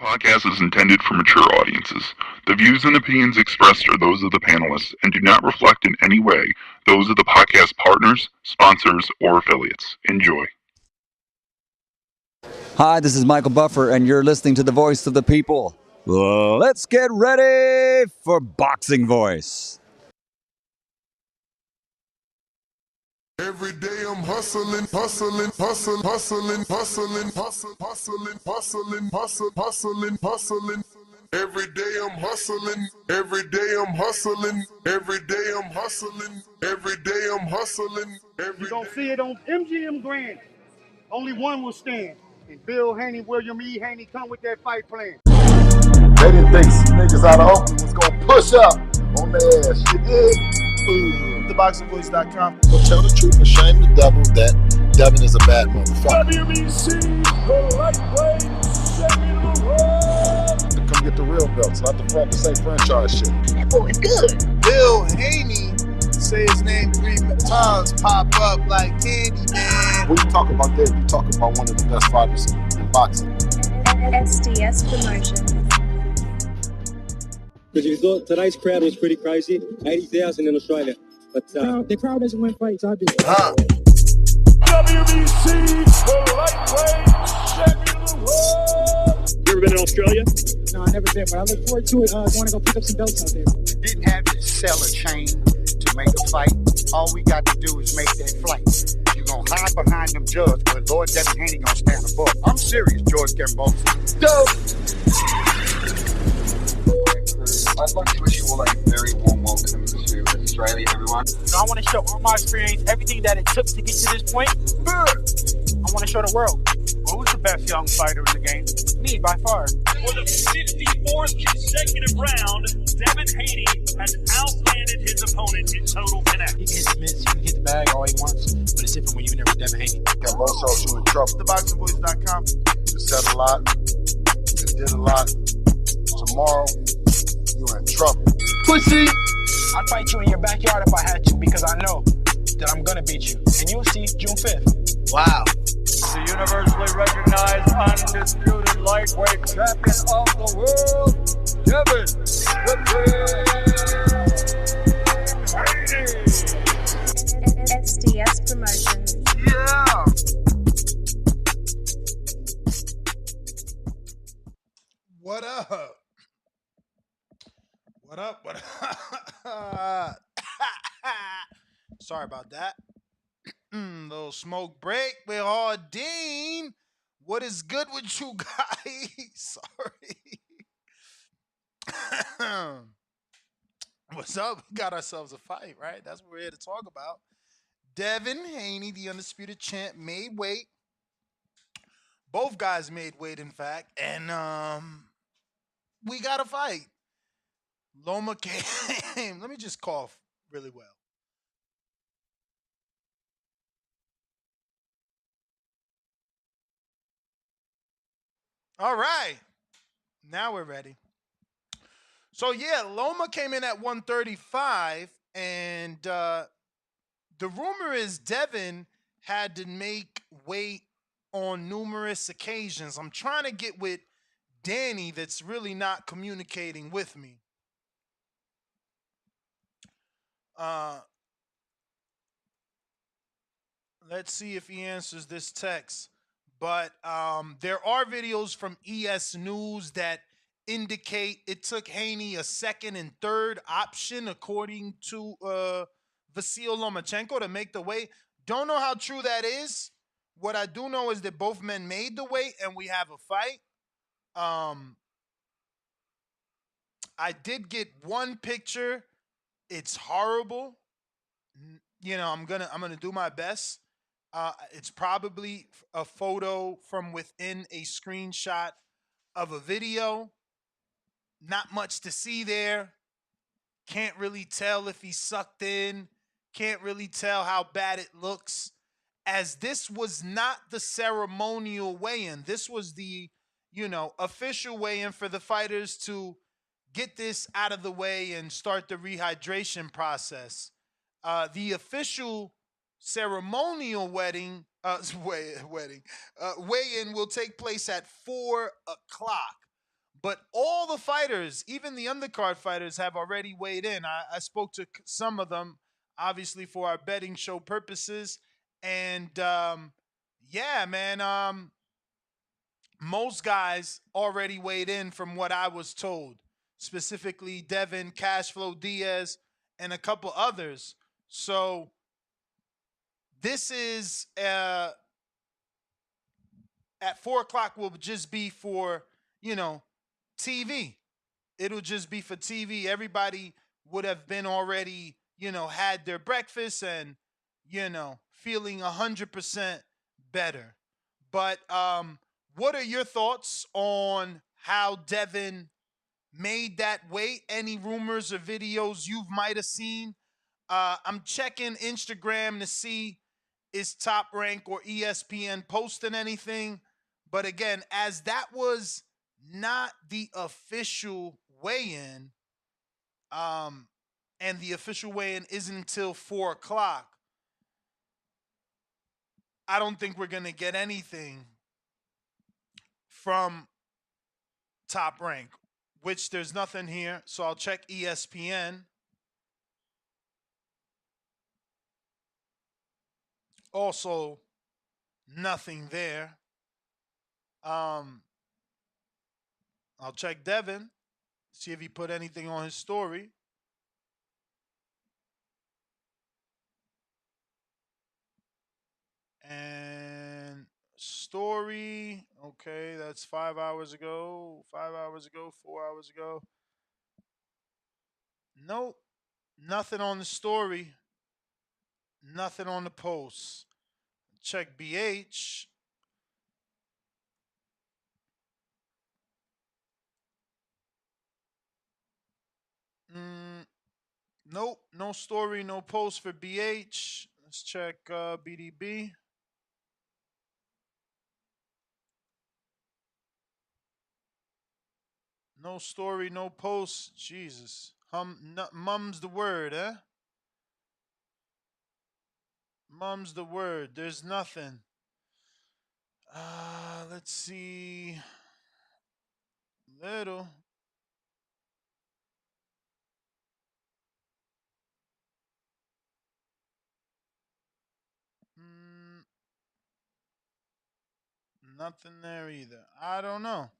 Podcast is intended for mature audiences. The views and opinions expressed are those of the panelists and do not reflect in any way those of the podcast partners, sponsors, or affiliates. Enjoy. Hi, this is Michael Buffer, and you're listening to the voice of the people. Let's get ready for Boxing Voice. Every day I'm hustling, hustling, hustling, hustling, hustling, hustling, hustling, hustling, hustling, hustling. Every day I'm hustling, every day I'm hustling, every day I'm hustling, every day I'm hustling. You're going to see it on MGM Grand. Only one will stand. And Bill Haney, William E. Haney come with that fight plan. They didn't think niggas out of Oakland was going to push up on their ass. You dig? TheBoxingVoice.com. Well, tell the truth and shame the devil that Devin is a bad motherfucker. WBC, the lightweight champion of the world. Come get the real belts, not the same franchise shit. That boy is good. Bill Haney, say his name 3 times, pop up like candy, man. When you talk about that, you talk about one of the best fighters in boxing. SDS Promotions. Because you thought today's crowd was pretty crazy, 80,000 in Australia. But the crowd doesn't win fights, I do. WBC, the lightweight champion of the world. You ever been in Australia? No, I never been, but I look forward to it. I want to go pick up some belts out there. Didn't have to sell a chain to make a fight. All we got to do is make that flight. You're going to hide behind them judges, but Lord Devin Haney going to stand above. I'm serious, George Gamboa. I'd like to wish you all a very warm welcome to Australia, everyone. I want to show all my experience, everything that it took to get to this point. I want to show the world. Who's the best young fighter in the game? Me, by far. For the 54th consecutive round, Devin Haney has outlanded his opponent in total connect. He can hit the mitts, he can hit the bag all he wants, but it's different when you're in there with Devin Haney. Got both sides you in trouble. TheBoxingVoice.com. You said a lot. You did a lot. Tomorrow, you in trouble. Pussy. I'd fight you in your backyard if I had to, because I know that I'm going to beat you. And you'll see June 5th. Wow. The universally recognized, undisputed lightweight champion of the world, Devin Haney. SDS Promotions. Yeah. What up? What up? What up? Sorry about that. Little smoke break with Hardin. What is good with you guys? Sorry. What's up? We got ourselves a fight, right? That's what we're here to talk about. Devin Haney, the undisputed champ, made weight. Both guys made weight, in fact. And we got a fight. Loma came. Let me just cough really well. All right. Now we're ready. So, yeah, Loma came in at 135, and the rumor is Devin had to make weight on numerous occasions. I'm trying to get with Danny that's really not communicating with me. Let's see if he answers this text. But there are videos from ES News that indicate it took Haney a second and third option, according to Vasiliy Lomachenko, to make the weight. Don't know how true that is. What I do know is that both men made the weight and we have a fight. I did get one picture. It's horrible. You know, I'm gonna do my best. It's probably a photo from within a screenshot of a video. Not much to see there. Can't really tell if he sucked in. Can't really tell how bad it looks. As this was not the ceremonial weigh-in. This was the, official weigh-in for the fighters to get this out of the way and start the rehydration process. The official ceremonial weigh-in will take place at 4 o'clock. But all the fighters, even the undercard fighters, have already weighed in. I spoke to some of them, obviously for our betting show purposes, and yeah, man, most guys already weighed in from what I was told. Specifically, Devin, Cashflow Diaz, and a couple others. So this is at 4:00 will just be for TV. It'll just be for TV. Everybody would have been already, had their breakfast and, feeling 100% better. But what are your thoughts on how Devin made that weight? Any rumors or videos you might have seen? I'm checking Instagram to see is Top Rank or ESPN posting anything. But again, as that was not the official weigh-in, and the official weigh-in isn't until 4:00, I don't think we're gonna get anything from Top Rank, which there's nothing here. So I'll check ESPN. Also, nothing there. I'll check Devin, see if he put anything on his story. And story, okay, that's 5 hours ago, 5 hours ago, 4 hours ago. Nope, nothing on the story, nothing on the post. Check BH. Nope, no story, no post for BH. Let's check BDB. No story, no post. Jesus. Mum's the word, eh? Mum's the word. There's nothing. Let's see. Little. Nothing there either. I don't know.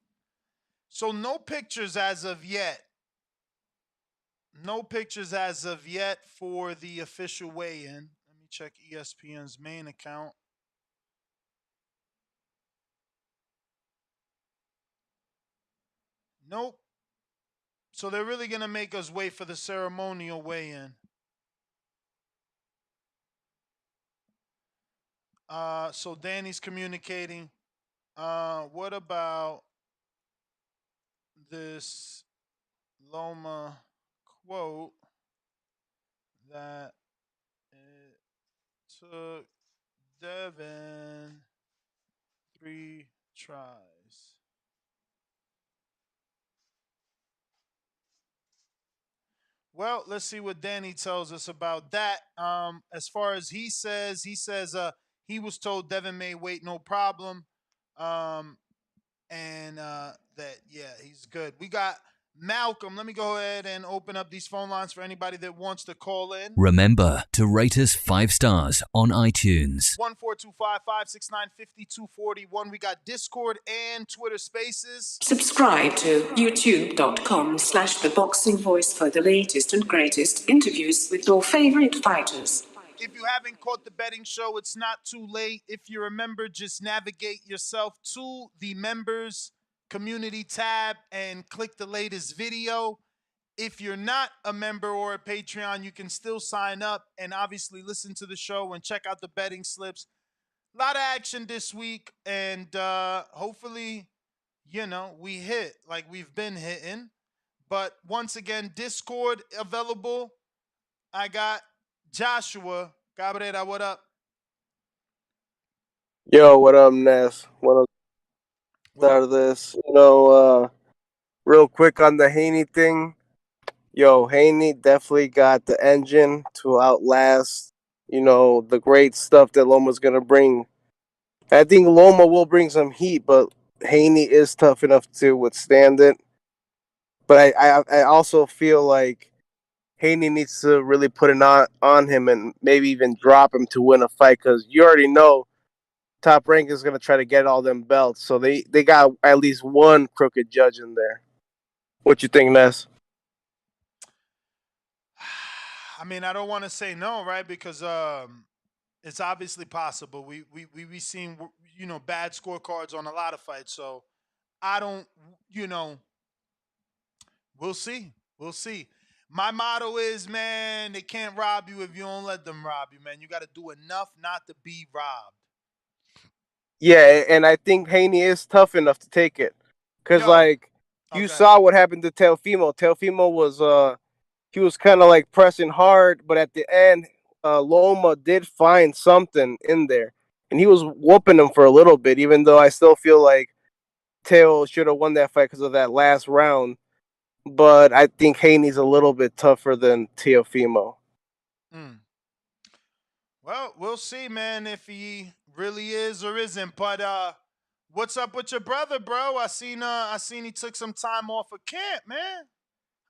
So no pictures as of yet. No pictures as of yet for the official weigh-in. Let me check ESPN's main account. Nope. So they're really going to make us wait for the ceremonial weigh-in. So Danny's communicating. What about this Loma quote that it took Devin 3 tries? Well, let's see what Danny tells us about that. As far as he says he was told Devin may wait no problem. And that, yeah, he's good. We got Malcolm. Let me go ahead and open up these phone lines for anybody that wants to call in. Remember to rate us 5 stars on iTunes. 1-425-569-5241. We got Discord and Twitter Spaces. Subscribe to youtube.com/theboxingvoice for the latest and greatest interviews with your favorite fighters. If you haven't caught the betting show, it's not too late. If you're a member, just navigate yourself to the members community tab and click the latest video. If you're not a member or a Patreon, you can still sign up and obviously listen to the show and check out the betting slips. A lot of action this week, and hopefully, we hit like we've been hitting. But once again, Discord available. I got Joshua Cabrera, what up? Yo, what up, Ness? What up? Start of this, real quick on the Haney thing. Yo, Haney definitely got the engine to outlast, the great stuff that Loma's gonna bring. I think Loma will bring some heat, but Haney is tough enough to withstand it. But I also feel like Haney needs to really put it on him and maybe even drop him to win a fight because you already know Top Rank is gonna try to get all them belts, so they got at least one crooked judge in there. What you think, Ness? I mean, I don't want to say no, right? Because it's obviously possible. We seen bad scorecards on a lot of fights, so I don't we'll see. We'll see. My motto is, man, they can't rob you if you don't let them rob you, man. You got to do enough not to be robbed. Yeah, and I think Haney is tough enough to take it, cause Yo, like you okay. saw what happened to Teofimo. Teofimo was he was kind of like pressing hard, but at the end, Loma did find something in there, and he was whooping him for a little bit. Even though I still feel like Teo should have won that fight because of that last round, but I think Haney's a little bit tougher than Teofimo. Mm. Well, we'll see, man, if he really is or isn't. But what's up with your brother, bro? I seen he took some time off of camp, man.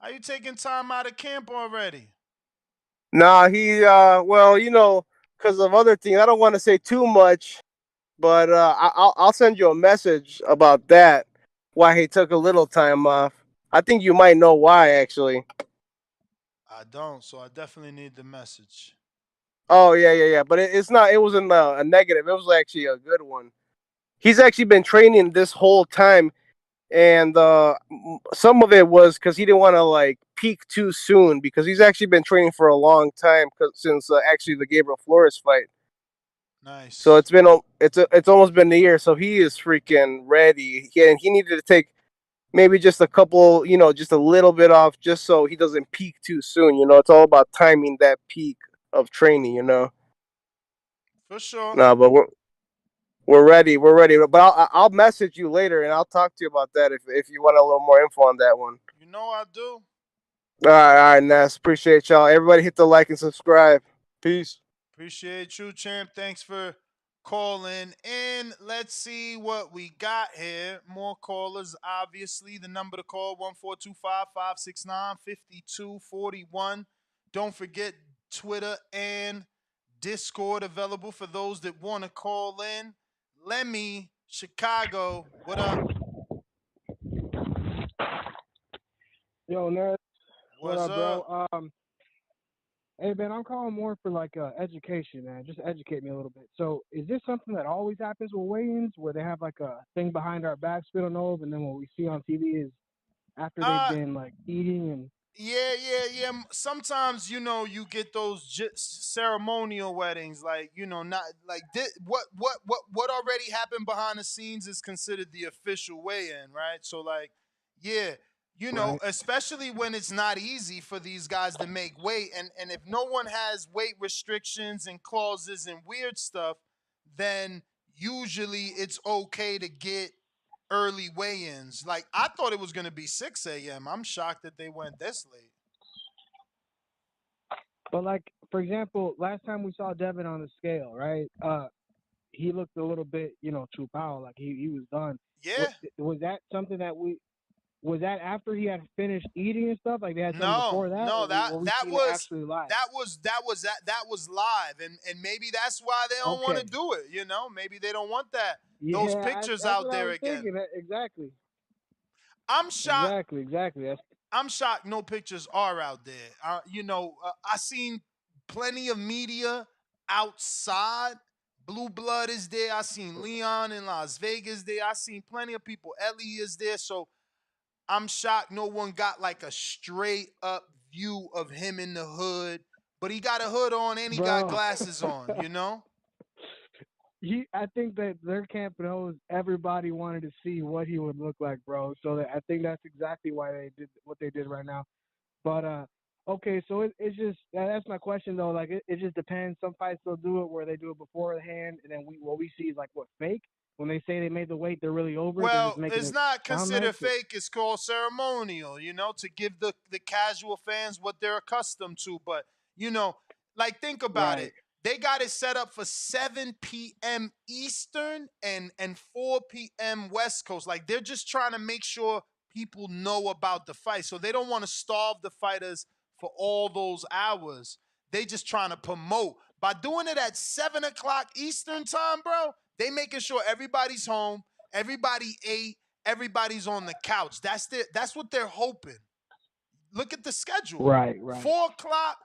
How you taking time out of camp already? Nah, he well, because of other things. I don't want to say too much, but I'll send you a message about that. Why he took a little time off. I think you might know why, actually. I don't, so I definitely need the message. Oh yeah. But it's not. It wasn't a negative. It was actually a good one. He's actually been training this whole time, and some of it was because he didn't want to like peak too soon because he's actually been training for a long time since actually the Gabriel Flores fight. So Nice. it's almost been a year. So he is freaking ready. He needed to take maybe just a couple, just a little bit off, just so he doesn't peak too soon. It's all about timing that peak of training. For sure. No, but we're ready. We're ready. But I'll message you later and I'll talk to you about that if you want a little more info on that one. You know I do. All right, Ness. Appreciate y'all. Everybody hit the like and subscribe. Peace. Appreciate you, champ. Thanks for calling in. Let's see what we got here. More callers, obviously. The number to call, 1-425-569-5241. Don't forget Twitter and Discord available for those that want to call in. Lemmy, Chicago, what up? Yo, Ness, what What's up, up? bro? Hey, man, I'm calling more for like education, man. Just educate me a little bit. So, is this something that always happens with weigh-ins, where they have like a thing behind our backs we don't know of, and then what we see on TV is after they've Uh, been like eating and Yeah. Sometimes you get those ceremonial weddings, like not like what already happened behind the scenes is considered the official weigh-in, right? So like, yeah, right? especially when it's not easy for these guys to make weight, and if no one has weight restrictions and clauses and weird stuff, then usually it's okay to get early weigh-ins. Like I thought it was gonna be 6 a.m. I'm shocked that they went this late. But like, for example, last time we saw Devin on the scale, right? He looked a little bit, too power, like he was done. Yeah. Was that something that we? Was that after he had finished eating and stuff? Like they had something No, before that, no, or that were we that seeing it was actually live? that was live, and maybe that's why they don't want to Okay. do it. Maybe they don't want those Yeah, pictures that's out what I there was again. thinking. Exactly. I'm shocked. Exactly. I'm shocked no pictures are out there. I seen plenty of media outside. Blue Blood is there. I seen Leon in Las Vegas there. I seen plenty of people. Ellie is there. So I'm shocked no one got like a straight up view of him in the hood. But he got a hood on and he got Bro. glasses on, I think that their camp knows everybody wanted to see what he would look like, bro. So I think that's exactly why they did what they did right now. But okay, so it's just that's my question though. Like it just depends. Some fights they'll do it where they do it beforehand, and then what we see is like what fake. When they say they made the weight, they're really over. They're just Well, making it's it not sound nice. considered fake. It's called ceremonial, to give the casual fans what they're accustomed to. But, like think about Right. it. They got it set up for 7 p.m. Eastern and 4 p.m. West Coast. Like they're just trying to make sure people know about the fight. So they don't want to starve the fighters for all those hours. They just trying to promote. By doing it at 7 o'clock Eastern time, bro, they making sure everybody's home, everybody ate, everybody's on the couch. That's what they're hoping. Look at the schedule. Right. 4 o'clock,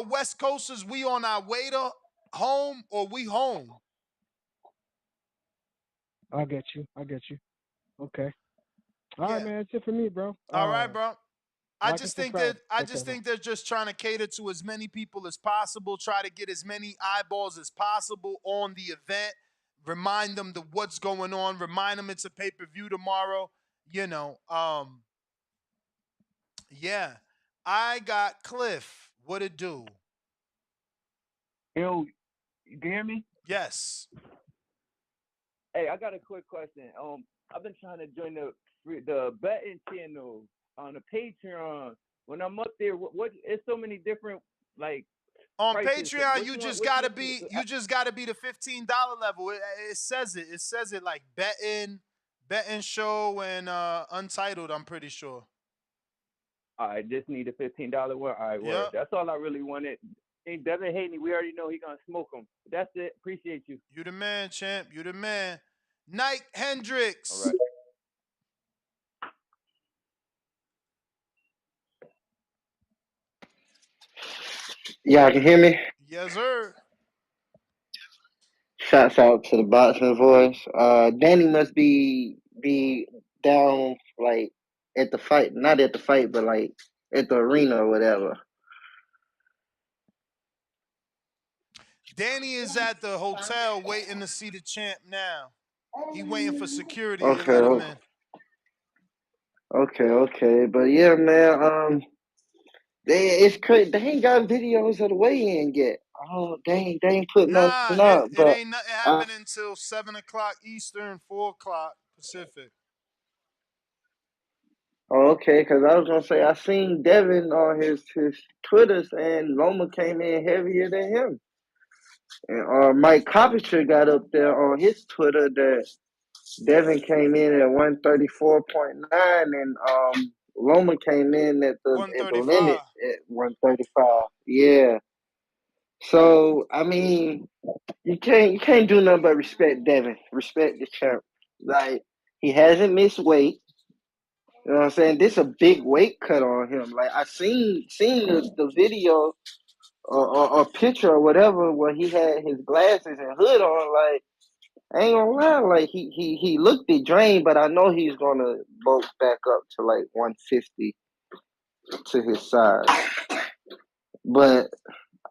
West Coasters, we on our way to home or we home. I get you. Okay. All right, man. That's it for me, bro. All right, bro. I like just and think that subscribe. they're just trying to cater to as many people as possible, try to get as many eyeballs as possible on the event, remind them what's going on, remind them it's a pay-per-view tomorrow. Yeah. I got Cliff. What it do? Yo, you can hear me? Yes. Hey, I got a quick question. I've been trying to join the betting channel on the Patreon. When I'm up there, what it's so many different on prices. Patreon, you just gotta be the $15 level. It says it. It says it like betting show and Untitled. I'm pretty sure. I just need a $15 one. All right, Yep. word. That's all I really wanted. Hey, Devin Haney, we already know he gonna smoke him. That's it. Appreciate you. You the man, champ. You the man. Nike Hendricks. All right. Y'all can hear me? Yes, sir. Shouts out to the boxing voice. Danny must be down like at the fight, not at the fight, but like at the arena or whatever. Danny is at the hotel waiting to see the champ now. He waiting for security to Okay, let him in. okay. But yeah, man, it's crazy. They ain't got videos of the weigh-in yet. Oh, they ain't put nothing up. It But ain't nothing happening until 7 o'clock Eastern, 4 o'clock Pacific. okay, because I was gonna say I seen Devin on his Twitter saying Loma came in heavier than him, and Mike Coppicer got up there on his Twitter that Devin came in at 134.9, and Loma came in at the limit at 135. Yeah. So I mean, you can't do nothing but respect Devin, respect the champ. Like he hasn't missed weight. You know what I'm saying? This a big weight cut on him. Like I seen the video or picture or whatever where he had his glasses and hood on. Like I ain't gonna lie, like he looked it drained, but I know he's gonna bulk back up to like 150 to his size. But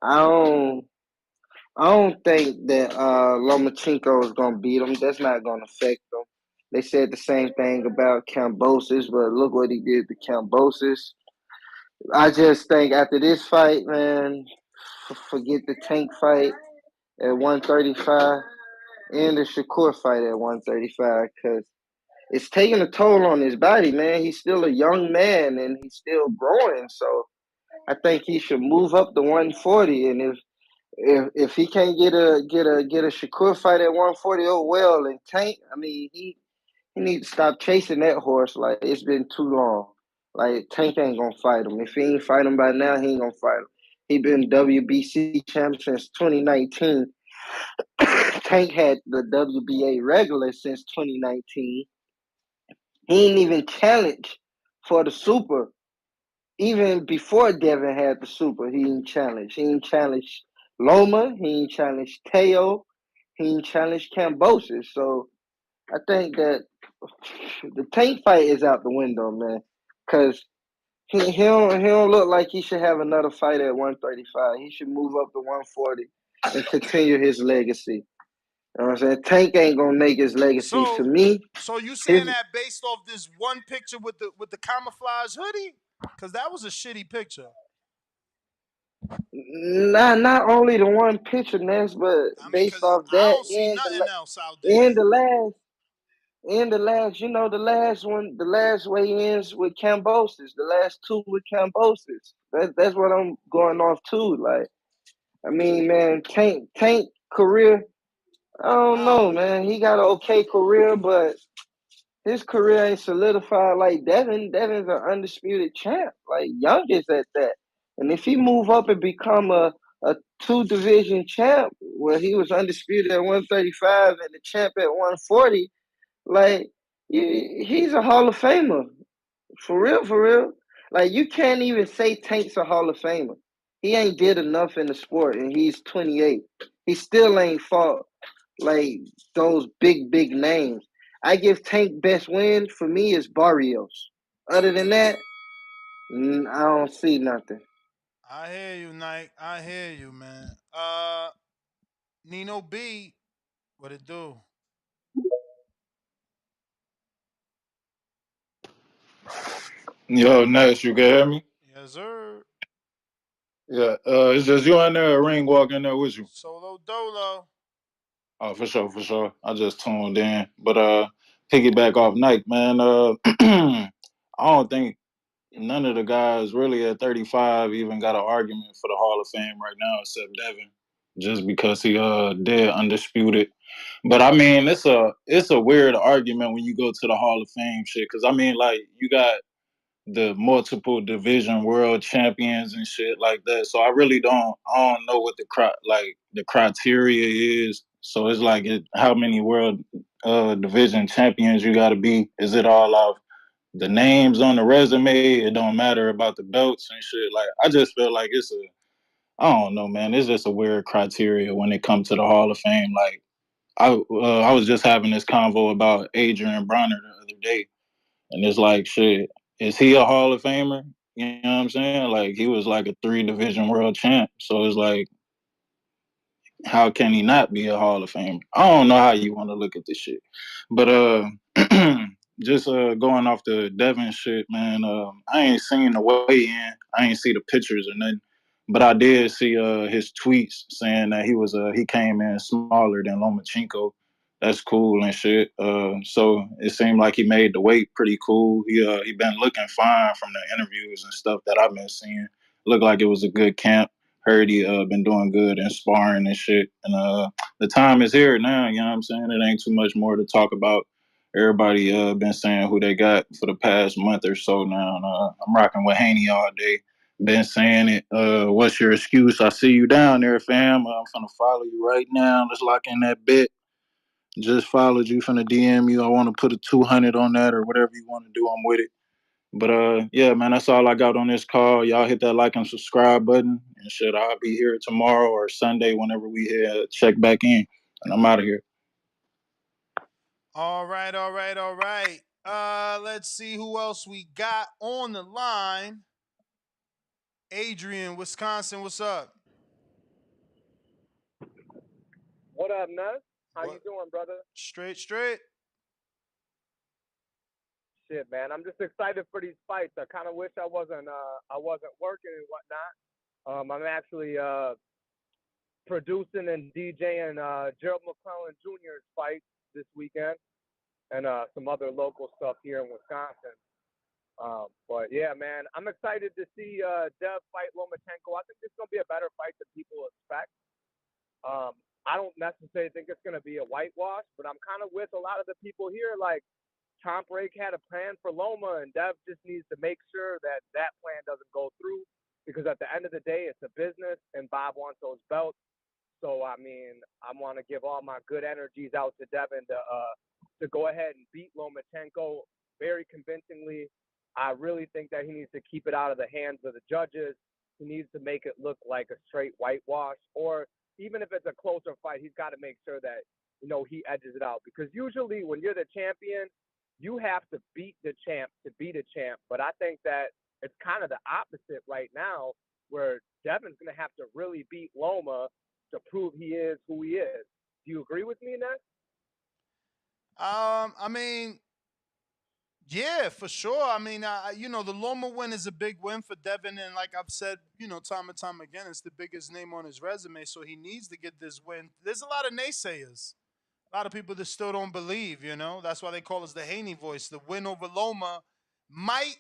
I don't think that Lomachenko is gonna beat him. That's not gonna affect him. They said the same thing about Kambosos, but look what he did to Kambosos. I just think after this fight, man, forget the Tank fight at 135 and the Shakur fight at 135 because it's taking a toll on his body, man. He's still a young man and he's still growing. So I think he should move up to 140. And if he can't get a Shakur fight at 140, oh well. And Tank, I mean, he needs to stop chasing that horse. Like it's been too long. Like Tank ain't gonna fight him. If he ain't fight him by now, he ain't gonna fight him. He been WBC champ since 2019. Tank had the WBA regular since 2019. He ain't even challenged for the super. Even before Devin had the super, he ain't challenged. He ain't challenged Loma. He ain't challenged Teo. He ain't challenged Kambosos. So I think that the Tank fight is out the window, man. Because he don't look like he should have another fight at 135. He should move up to 140 and continue his legacy. You know what I'm saying? Tank ain't gonna make his legacy to me. So you saying that based off this one picture with the camouflage hoodie? Because that was a shitty picture. Not only the one picture, Ness, but based off that I don't see nothing else out there. and the last, you know, the last one, the last weigh-ins with Kambosos, the last two with Kambosos. That's what I'm going off too. Like, I mean, man, Tank career. I don't know, man. He got an okay career, but his career ain't solidified like Devin. Devin's an undisputed champ, like youngest at that. And if he move up and become a two division champ, where he was undisputed at 135 and the champ at 140, like he's a Hall of Famer. For real, for real. Like you can't even say Tank's a Hall of Famer. He ain't did enough in the sport, and he's 28. He still ain't fought like those big names. I give Tank best win for me is Barrios. Other than that, I don't see nothing. I hear you, Nike. I hear you, man. Nino B, what it do? Yo, Nash, you can hear me? Yes, sir. Yeah, it's just you in there, a ring walk in there with you. Solo Dolo. Oh, for sure, for sure. I just tuned in. But piggyback off Nike, man, I don't think none of the guys really at 35 even got an argument for the Hall of Fame right now except Devin. Just because he dead undisputed. But I mean, it's a weird argument when you go to the Hall of Fame shit. Cause I mean, like, you got the multiple division world champions and shit like that. So I don't know what the criteria is. So it's like how many world division champions you got to be? Is it all off the names on the resume? It don't matter about the belts and shit. Like I just feel like I don't know, man. It's just a weird criteria when it comes to the Hall of Fame. Like I was just having this convo about Adrian Bronner the other day, and it's like, shit, is he a Hall of Famer? You know what I'm saying? Like, he was like a 3 division world champ. So it's like, how can he not be a Hall of Famer? I don't know how you want to look at this shit. But just going off the Devin shit, man, I ain't seen the weigh in. I ain't see the pictures or nothing. But I did see his tweets saying that he came in smaller than Lomachenko. That's cool and shit. So it seemed like he made the weight pretty cool. He been looking fine from the interviews and stuff that I've been seeing. Looked like it was a good camp. Heard he been doing good and sparring and shit. And the time is here now, you know what I'm saying? It ain't too much more to talk about. Everybody been saying who they got for the past month or so now. And, I'm rocking with Haney all day. Been saying it. What's your excuse? I see you down there, fam. I'm finna follow you right now. Let's lock in that bet. Just followed you, finna DM you. I want to put a 200 on that or whatever you want to do. I'm with it. But yeah, man, that's all I got on this call. Y'all hit that like and subscribe button, and shit, I'll be here tomorrow or Sunday whenever we check back in. And I'm out of here. All right, all right, all right. Let's see who else we got on the line. Adrian, Wisconsin, what's up? What up, Ness? How What? you doing, brother? Straight. Shit, man. I'm just excited for these fights. I kind of wish I wasn't working and whatnot. I'm actually producing and DJing Gerald McClellan Jr.'s fight this weekend and some other local stuff here in Wisconsin. But yeah, man, I'm excited to see Dev fight Lomachenko. I think this is gonna be a better fight than people expect. I don't necessarily think it's gonna be a whitewash, but I'm kind of with a lot of the people here. Like Tom Brake had a plan for Loma, and Dev just needs to make sure that that plan doesn't go through because at the end of the day, it's a business, and Bob wants those belts. So I mean, I want to give all my good energies out to Devin to go ahead and beat Lomachenko very convincingly. I really think that he needs to keep it out of the hands of the judges. He needs to make it look like a straight whitewash, or even if it's a closer fight, he's got to make sure that he edges it out. Because usually when you're the champion, you have to beat the champ to beat a champ. But I think that it's kind of the opposite right now, where Devin's going to have to really beat Loma to prove he is who he is. Do you agree with me in that? I mean, yeah, for sure. I mean, the Loma win is a big win for Devin, and like I've said, time and time again, it's the biggest name on his resume, so he needs to get this win. There's a lot of naysayers, a lot of people that still don't believe. That's why they call us the Haney voice. The win over Loma might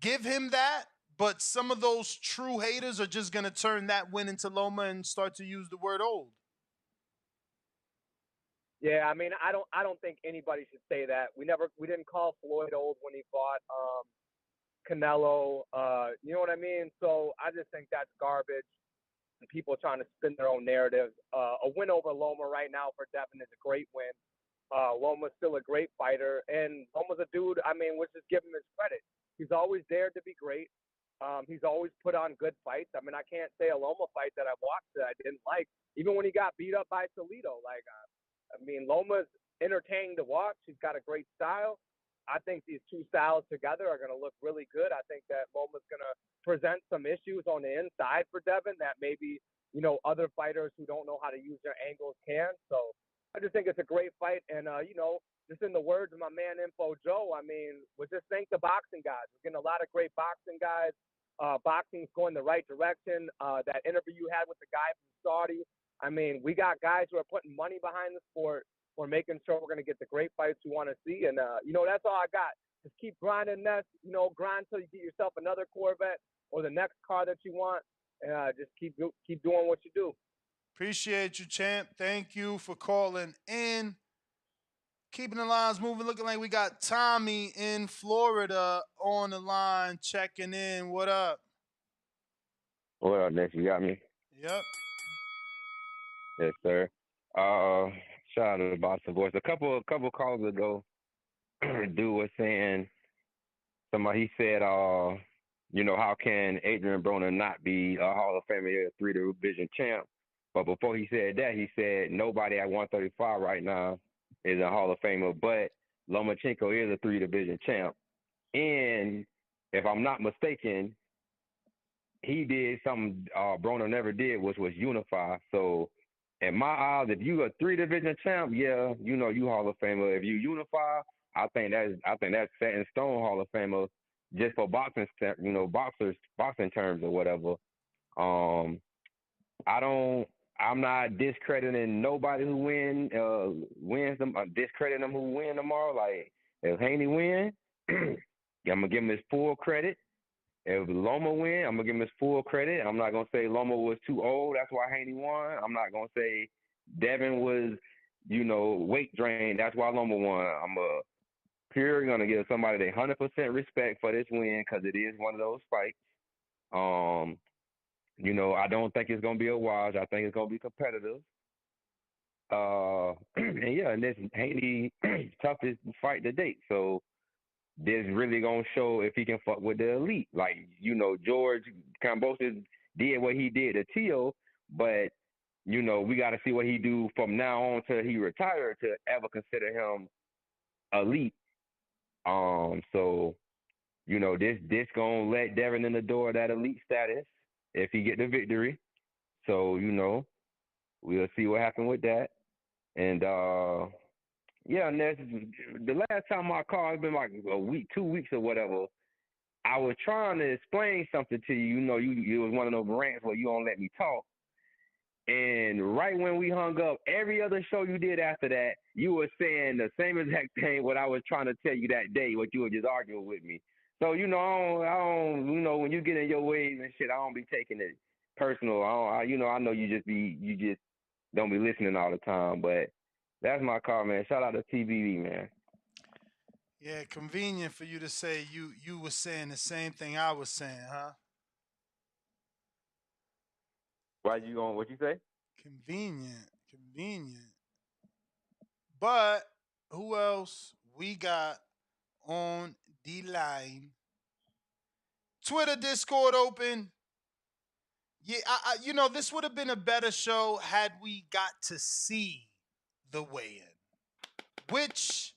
give him that, but some of those true haters are just gonna turn that win into Loma and start to use the word old. Yeah, I mean, I don't think anybody should say that. We didn't call Floyd old when he fought Canelo. You know what I mean? So I just think that's garbage. And people trying to spin their own narrative. A win over Loma right now for Devin is a great win. Loma's still a great fighter, and Loma's a dude. I mean, let's just give him his credit. He's always dared to be great. He's always put on good fights. I mean, I can't say a Loma fight that I watched that I didn't like. Even when he got beat up by Toledo, I mean, Loma's entertaining to watch. He's got a great style. I think these two styles together are going to look really good. I think that Loma's going to present some issues on the inside for Devin that maybe, other fighters who don't know how to use their angles can. So I just think it's a great fight. And, just in the words of my man Info Joe, I mean, we just thank the boxing guys. We're getting a lot of great boxing guys. Boxing's going the right direction. That interview you had with the guy from Saudi, I mean, we got guys who are putting money behind the sport. We're making sure we're going to get the great fights we want to see. And, that's all I got. Just keep grinding this, grind until you get yourself another Corvette or the next car that you want. Just keep doing what you do. Appreciate you, champ. Thank you for calling in. Keeping the lines moving, looking like we got Tommy in Florida on the line checking in. What up? What up, Nick? You got me? Yep. Yes, sir. Shout out to the Boston Voice. A couple calls ago, dude was saying he said, how can Adrian Broner not be a Hall of Famer, a 3-division champ? But before he said that, he said nobody at 135 right now is a Hall of Famer, but Lomachenko is a 3-division champ. And if I'm not mistaken, he did something Broner never did, which was unify. So in my eyes, if you a 3-division champ, yeah, you Hall of Famer. If you unify, I think that's set in stone Hall of Famer just for boxing, boxing terms or whatever. I'm not discrediting nobody who wins them. I'm discrediting them who win tomorrow. Like if Haney win, I'm gonna give him his full credit. If Loma win, I'm gonna give him his full credit. I'm not gonna say Loma was too old. That's why Haney won. I'm not gonna say Devin was, weight drain. That's why Loma won. I'm gonna give somebody their 100% respect for this win because it is one of those fights. I don't think it's gonna be a wash. I think it's gonna be competitive. And this Haney toughest fight to date. So this really gonna show if he can fuck with the elite. Like, George Kambosos did what he did to Tio, but we gotta see what he do from now on till he retire to ever consider him elite. So, this gonna let Devin in the door of that elite status if he get the victory. So, we'll see what happens with that. And the last time I called, it's been like a week, 2 weeks or whatever. I was trying to explain something to you. You was one of those rants where you don't let me talk. And right when we hung up, every other show you did after that, you were saying the same exact thing what I was trying to tell you that day, what you were just arguing with me. So, I don't, when you get in your ways and shit, I don't be taking it personal. I know you just don't be listening all the time, but that's my call, man. Shout out to TBV, man. Yeah, convenient for you to say you were saying the same thing I was saying, huh? Why you going? What you say? Convenient. But who else we got on the line? Twitter, Discord open. Yeah, this would have been a better show had we got to see the weigh-in, which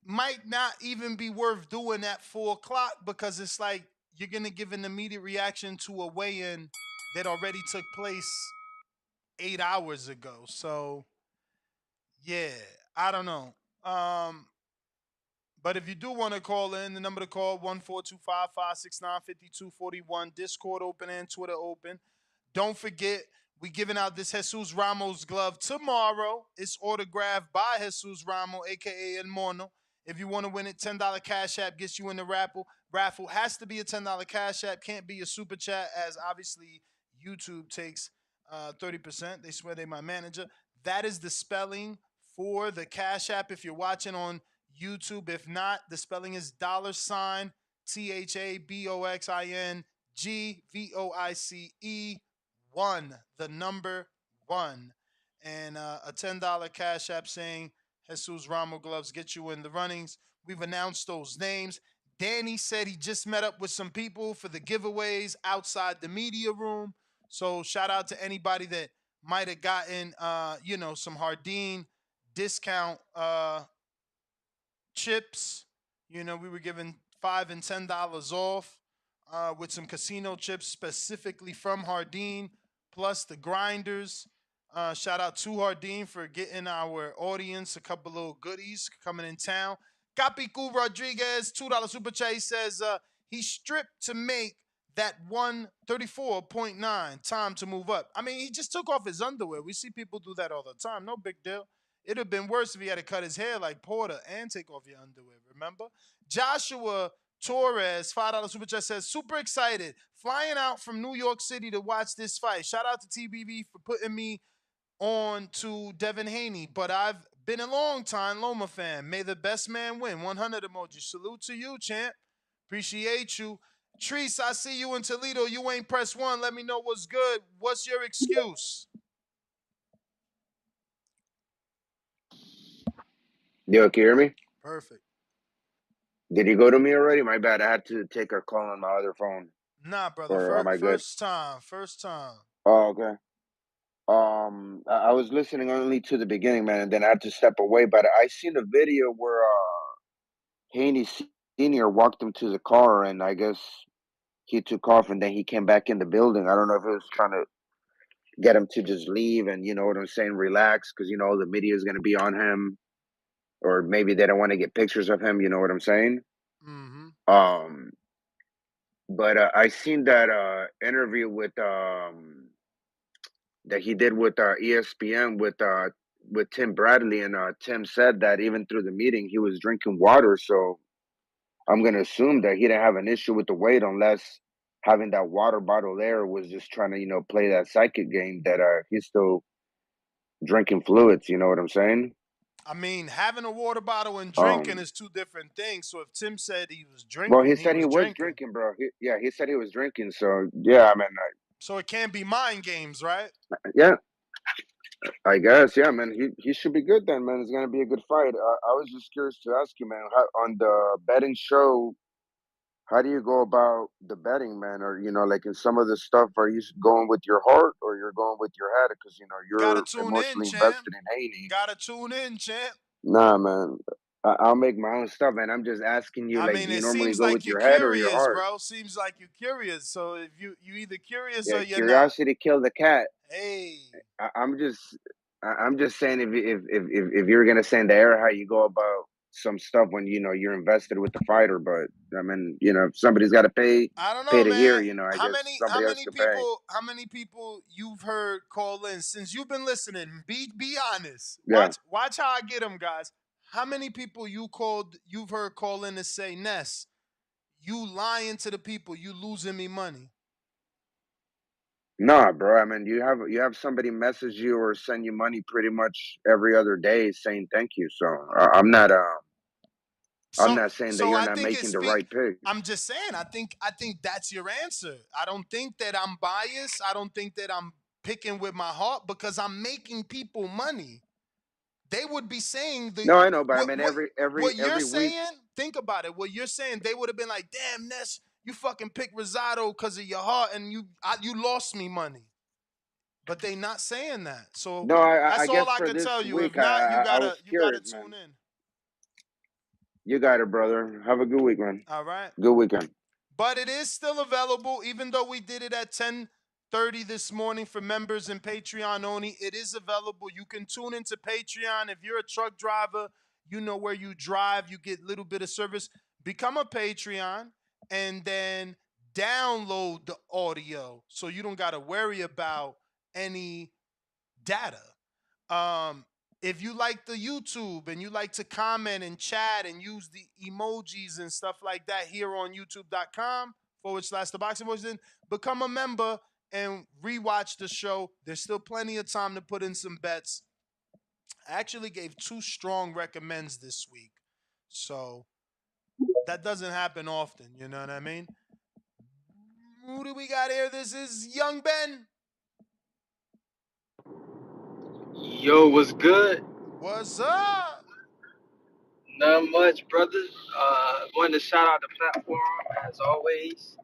might not even be worth doing at 4:00 because it's like you're gonna give an immediate reaction to a weigh-in that already took place 8 hours ago. So yeah, I don't know. But if you do want to call in, the number to call 1-425-569-5241. Discord open and Twitter open. Don't forget, we giving out this Jesus Ramos glove tomorrow. It's autographed by Jesus Ramos, aka El Mono. If you want to win it, $10 Cash App gets you in the raffle. Raffle has to be a $10 Cash App. Can't be a super chat, as obviously YouTube takes 30%. They swear they my manager. That is the spelling for the Cash App if you're watching on YouTube. If not, the spelling is $THABOXINGVOICE 1, the number 1. And a $10 Cash App saying Jesus Ramo gloves get you in the runnings. We've announced those names. Danny said he just met up with some people for the giveaways outside the media room. So shout out to anybody that might have gotten some Hardin discount chips. We were giving $5 and $10 off with some casino chips specifically from Hardin, plus the grinders. Shout out to Hardin for getting our audience a couple little goodies coming in town. Capicu Rodriguez, $2 super chat. He says he stripped to make that 134.9 time to move up. I mean, he just took off his underwear. We see people do that all the time. No big deal. It'd have been worse if he had to cut his hair like Porter and take off your underwear, remember? Joshua Torres, $5 super chat says, super excited. Flying out from New York City to watch this fight. Shout out to TBV for putting me on to Devin Haney, but I've been a long time Loma fan. May the best man win. 100 emoji. Salute to you, champ. Appreciate you. Treese, I see you in Toledo. You ain't press 1. Let me know what's good. What's your excuse? Yo, can you hear me? Perfect. Did you go to me already? My bad. I had to take a call on my other phone. Nah, brother. Or am I good? First time. Oh, okay. I was listening only to the beginning, man, and then I had to step away. But I seen a video where Haney Senior walked him to the car, and I guess he took off, and then he came back in the building. I don't know if he was trying to get him to just leave, and you know what I'm saying, relax, because the media is gonna be on him, or maybe they don't want to get pictures of him. You know what I'm saying? Mm-hmm. But I seen that interview with that he did with ESPN with Tim Bradley, and Tim said that even through the meeting he was drinking water. So I'm gonna assume that he didn't have an issue with the weight, unless having that water bottle there was just trying to play that psychic game that he's still drinking fluids. You know what I'm saying? I mean, having a water bottle and drinking is two different things. So if Tim said he was Well, he drinking, said he was drinking, bro. He said he was drinking. So yeah, I mean, so it can't be mind games, right? yeah. I guess, yeah, man. He should be good then, man. It's gonna be a good fight. I was just curious to ask you, man, on the betting show, how do you go about the betting, man? Or like in some of the stuff, are you going with your heart or you're going with your head? Because Gotta you're tune in, emotionally champ. invested in Haney. Gotta tune in, champ. Nah, man. I'll make my own stuff, man. I'm just asking you, I like, mean, do you it normally seems go with like you're your head or your curious, heart? bro. Seems like you're curious. So if you either curious Yeah, or you're not. curiosity killed the cat. Hey. I'm just saying, if you're gonna say in the air how you go about some stuff when you're invested with the fighter, but I mean, if somebody's got to pay I don't know, to hear, man. I How guess many somebody else can pay. how many people you've heard call in since you've been listening? Be honest. Yeah. Watch how I get them, guys. How many people you've heard call in to say, Ness, you lying to the people, you losing me money? Nah, bro. I mean, you have somebody message you or send you money pretty much every other day saying thank you. So I'm not saying that So you're I not think making the right pick. I'm just saying, I think that's your answer. I don't think that I'm biased. I don't think that I'm picking with my heart because I'm making people money. They would be saying No, I know, but I mean what you're every week. saying. Think about it. What you're saying, they would have been like, "Damn, Ness, you fucking picked Rosado because of your heart, and you lost me money." But they not saying that. So No, I that's all guess I for can tell this you. If week, not, I was you gotta curious, tune man. in. You got it, brother. Have a good week, man. All right. Good weekend. But it is still available, even though we did it at 10:30 this morning for members and Patreon only. It is available. You can tune into Patreon. If you're a truck driver, you know where you drive, you get a little bit of service. Become a Patreon and then download the audio so you don't got to worry about any data. If you like the YouTube and you like to comment and chat and use the emojis and stuff like that here on youtube.com/the boxing voice, then become a member and rewatch the show. There's still plenty of time to put in some bets. actually gave 2 strong recommends this week. So that doesn't happen often, you know what I mean? Who do we got here? This is Young Ben. Yo, what's good? What's up? Not much, brother. Wanted to shout out the platform as always.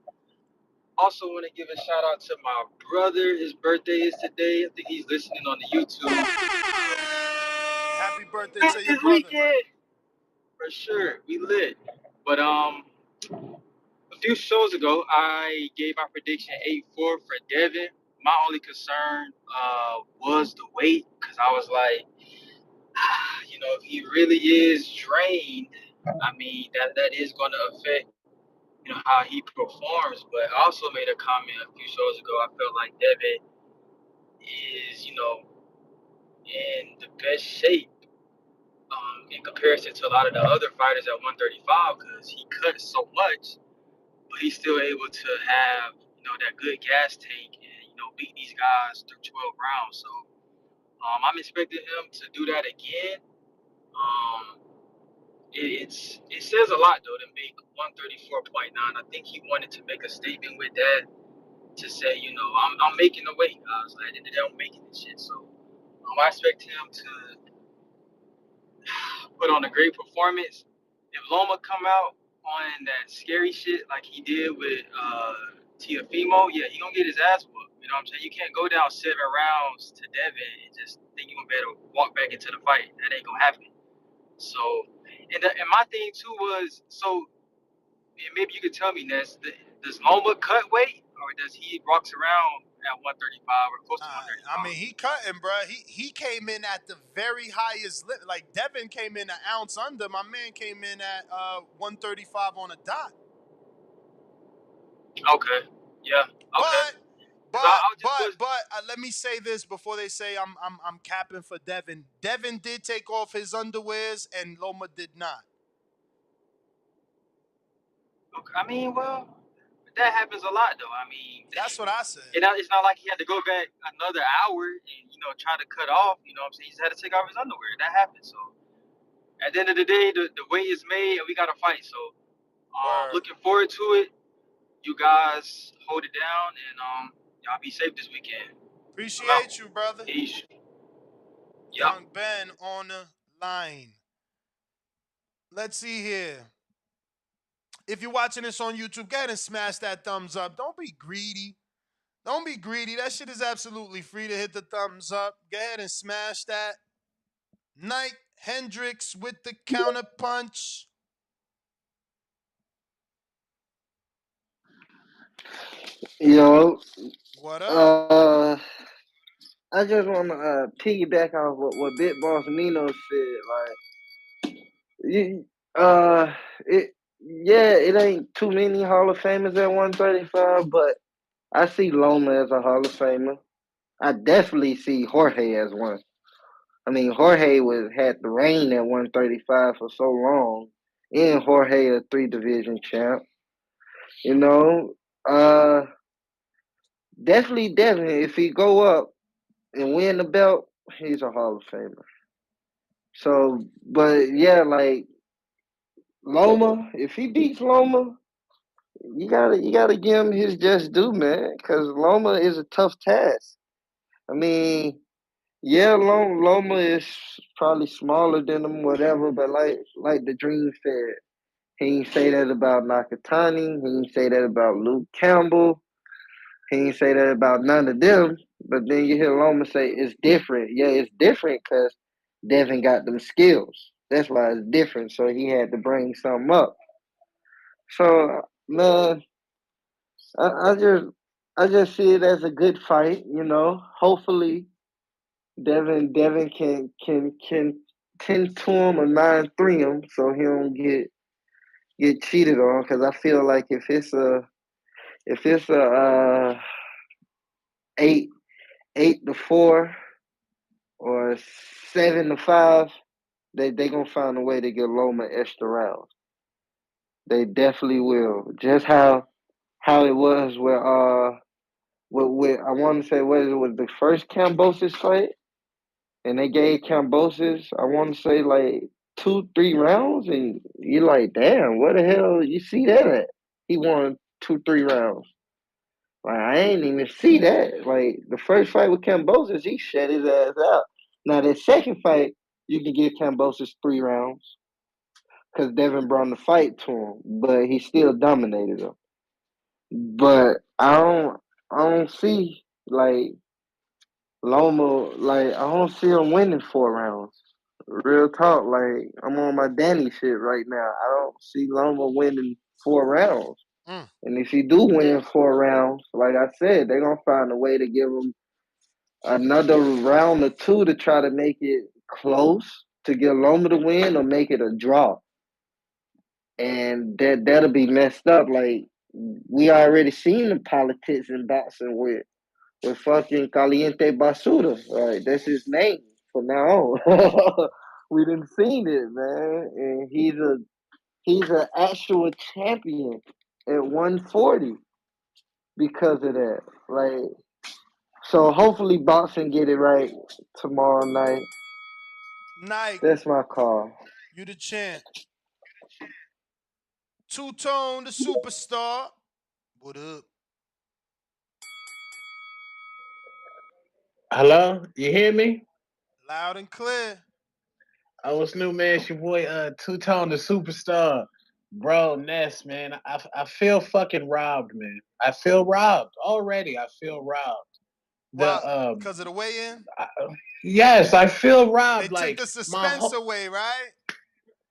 Also, want to give a shout out to my brother. His birthday is today. I think he's listening on the YouTube. Happy birthday Lit to your this brother. weekend for sure. We lit. But a few shows ago, I gave my prediction 8-4 for Devin. My only concern was the weight, because I was like, if he really is drained, I mean that is going to affect how he performs. But I also made a comment a few shows ago. I felt like Devin is in the best shape in comparison to a lot of the other fighters at 135, because he cuts so much, but he's still able to have that good gas tank and beat these guys through 12 rounds. So I'm expecting him to do that again. Um, it says a lot though to make 134.9. I think he wanted to make a statement with that to say, I'm making the weight, guys. Like, at the end of the day, I'm making this shit. So I expect him to put on a great performance. If Loma come out on that scary shit like he did with Tiafimo, yeah, he gonna get his ass whooped. You know what I'm saying? You can't go down 7 rounds to Devin and just think you're gonna be able to walk back into the fight. That ain't gonna happen. So, and my thing too was, so maybe you could tell me, Ness, does Loma cut weight, or does he walks around at 135 or close to I mean, 135? he cutting, bro. He came in at the very highest limit. Like Devin came in an ounce under. My man came in at 135 on a dot. Okay. Yeah. Okay. But I just let me say this before they say I'm capping for Devin. Devin did take off his underwears and Loma did not. okay. I mean, well, that happens a lot though. I mean, That's what I said. it's not like he had to go back another hour and try to cut off. You know what I'm saying? He just had to take off his underwear. That happens. So at the end of the day, the weight is made and we got to fight. So Word. looking forward to it. You guys hold it down and y'all be safe this weekend. Appreciate you, brother. Peace. Young Ben on the line. Let's see here. If you're watching this on YouTube, go ahead and smash that thumbs up. Don't be greedy. Don't be greedy. That shit is absolutely free to hit the thumbs up. Go ahead and smash that. Knight Hendricks with the counter punch. Yo, What up? I just want to piggyback off what Big Boss Nino said. Like, you, it ain't too many Hall of Famers at 135, but I see Loma as a Hall of Famer. I definitely see Jorge as one. I mean, Jorge had the reign at 135 for so long, and Jorge a 3 division champ. You know, definitely Devin. If he go up and win the belt, he's a Hall of Famer. So, but yeah, like Loma, if he beats Loma, you gotta give him his just due, man, because Loma is a tough task. I mean, yeah, Loma is probably smaller than him, whatever, but like the Dream said, he ain't say that about Nakatani, he ain't say that about Luke Campbell, he ain't say that about none of them. But then you hear Loma say it's different. Yeah, it's different because Devin got them skills. That's why it's different. So he had to bring something up. So man, I, I just I just see it as a good fight. Hopefully Devin can tend to him or 9-3 him so he don't get cheated on. Because I feel like if it's a 8-4 or 7-5, they gonna find a way to get Loma extra rounds. They definitely will. Just how it was with I want to say what it was the first Cambosis fight. and they gave Cambosis, I want to say like 2, 3 rounds, and you're like, damn, where the hell you see that at? He won 2, 3 rounds. Like I ain't even see that. Like the first fight with Cambosis, he shut his ass out. Now the second fight, you can give Cambosis 3 rounds because Devin brought the fight to him, but he still dominated him. But I don't see like Loma, like I don't see him winning 4 rounds. Real talk, like I'm on my Danny shit right now. I don't see Loma winning 4 rounds. Mm. And if he do win 4 rounds, like I said, they're gonna find a way to give him another round or two to try to make it close to get Loma to win or make it a draw. And that'll be messed up. Like we already seen the politics in boxing with fucking Caliente Basura. Right, that's his name from now on. We didn't seen it, man, and he's an actual champion at 140 because of that. Like, so hopefully boxing get it right tomorrow night. Nike, That's my call. you the champ. Two Tone, the superstar. What up? Hello, you hear me? Loud and clear. Oh, it's new man. It's your boy, Two Tone, the superstar, bro. Ness, man. I feel fucking robbed, man. I feel robbed already. I feel robbed. Why? The Because of the weigh-in? I, yes, I feel They robbed. took Like the my suspense whole away, right?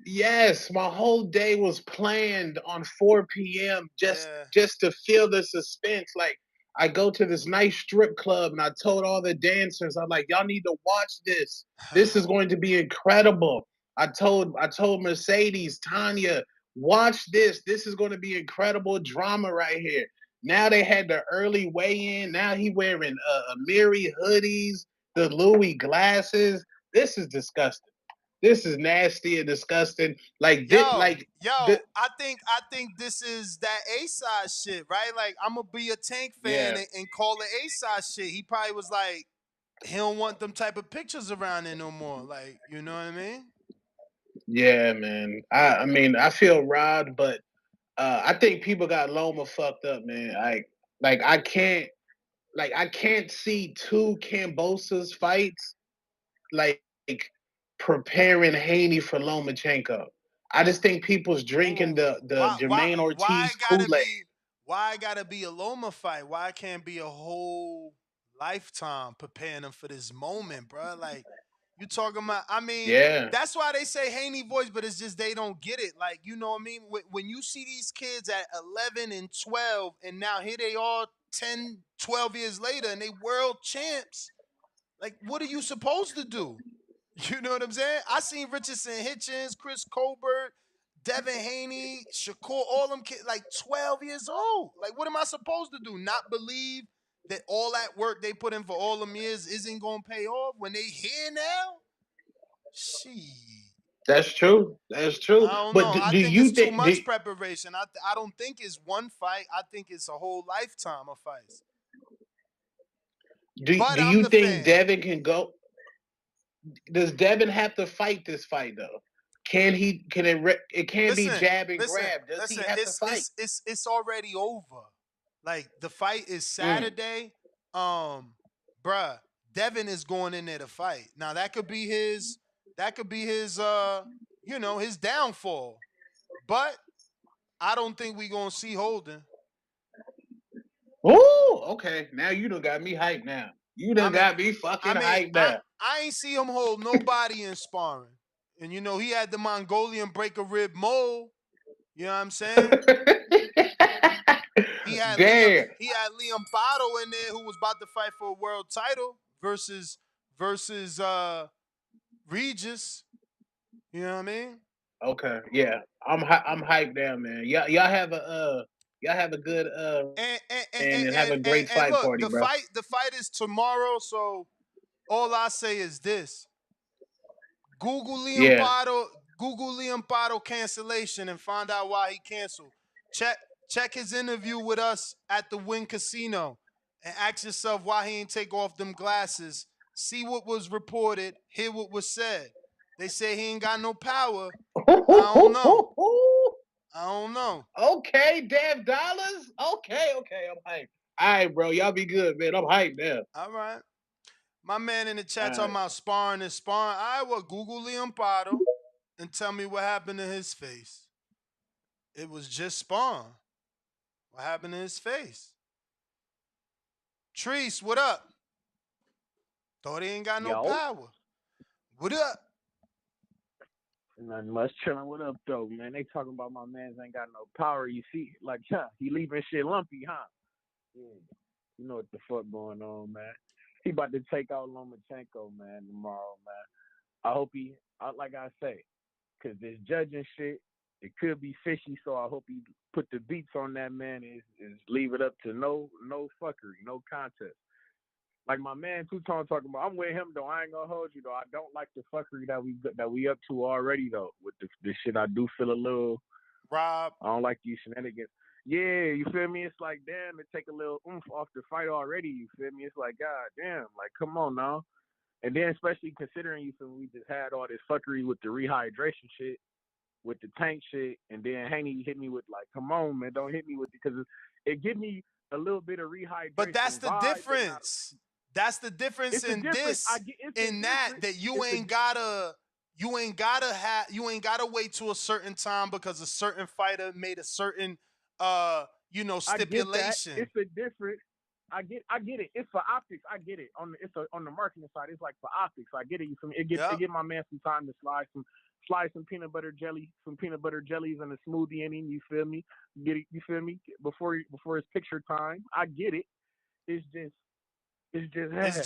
yes, my whole day was planned on 4 p.m. just Yeah. just to feel the suspense. Like I go to this nice strip club and I told all the dancers, I'm like, y'all need to watch this. This is going to be incredible. I told Mercedes, Tanya, watch this. This is going to be incredible drama right here. Now they had the early weigh-in. Now he wearing Amiri hoodies, the Louis glasses. This is disgusting. This is nasty and disgusting. Like this, like the I think this is that A side shit, right? Like I'm gonna be a Tank fan yeah, and call it A side shit. He probably was like, he don't want them type of pictures around there no more. Like, you know what I mean? yeah, man. I mean, I feel robbed, but I think people got Loma fucked up, man. Like I can't see two Cambosas fights like preparing Haney for Lomachenko. I just think people's drinking Ooh, the Jermaine why Ortiz it gotta Kool Aid. be why it gotta be a Loma fight? Why it can't be a whole lifetime preparing them for this moment, bro? Like you talking about? I mean, Yeah, that's why they say Haney voice, but it's just they don't get it. Like you know what I mean? When you see these kids at 11 and 12, and now here they are 10, 12 years later, and they world champs. Like, what are you supposed to do? You know what I'm saying? I seen Richardson Hitchens, Chris Colbert, Devin Haney, Shakur, all them kids, like 12 years old. Like, what am I supposed to do? Not believe that all that work they put in for all them years isn't going to pay off when they here now? Shit. that's true. That's true. I don't But know. do, I do think you it's too think do, much preparation. I don't think it's one fight. I think it's a whole lifetime of fights. do But do I'm you the think fan. Devin can go? Does Devin have to fight this fight though? Can he? Can it? It can't be Listen, jab and listen, grab. Does he listen. have to It's fight? it's it's it's already over. Like the fight is Mm. Saturday. Um, bruh, Devin is going in there to fight. Now that could be his. That could be his. His downfall. But I don't think we gonna see Holden. Oh, okay. Now you done got me hyped. Now you I done mean, got me I fucking mean, hyped. I Now. I ain't see him hold nobody in sparring. And he had the Mongolian break a rib mole. You know what I'm saying? He had Liam. Damn. He had Liam Botto in there who was about to fight for a world title versus Regis. You know what I mean? Okay. Yeah. I'm hyped now, man. Y'all have a good And and and and and, have and, a and, great and fight look, party, bro. the fight is tomorrow. So all I say is this: Google Liam Yeah. Botto, Google Liam Botto cancellation, and find out why he canceled. Check his interview with us at the Wynn Casino, and ask yourself why he ain't take off them glasses see what was reported, hear what was said. They say he ain't got no power. I don't know. Okay, damn dollars. Okay, I'm hyped. All right, bro. Y'all be good, man. I'm hyped now. All right. My man in the chat All talking right. about sparring and sparring. I will Google Leopardo and tell me what happened to his face. It was just sparring. What happened to his face? Treese, what up? Thought he ain't got no Yo. power. What up? Nothing much chilling. What up, though, man? They talking about my man's ain't got no power. You see, like, he leaving shit lumpy, huh? Yeah. You know what the fuck going on, man. He about to take out Lomachenko, man, tomorrow, man. I hope like I say, because this judging shit, it could be fishy, so I hope he put the beats on that man is leave it up to no fuckery, no contest. Like my man Two-Tone talking about, I'm with him though. I ain't gonna hold you though. I don't like the fuckery that we up to already though. With this shit, I do feel a little. Rob. I don't like these shenanigans. Yeah, you feel me? It's like, damn, it take a little oomph off the fight already. You feel me? It's like, god damn, like come on now. And then especially considering you feel me, we just had all this fuckery with the rehydration shit, with the tank shit, and then Haney hit me with like, come on, man, don't hit me with it because it give me a little bit of rehydration. But that's the vibe, difference. That's the difference it's in difference. this, in that you ain't gotta wait to a certain time because a certain fighter made a certain stipulation. I get that. It's a difference. I get it. It's for optics. I get it. On the marketing side, it's like for optics. I get it. You feel me? It get my man some time to slide some peanut butter jellies and a smoothie in him. You feel me? Get it? You feel me? Before it's picture time. I get it. It's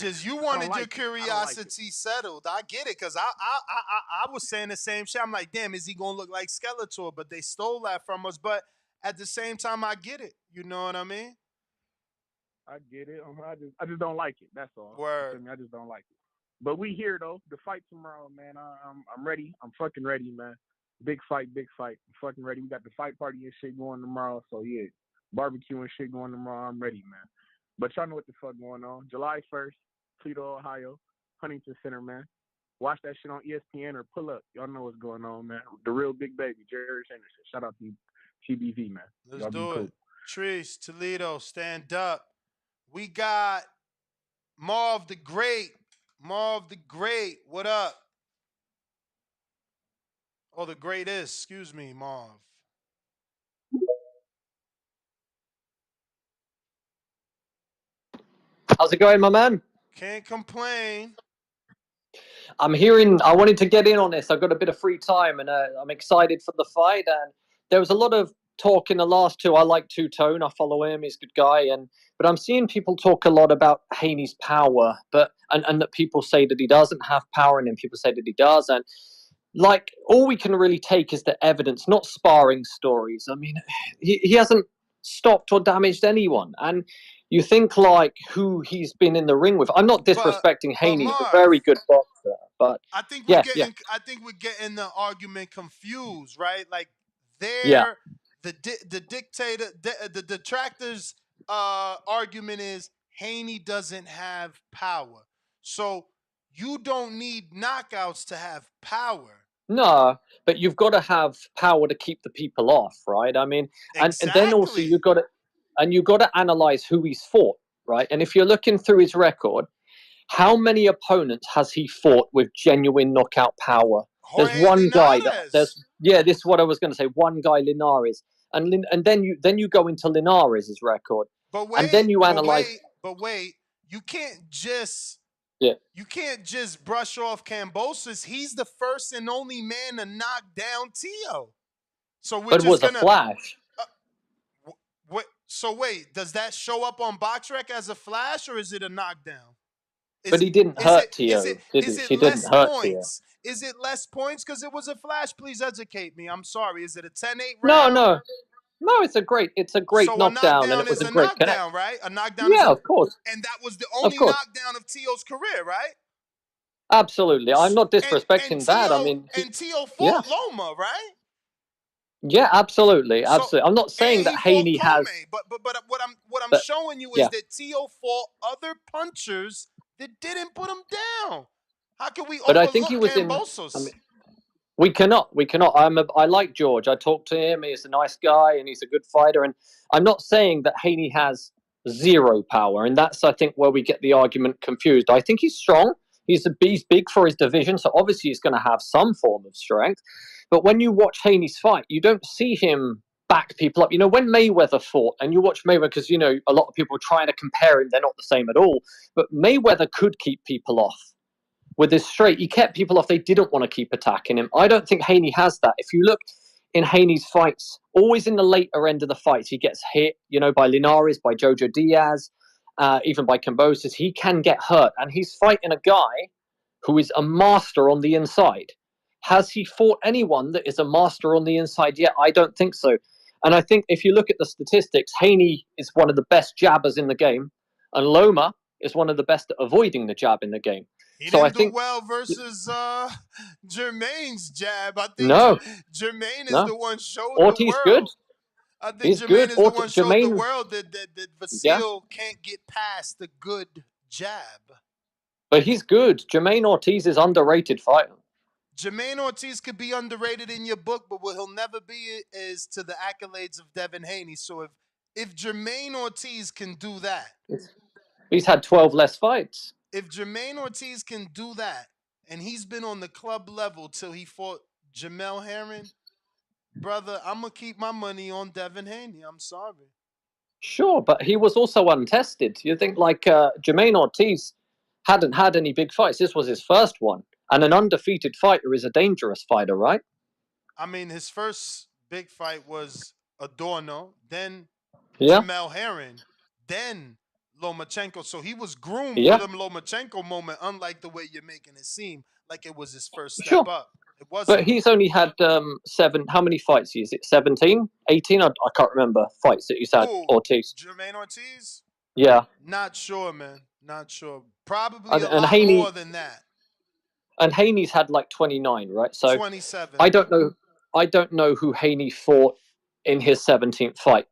just you wanted your curiosity settled. I get it because I was saying the same shit. I'm like, damn, is he gonna look like Skeletor? But they stole that from us. But at the same time, I get it. You know what I mean? I get it. I just don't like it. That's all. Word. You feel me? I just don't like it. But we here though. The fight tomorrow, man. I'm ready. I'm fucking ready, man. Big fight. I'm fucking ready. We got the fight party and shit going tomorrow. So yeah, barbecue and shit going tomorrow. I'm ready, man. But y'all know what the fuck going on. July 1st, Toledo, Ohio, Huntington Center, man. Watch that shit on ESPN or pull up. Y'all know what's going on, man. The real big baby, Jerry Anderson. Shout out to TBV, man. Let's y'all do be cool. it. Treese, Toledo, stand up. We got Marv the Great. What up? Oh, the greatest. Excuse me, Marv. How's it going, my man? Can't complain. I wanted to get in on this. I've got a bit of free time and I'm excited for the fight. And there was a lot of talk in the last two. I like Two-Tone. I follow him. He's a good guy. But I'm seeing people talk a lot about Haney's power, and that people say that he doesn't have power, and then people say that he does. And like, all we can really take is the evidence, not sparring stories. I mean, he hasn't stopped or damaged anyone. And you think like who he's been in the ring with. I'm not disrespecting Haney. He's a very good boxer. But I think we're getting the argument confused, right? Like Yeah. the detractors argument is Haney doesn't have power. So you don't need knockouts to have power. No, but you've got to have power to keep the people off, right? I mean, and then also you've got to analyze who he's fought, right? And if you're looking through his record, how many opponents has he fought with genuine knockout power? There's one guy this is what I was going to say. One guy, Linares, and then you go into Linares' record, and then you analyze. But wait, you can't just Yeah. You can't just brush off Kambosos. He's the first and only man to knock down Tio. So we're But just was a flash. So wait, does that show up on BoxRec as a flash or is it a knockdown? But he didn't hurt Tio, did he? He didn't hurt Tio. Is it less points because it was a flash? Please educate me. I'm sorry. Is it a 10-8 round? No. It's a great So knockdown, and it was a great knockdown, connect. right? A knockdown. Yeah, of course. And that was the only knockdown of Tio's career, right? Absolutely. I'm not disrespecting that. I mean, Tio fought Loma, right? Yeah, absolutely. I'm not saying that Haney has. But what I'm showing you is that Tio fought other punchers that didn't put him down. How can we But I think he overlook was in. Kambosos? I mean, we cannot. I like George. I talked to him. He's a nice guy and he's a good fighter. And I'm not saying that Haney has zero power, and that's I think where we get the argument confused. I think he's strong. He's big for his division, so obviously he's going to have some form of strength. But when you watch Haney's fight, you don't see him back people up. When Mayweather fought, and you watch Mayweather, because a lot of people are trying to compare him. They're not the same at all. But Mayweather could keep people off. With his straight, he kept people off. They didn't want to keep attacking him. I don't think Haney has that. If you look in Haney's fights, always in the later end of the fights, he gets hit, by Linares, by Jojo Diaz, even by Kambosos. He can get hurt. And he's fighting a guy who is a master on the inside. Has he fought anyone that is a master on the inside yet? I don't think so. And I think if you look at the statistics, Haney is one of the best jabbers in the game, and Loma is one of the best at avoiding the jab in the game. He So didn't I think do well versus Jermaine's jab. I think no, Jermaine is no. the one showed the Ortiz good. world. I think He's Jermaine good. is the one showed the Jermaine, world that yeah, Vasiliy can't get past the good jab. but he's good. Jermaine Ortiz is underrated fighter. Jermaine Ortiz could be underrated in your book, but what he'll never be is to the accolades of Devin Haney. So if Jermaine Ortiz can do that, He's had 12 less fights. if Jermaine Ortiz can do that, and he's been on the club level till he fought Jamel Herring, brother, I'm going to keep my money on Devin Haney. I'm sorry. Sure, but he was also untested. You think Jermaine Ortiz hadn't had any big fights. This was his first one. And an undefeated fighter is a dangerous fighter, right? I mean, his first big fight was Adorno, then Yeah. Jamel Herring, then Lomachenko. So he was groomed Yeah. for the Lomachenko moment, unlike the way you're making it seem like it was his first step Sure. up. It wasn't. But he's only had how many fights is it? 17? 18? I can't remember fights that he's had, Ortiz. Jermaine Ortiz? Yeah. Not sure, man. Not sure. Probably a And lot Haney, more than that. And Haney's had like 29, right? So 27. I don't know who Haney fought in his 17th fight,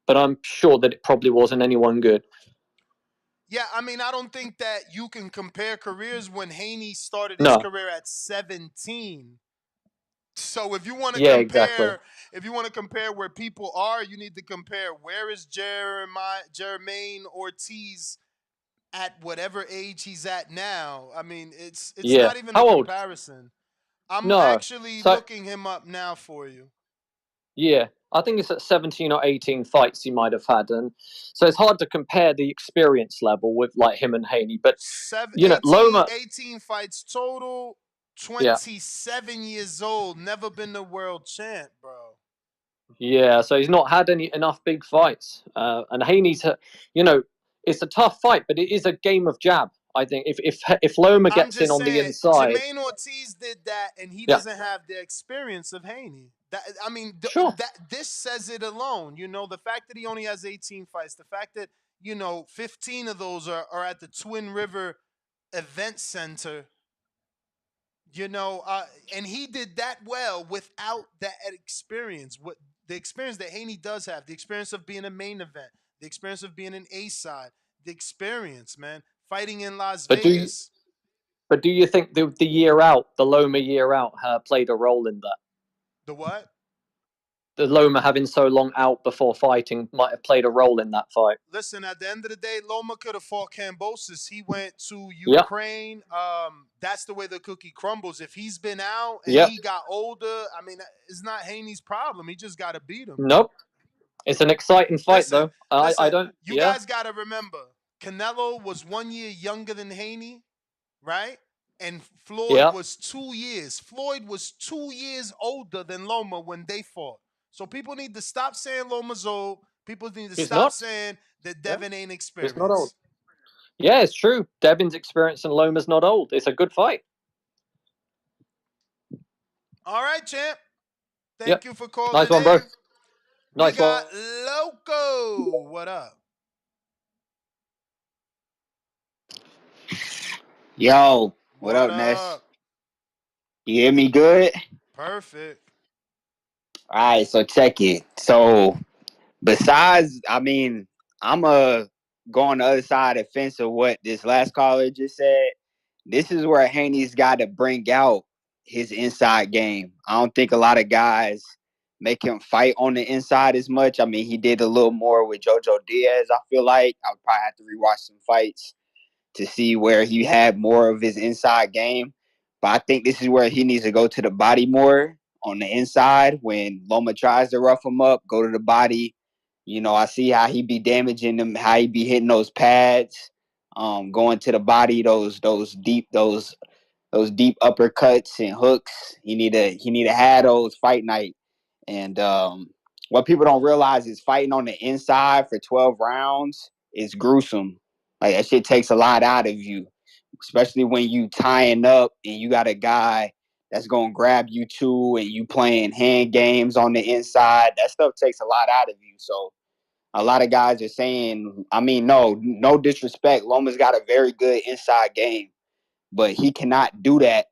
but I'm sure that it probably wasn't anyone good. Yeah, I mean, I don't think that you can compare careers when Haney started his career at 17. So if you want to compare, exactly. if you want to compare where people are, you need to compare where is Jermaine Ortiz at whatever age he's at now. I mean, it's not even How a old? comparison. I'm No. actually So, looking him up now for you. Yeah, I think it's at 17 or 18 fights he might have had, and so it's hard to compare the experience level with like him and Haney. But 18, Loma, 18 fights total. 27 years old, never been the world champ, bro. Yeah, so he's not had enough big fights, and Haney's, it's a tough fight, but it is a game of jab. I think if Loma gets in on the inside, Jermaine Ortiz did that, and he doesn't have the experience of Haney. This says it alone. The fact that he only has 18 fights, the fact that 15 of those are at the Twin River Event Center. And he did that well without that experience. What the experience that Haney does have, the experience of being a main event, the experience of being an A-side, the experience, man, fighting in Las Vegas. But do you think the year out, the Loma year out, played a role in that? The what? The Loma having so long out before fighting might have played a role in that fight. Listen, at the end of the day, Loma could have fought Kambosos. He went to Ukraine. That's the way the cookie crumbles. If he's been out and he got older, I mean, it's not Haney's problem. He just got to beat him. Nope. It's an exciting fight, though. I don't. You guys got to remember, Canelo was 1 year younger than Haney, right? And Floyd was 2 years. Floyd was 2 years older than Loma when they fought. So people need to stop saying Loma's old. People need to stop saying that Devin ain't experienced. He's not old. Yeah, it's true. Devin's experienced and Loma's not old. It's a good fight. All right, champ. Thank you for calling Nice one, bro. Nice we got Loco. What up? Yo, what up, Ness? You hear me good? Perfect. All right, so check it. So, besides, I mean, I'm a go on the other side of the fence of what this last caller just said, this is where Haney's got to bring out his inside game. I don't think a lot of guys make him fight on the inside as much. I mean, he did a little more with JoJo Diaz, I feel like. I would probably have to rewatch some fights to see where he had more of his inside game. But I think this is where he needs to go to the body more on the inside. When Loma tries to rough him up, go to the body. You know, I see how he be damaging them, how he be hitting those pads, going to the body, those deep uppercuts and hooks. He need to have those fight night. And what people don't realize is fighting on the inside for 12 rounds is gruesome. Like that shit takes a lot out of you, especially when you tying up and you got a guy that's gonna grab you too, and you playing hand games on the inside. That stuff takes a lot out of you. So a lot of guys are saying, I mean, no disrespect. Loma's got a very good inside game, but he cannot do that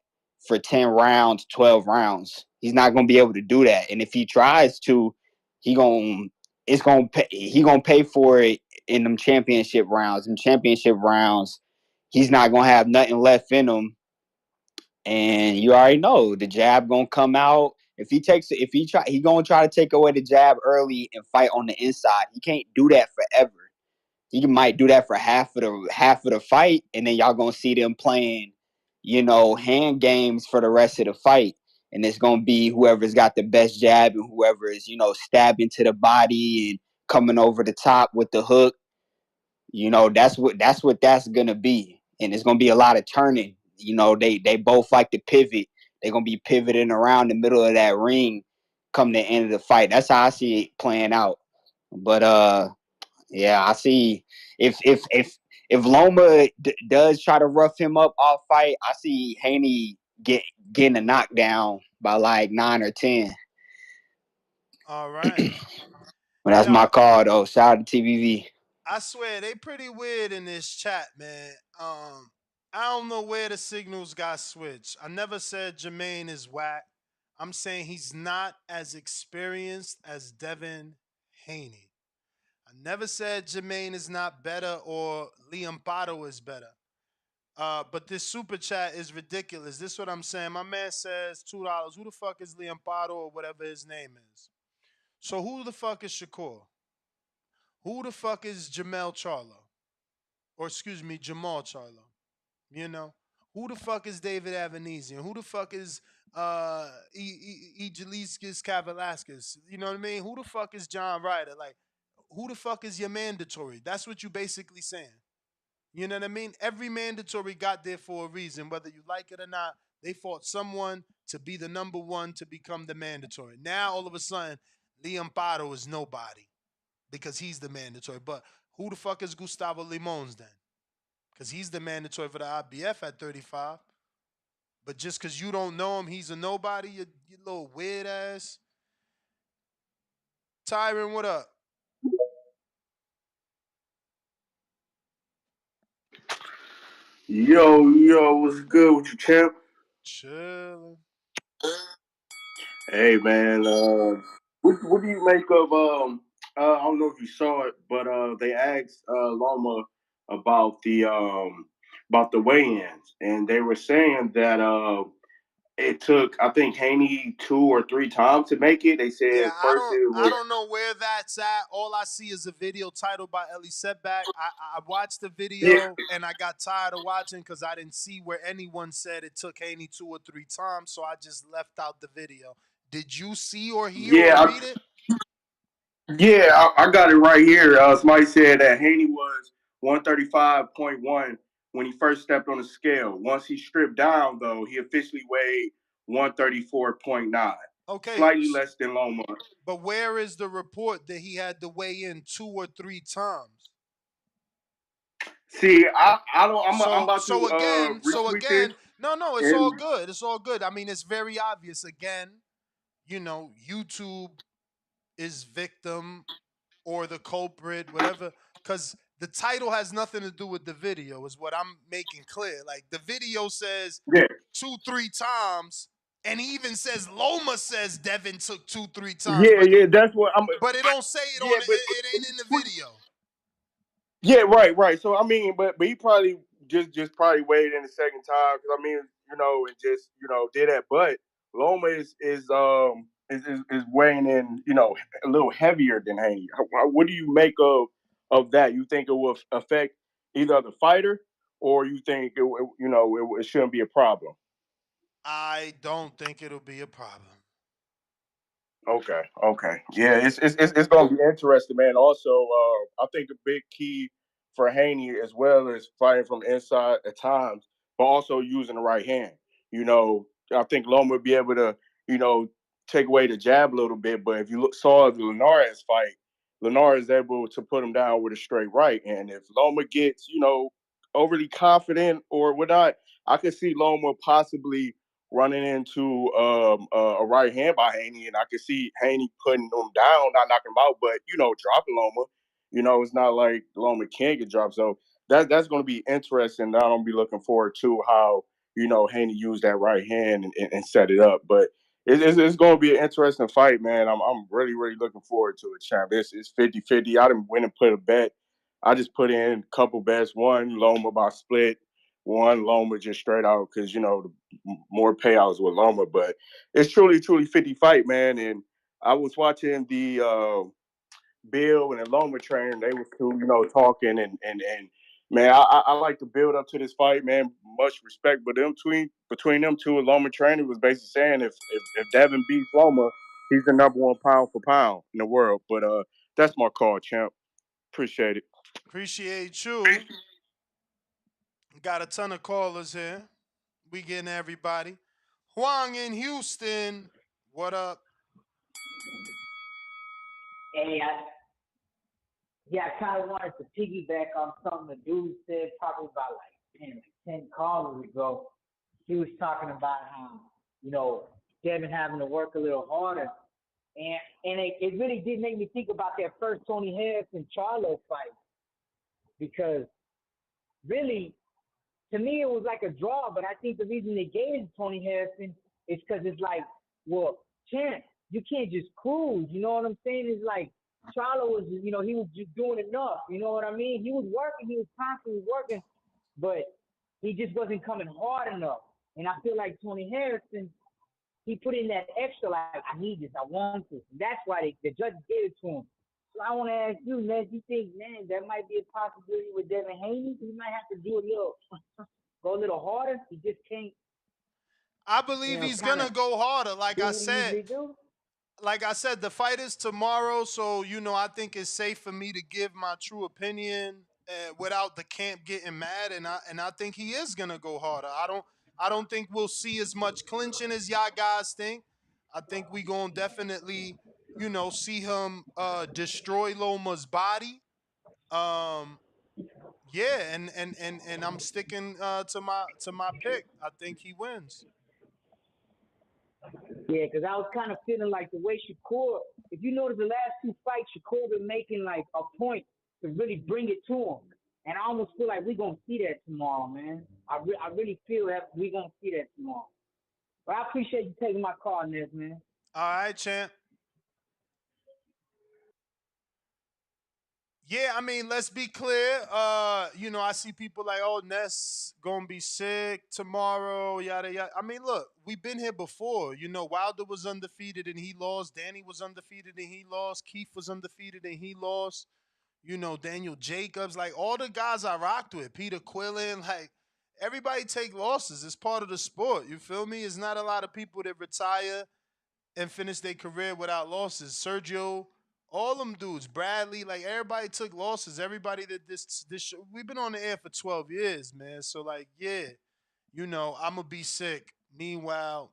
for 10 rounds, 12 rounds. He's not going to be able to do that. And if he tries to, he going to pay for it in them championship rounds. In championship rounds, he's not going to have nothing left in him. And you already know the jab going to come out. He going to try to take away the jab early and fight on the inside. He can't do that forever. He might do that for half of the fight, and then y'all gonna see them playing, hand games for the rest of the fight. And it's gonna be whoever's got the best jab and whoever is, stabbing to the body and coming over the top with the hook. That's gonna be. And it's gonna be a lot of turning. They both like to pivot. They're gonna be pivoting around the middle of that ring come the end of the fight. That's how I see it playing out. But yeah, I see. If Loma does try to rough him up all fight, I see Haney getting a knockdown by like 9 or 10. All right. But that's my Yo, call though. Shout out to TBV. I swear they pretty weird in this chat, man. I don't know where the signals got switched. I never said Jermaine is whack. I'm saying he's not as experienced as Devin Haney. I never said Jermaine is not better or Liam Pato is better. But this super chat is ridiculous. This is what I'm saying. My man says $2. Who the fuck is Liam Pato or whatever his name is? So who the fuck is Shakur? Who the fuck is Jamel Charlo? Or excuse me, Jamal Charlo? You know? Who the fuck is David Avanesian? Who the fuck is Ejaliskis Kavalaskis? You know what I mean? Who the fuck is John Ryder? Like, who the fuck is your mandatory? That's what you basically saying. You know what I mean? Every mandatory got there for a reason, whether you like it or not. They fought someone to be the number one to become the mandatory. Now all of a sudden, Liam Pato is nobody because he's the mandatory. But who the fuck is Gustavo Limons then? Because he's the mandatory for the IBF at 35. But just because you don't know him, he's a nobody, you little weird ass. Tyron, what up? Yo, what's good with you, champ? Chilling. Hey, man. What do you make of? I don't know if you saw it, but they asked Loma about the weigh-ins, and they were saying that it took, I think, Haney 2 or 3 times to make it. They Yeah, said first it I was don't know where that's at. All I see is a video titled by Ellie Setback. I watched the yeah video and I got tired of watching because I didn't see where anyone said it took Haney 2 or 3 times, so I just left out the video. Did you see or hear or yeah read it? I got it right here. Somebody said that Haney was 135.1 when he first stepped on the scale. Once he stripped down, though, he officially weighed 134.9, Okay, slightly less than Loma. but where is the report that he had to weigh in 2 or 3 times? See, I don't. I'm So about to so again, so retweet this. again, no, it's all And good. It's all good. I mean, it's very obvious. Again, YouTube is victim or the culprit, whatever, because the title has nothing to do with the video, is what I'm making clear. Like the video says yeah, 2-3 times, and he even says Loma says Devin took 2-3 times, yeah. That's what I'm. but it don't say it Yeah, on it. but It ain't in the video. Yeah, right. So I mean, but he probably just probably weighed in the second time because I mean, and just did that. But Loma is weighing in, a little heavier than Haney. What do you make of that? You think it will affect either the fighter, or you think it shouldn't be a problem? I don't think it'll be a problem. Okay. Yeah, it's gonna be interesting, man. Also, I think a big key for Haney as well is fighting from inside at times, but also using the right hand. I think Loma would be able to, you know, take away the jab a little bit. But if you saw the Linares fight, Linares is able to put him down with a straight right. And if Loma gets, overly confident or whatnot, I could see Loma possibly running into a right hand by Haney, and I could see Haney putting him down, not knocking him out, but dropping Loma. It's not like Loma can't get dropped. So that's going to be interesting. I'm going to be looking forward to how Haney used that right hand and set it up. But it's going to be an interesting fight, man. I'm really really looking forward to it, champ. It's 50-50. I didn't win and put a bet. I just put in a couple bets. One Loma by split. One Loma just straight out because more payouts with Loma, but it's truly 50 fight, man. And I was watching the Bill and the Loma trainer. They was two, talking and man, I like to build up to this fight, man. Much respect, but between them two, and Loma trainer was basically saying if Devin beats Loma, he's the number one pound for pound in the world. But that's my call, champ. Appreciate it. Appreciate you. Got a ton of callers here. We getting everybody. Huang in Houston. What up? Hey, I kind of wanted to piggyback on something the dude said probably about like 10 callers ago. He was talking about how, Devin having to work a little harder. And it really did make me think about that first Tony Harris and Charlo fight. Because really, to me, it was like a draw, but I think the reason they gave it to Tony Harrison is because it's like, well, champ, you can't just cruise. You know what I'm saying? It's like Charlo was, he was just doing enough. You know what I mean? He was working. He was constantly working, but he just wasn't coming hard enough. And I feel like Tony Harrison, he put in that extra, like, I need this, I want this. And that's why the judge gave it to him. So I want to ask you, man, do you think, man, that might be a possibility with Devin Haney? He might have to do go a little harder. He just can't, I believe he's kind gonna of go harder. do what he usually do. Like I said, the fight is tomorrow, so I think it's safe for me to give my true opinion without the camp getting mad, and I think he is gonna go harder. I don't think we'll see as much clinching as y'all guys think. I think we gonna definitely see him destroy Loma's body. Um, yeah, and I'm sticking to my pick. I think he wins. Yeah, because I was kind of feeling like the way Shakur, if you notice the last two fights, Shakur been making like a point to really bring it to him. And I almost feel like we're going to see that tomorrow, man. I really feel that we're going to see that tomorrow. But I appreciate you taking my call, Ness, man. All right, champ. Yeah, I mean, let's be clear. I see people like, oh, Ness gonna be sick tomorrow, yada yada. I mean, look, we've been here before. Wilder was undefeated and he lost. Danny was undefeated and he lost. Keith was undefeated and he lost. Daniel Jacobs, like all the guys I rocked with, Peter Quillen, like everybody take losses. It's part of the sport. You feel me? It's not a lot of people that retire and finish their career without losses. Sergio, all them dudes, Bradley, like everybody took losses. Everybody that this show, we've been on the air for 12 years, man. So like, yeah, I'm gonna be sick. Meanwhile,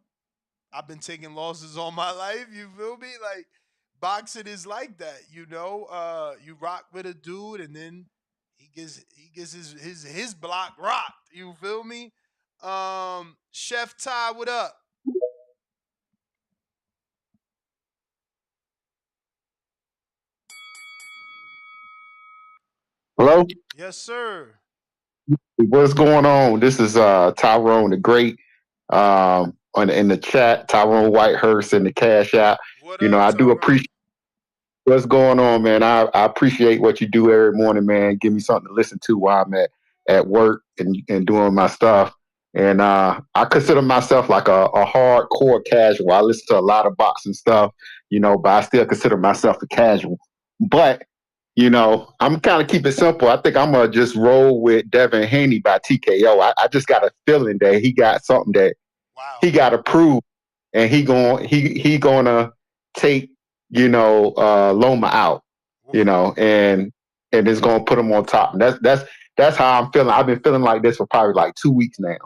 I've been taking losses all my life. You feel me? Like boxing is like that, You rock with a dude and then he gets his block rocked. You feel me? Chef Ty, what up? Hello? Yes, sir. What's going on? This is Tyrone the Great. In the chat, Tyrone Whitehurst in the cash out. What up, I do Tyrone? What's going on, man? I appreciate what you do every morning, man. Give me something to listen to while I'm at work and doing my stuff. And I consider myself like a hardcore casual. I listen to a lot of boxing stuff, but I still consider myself a casual. But, I'm kind of keep it simple. I think I'm gonna just roll with Devin Haney by TKO. I just got a feeling that he got something that he got to prove, and he gonna take Loma out, and it's gonna put him on top. And that's how I'm feeling. I've been feeling like this for probably like 2 weeks now.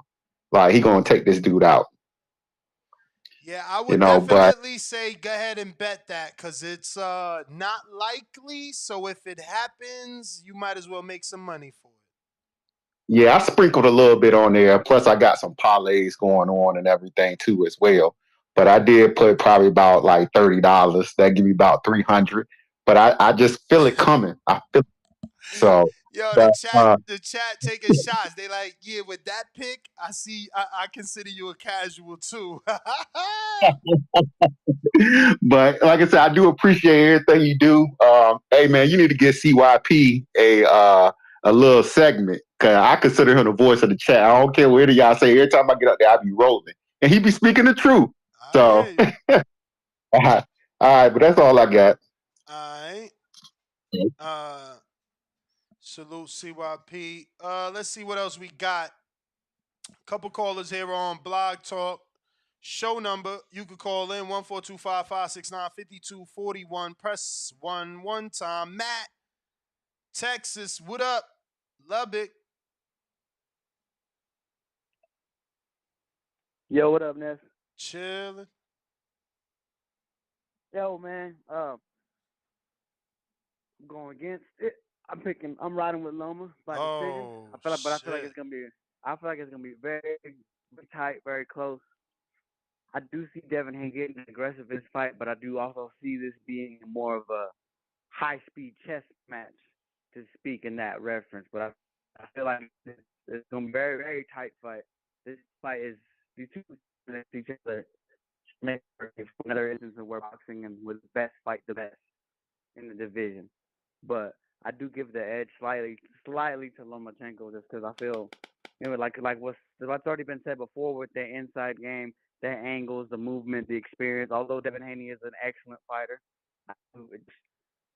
Like he gonna take this dude out, Yeah, I would But definitely say go ahead and bet that because it's not likely. So if it happens, you might as well make some money for it. yeah, I sprinkled a little bit on there. Plus, I got some parlays going on and everything too as well. But I did put probably about like $30. That give me about 300. But I just feel it coming. I feel it. So, Yo, but the chat taking shots. They like, yeah, with that pick, I see. I consider you a casual too. but like I said, I do appreciate everything you do. Hey man, you need to get CYP a little segment because I consider him the voice of the chat. I don't care what any of y'all say. Every time I get up there, I be rolling, and he be speaking the truth. I hear So, you. all right, but that's all I got. All right. Salute CYP. Let's see what else we got. Couple callers here on Blog Talk. Show number, you could call in 14255695241. Press 1 time. Matt, Texas, what up? Lubbock. Yo, what up, Ness? Chilling. Yo, man. Going against it. I'm riding with Loma by decision. Oh, I feel like shit. it's gonna be. I feel like it's gonna be very, very tight, very close. I do see Devin Haney getting aggressive in this fight, but I do also see this being more of a high-speed chess match, to speak in that reference. But I feel like it's gonna be a very, very tight fight. This fight is these two against each other. Another instance of where boxing and was best fight the best in the division. But I do give the edge slightly to Lomachenko just because I feel, like what's already been said before with their inside game, their angles, the movement, the experience. Although Devin Haney is an excellent fighter,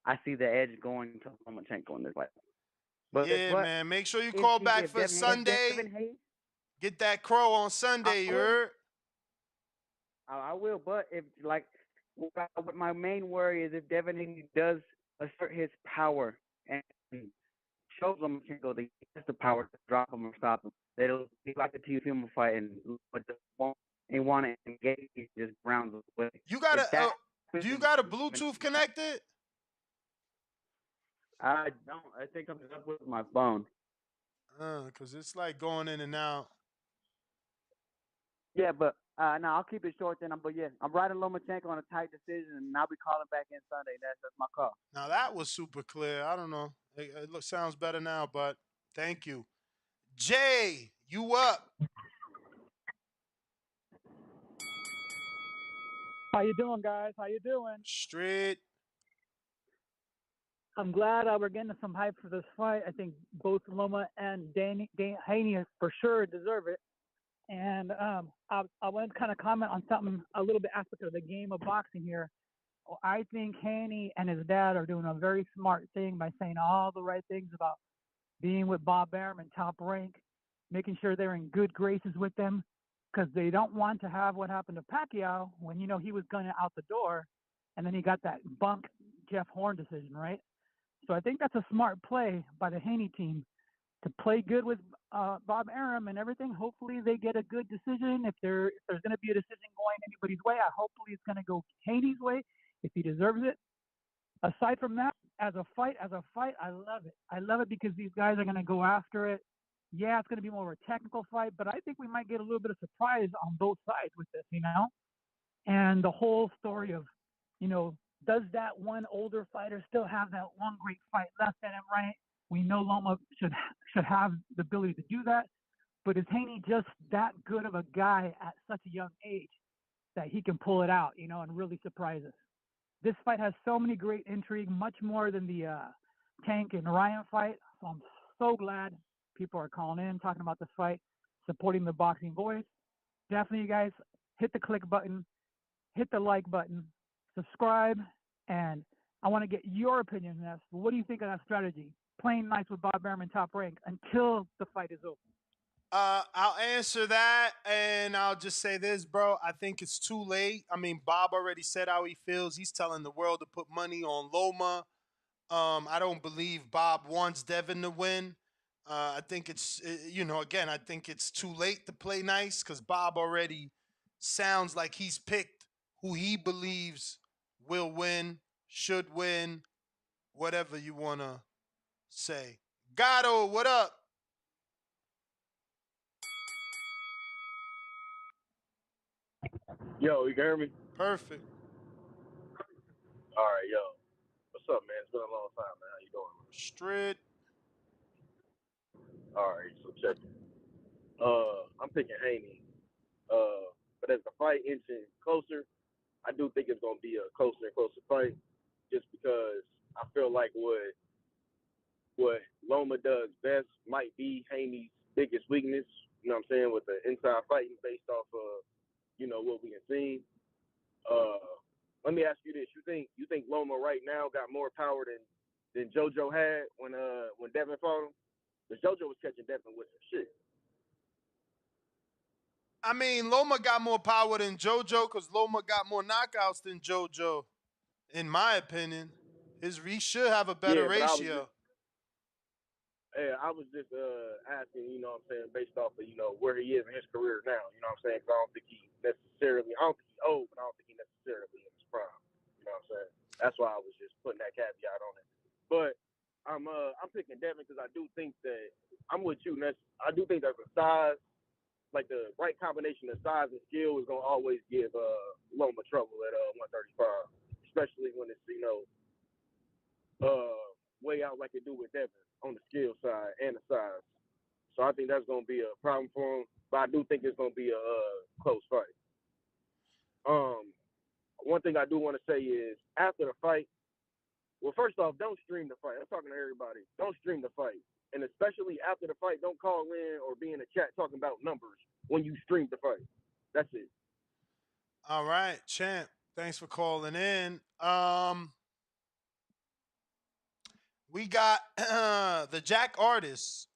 I see the edge going to Lomachenko in this fight. Yeah, man. Make sure you call back for Sunday. Get that crow on Sunday, you heard? I will, but if what my main worry is if Devin Haney does assert his power and shows Lomachenko that he has the power to drop him or stop him, that'll be like a Teofimo fight and want to engage just grounds away. You got do you got a Bluetooth connected? I don't. I think I'm up with my phone. Cause it's like going in and out. Yeah, but no, I'll keep it short then. But yeah, I'm riding Lomachenko on a tight decision, and I'll be calling back in Sunday. That's my call. Now that was super clear. I don't know. It sounds better now, but thank you. Jay, you up? How you doing, guys? How you doing? Straight. I'm glad we're getting some hype for this fight. I think both Loma and Haney for sure deserve it. And I want to kind of comment on something a little bit aspect of the game of boxing here. I think Haney and his dad are doing a very smart thing by saying all the right things about being with Bob Arum and Top Rank, making sure they're in good graces with them, because they don't want to have what happened to Pacquiao when he was going out the door, and then he got that bunk Jeff Horn decision, right? So I think that's a smart play by the Haney team to play good with Bob Arum and everything. Hopefully they get a good decision. If there's going to be a decision going anybody's way, hopefully it's going to go Haney's way if he deserves it. Aside from that, as a fight, I love it. I love it because these guys are going to go after it. Yeah, it's going to be more of a technical fight, but I think we might get a little bit of surprise on both sides with this, And the whole story of, does that one older fighter still have that one great fight left in him, right? We know Loma should have the ability to do that, but is Haney just that good of a guy at such a young age that he can pull it out, and really surprise us? This fight has so many great intrigue, much more than the Tank and Ryan fight. So I'm so glad people are calling in, talking about this fight, supporting the boxing voice. Definitely, you guys, hit the click button, hit the like button, subscribe, and I want to get your opinion on this. What do you think of that strategy? Playing nice with Bob Behrman top rank until the fight is over. I'll answer that, and I'll just say this, bro. I think it's too late. I mean, Bob already said how he feels. He's telling the world to put money on Loma. I don't believe Bob wants Devin to win. I think it's, again, I think it's too late to play nice because Bob already sounds like he's picked who he believes will win, should win, whatever you want to say. Gato, what up? Yo, you can hear me? Perfect. All right, yo. What's up, man? It's been a long time, man. How you doing, man? Straight. All right, so check it. I'm picking Haney. But as the fight inching closer, I do think it's gonna be a closer and closer fight, just because I feel like what Loma does best might be Haney's biggest weakness. You know what I'm saying? With the inside fighting based off of what we have seen. Let me ask you this: you think Loma right now got more power than JoJo had when Devin fought him? Because JoJo was catching Devin with some shit. I mean, Loma got more power than JoJo because Loma got more knockouts than JoJo, in my opinion. He should have a better Yeah, but ratio. I was just asking, you know what I'm saying, based off of, where he is in his career now, you know what I'm saying? Because I don't think he's old, but I don't think he's necessarily in his prime. You know what I'm saying? That's why I was just putting that caveat on it. But I'm picking Devin because I do think that I'm with you, Ness. I do think that the size, like the right combination of size and skill is gonna always give Loma trouble at 135, especially when it's way out like they do with Devin on the skill side and the size. So I think that's going to be a problem for him. But I do think it's going to be a close fight. One thing I do want to say is after the fight, well, first off, don't stream the fight. I'm talking to everybody. Don't stream the fight. And especially after the fight, don't call in or be in the chat talking about numbers when you stream the fight. That's it. All right, champ. Thanks for calling in. We got the Jack Artist,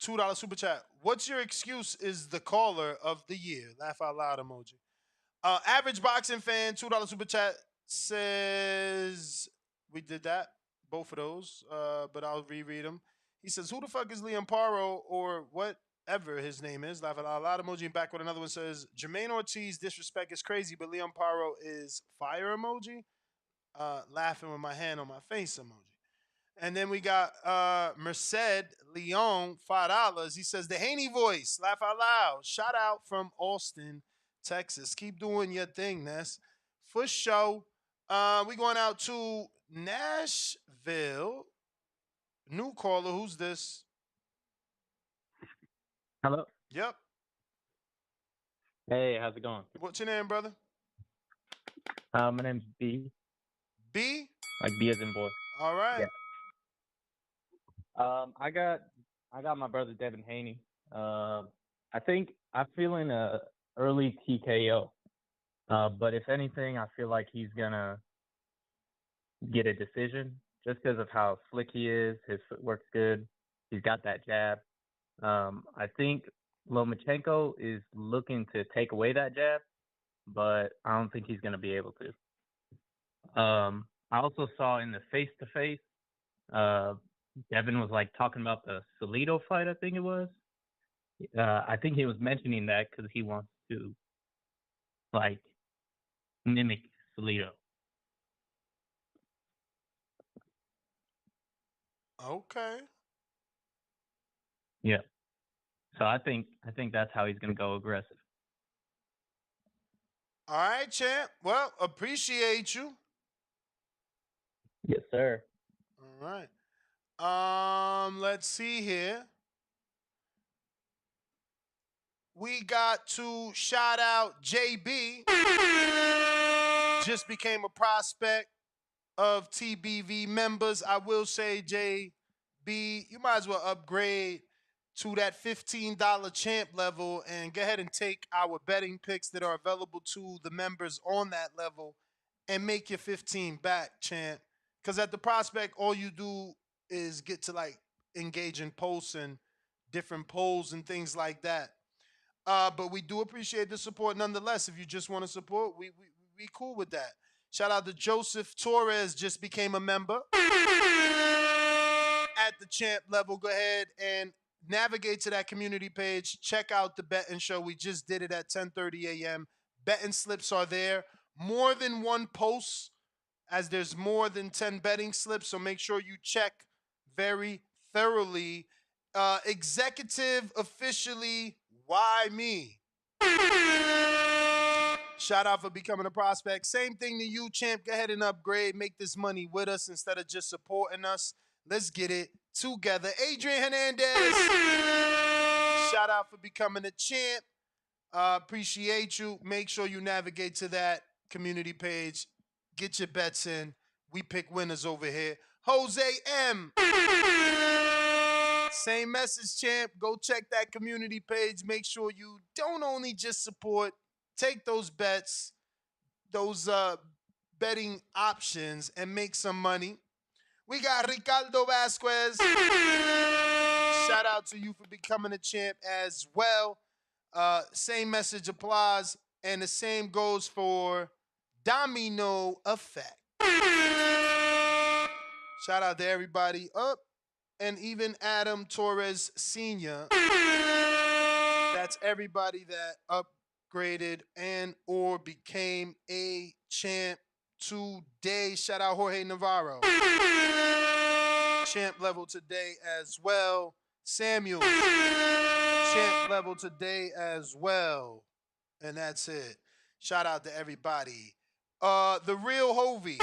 $2 super chat. What's your excuse is the caller of the year? Laugh out loud emoji. Average boxing fan, $2 super chat says we did that, both of those, but I'll reread them. He says, "Who the fuck is Liam Paro or whatever his name is?" Laugh out loud emoji. And back with another one says, "Jermaine Ortiz disrespect is crazy, but Liam Paro is fire emoji." Laughing with my hand on my face emoji. And then we got Merced Leon, $5. He says, "The Haney voice, laugh out loud. Shout out from Austin, Texas. Keep doing your thing, Ness." For show. We going out to Nashville. New caller, who's this? Hello. Yep. Hey, how's it going? What's your name, brother? My name's B. B? Like B as in boy. All right. Yeah. I got my brother Devin Haney. I think I'm feeling a early TKO. But if anything, I feel like he's gonna get a decision just because of how slick he is. His footwork's good. He's got that jab. I think Lomachenko is looking to take away that jab, but I don't think he's going to be able to. I also saw in the face-to-face, Devin was like talking about the Salido fight, I think it was. I think he was mentioning that because he wants to like mimic Salido. Okay. Yeah. So I think that's how he's going to go aggressive. All right, champ. Well, appreciate you. Yes, sir. All right. Let's see here. We got to shout out JB. just became a prospect of TBV members. I will say, JB, you might as well upgrade to that $15 champ level and go ahead and take our betting picks that are available to the members on that level and make your 15 back, champ. Because at the prospect, all you do is get to like engage in posts and different polls and things like that. But we do appreciate the support nonetheless. If you just want to support, we cool with that. Shout out to Joseph Torres, just became a member at the champ level. Go ahead and navigate to that community page. Check out the betting show. We just did it at 10:30 a.m. Betting slips are there. More than one post, as there's more than 10 betting slips. So make sure you check very thoroughly. Executive officially, why me? Shout out for becoming a prospect. Same thing to you, champ. Go ahead and upgrade. Make this money with us instead of just supporting us. Let's get it together. Adrian Hernandez. Shout out for becoming a champ. Appreciate you. Make sure you navigate to that community page. Get your bets in. We pick winners over here. Jose M. Same message, champ. Go check that community page. Make sure you don't only just support, take those bets, those betting options, and make some money. We got Ricardo Vasquez. Shout out to you for becoming a champ as well. Same message applies, and the same goes for Domino Effect. Shout out to everybody up, and even Adam Torres Sr. That's everybody that upgraded and or became a champ today. Shout out Jorge Navarro. Champ level today as well. Samuel. Champ level today as well. And that's it. Shout out to everybody. The real Hovey.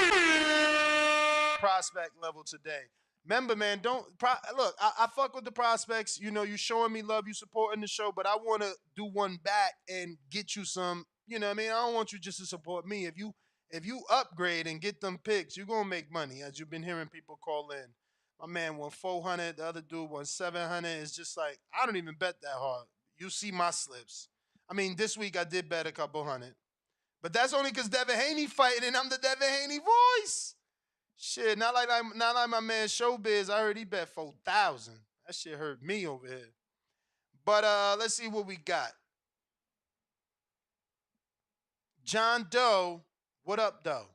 Prospect level today. Remember, man, look, I fuck with the prospects. You know, you showing me love, you supporting the show, but I want to do one back and get you some, you know what I mean? I don't want you just to support me. If you upgrade and get them picks, you're going to make money, as you've been hearing people call in. My man won 400, the other dude won 700. It's just like, I don't even bet that hard. You see my slips. I mean, this week I did bet a couple hundred. But that's only because Devin Haney fighting and I'm the Devin Haney voice. Shit, not like my man Showbiz. I heard he bet 4,000. That shit hurt me over here. But let's see what we got. John Doe, what up, Doe?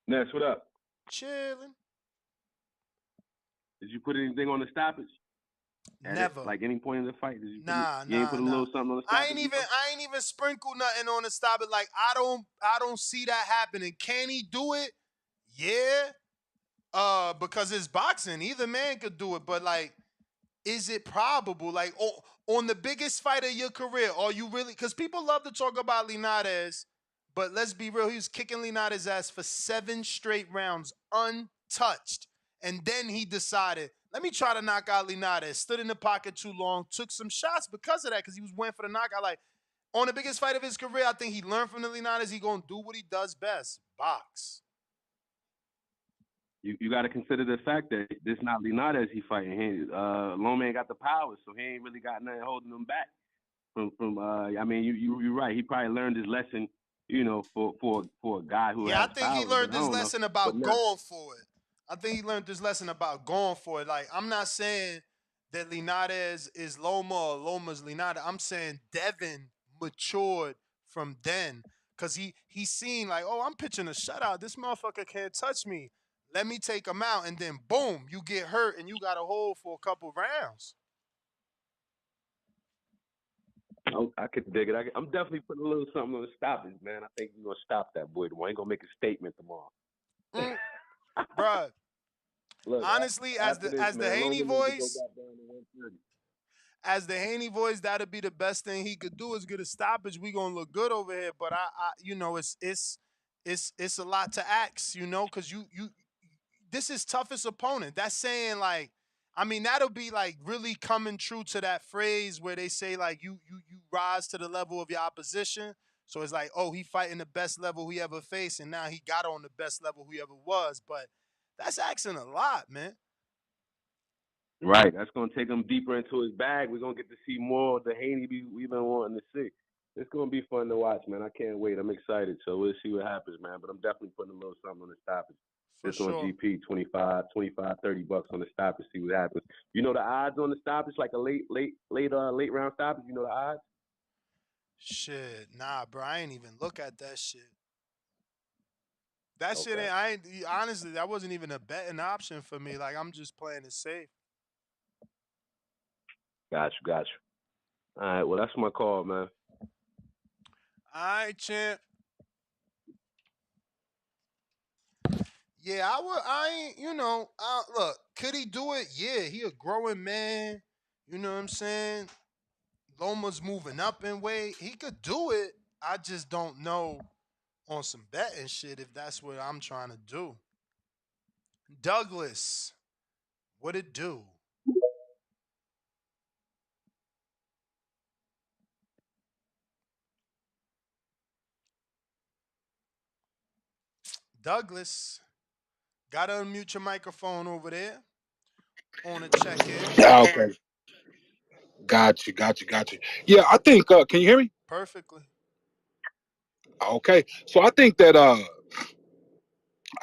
Ness, what up? Chilling. Did you put anything on the stoppage? Never. Like any point in the fight? Did you You ain't put a little something on the stoppage? I ain't even sprinkle nothing on the stop it. Like I don't see that happening. Can he do it? Yeah. Because it's boxing. Either man could do it, but like, is it probable? Like on the biggest fight of your career, are you really? Because people love to talk about Linares, but let's be real. He was kicking Linares' ass for 7 straight rounds, untouched, and then he decided, let me try to knock out Linares. Stood in the pocket too long, took some shots because of that, because he was waiting for the knockout. Like, on the biggest fight of his career, I think he learned from the Linares. He going to do what he does best, box. You got to consider the fact that this not Linares he fighting. Loma ain't got the power, so he ain't really got nothing holding him back. I mean, you're right. He probably learned his lesson, you know, for a guy who has I think power, he learned his lesson about going for it. I think he learned this lesson about going for it. Like, I'm not saying that Linares is Loma or Loma's Linares. I'm saying Devin matured from then. Because he's seen like, oh, I'm pitching a shutout. This motherfucker can't touch me. Let me take him out. And then, boom, you get hurt and you got to hold for a couple rounds. I could dig it. I'm definitely putting a little something on the stoppage, man. I think we're going to stop that boy tomorrow. Ain't going to make a statement tomorrow. Bruh. Look, honestly, as the Haney voice, that'd be the best thing he could do is get a stoppage. We gonna look good over here. But I you know, it's a lot to ask, you know, because you this is toughest opponent. That's saying like, I mean, that'll be like really coming true to that phrase where they say like you rise to the level of your opposition. So it's like, oh, he fighting the best level he ever faced, and now he got on the best level he ever was. But that's asking a lot, man. Right. That's gonna take him deeper into his bag. We're gonna get to see more of the Haney we've been wanting to see. It's gonna be fun to watch, man. I can't wait. I'm excited. So we'll see what happens, man. But I'm definitely putting a little something on the stoppage. For Just on sure. GP, 25, $30 on the stoppage. See what happens. You know the odds on the stoppage, like a late round stoppage. You know the odds. Shit, nah, bro. I ain't even look at that shit. That shit Okay. ain't. I ain't honestly. That wasn't even a betting option for me. Like I'm just playing it safe. Got you. All right. Well, that's my call, man. All right, champ. Yeah, I would. I ain't. Look, could he do it? Yeah, he a growing man. You know what I'm saying? Loma's moving up in weight. He could do it. I just don't know on some betting shit if that's what I'm trying to do. Douglas, what it do? Douglas, gotta unmute your microphone over there on a check in. Okay, got you. Yeah, I think. Can you hear me? Perfectly. Okay, so I think that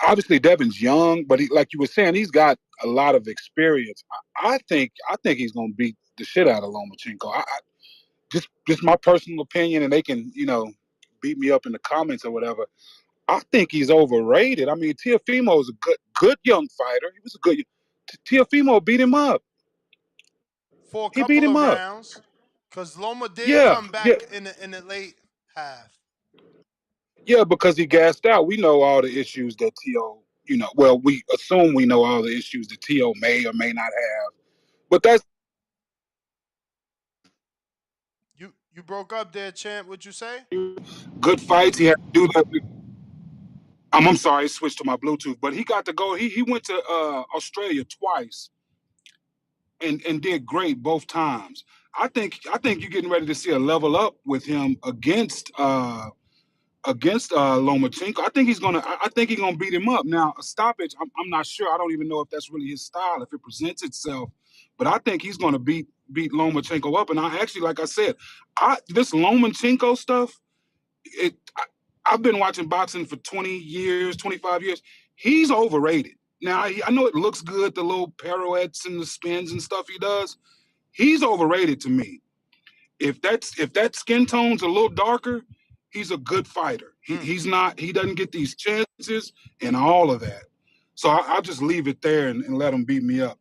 obviously Devin's young, but like you were saying, he's got a lot of experience. I think he's gonna beat the shit out of Lomachenko. Just my personal opinion, and they can beat me up in the comments or whatever. I think he's overrated. I mean, Teofimo is a good young fighter. He was a good. Teofimo beat him up. For a He beat couple him of up. rounds, because Loma did Yeah, come yeah. back in the late half. Yeah, because he gassed out. We know all the issues that T.O., well, we assume we know all the issues that T.O. may or may not have. But that's You broke up there, champ. What'd you say? good fights. He had to do that. I'm sorry, I switched to my Bluetooth. But he got to go. He went to Australia twice and did great both times. I think you're getting ready to see a level up with him against Lomachenko. I think he's gonna beat him up. Now a stoppage, I'm not sure. I don't even know if that's really his style if it presents itself. But I think he's gonna beat Lomachenko up. And I actually, like I said, this Lomachenko stuff. I've been watching boxing for 20 years, 25 years. He's overrated. Now I know it looks good, the little pirouettes and the spins and stuff he does. He's overrated to me. If that skin tone's a little darker, he's a good fighter. He's not. He doesn't get these chances and all of that. So I'll just leave it there and let him beat me up.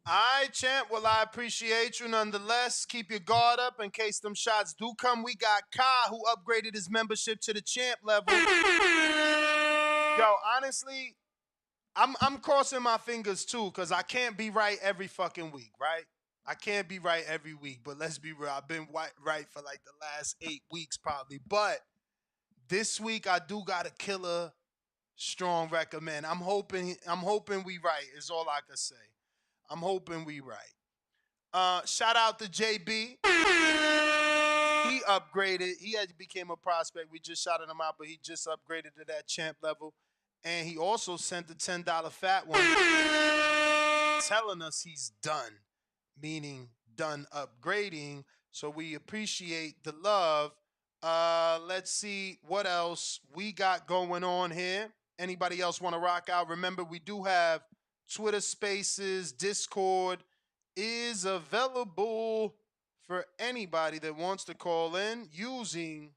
All right, champ. Well, I appreciate you nonetheless. Keep your guard up in case them shots do come. We got Kai, who upgraded his membership to the champ level. Yo, honestly, I'm crossing my fingers too, because I can't be right every fucking week, right? I can't be right every week, but let's be real. I've been right for like the last 8 weeks probably. But this week I do got a killer strong recommend. I'm hoping we right is all I can say. I'm hoping we right. Shout out to JB. He upgraded. He had became a prospect. We just shouted him out, but he just upgraded to that champ level. And he also sent the $10 fat one telling us he's done, meaning done upgrading. So we appreciate the love. Let's see what else we got going on here. Anybody else want to rock out? Remember, we do have Twitter Spaces, Discord is available for anybody that wants to call in using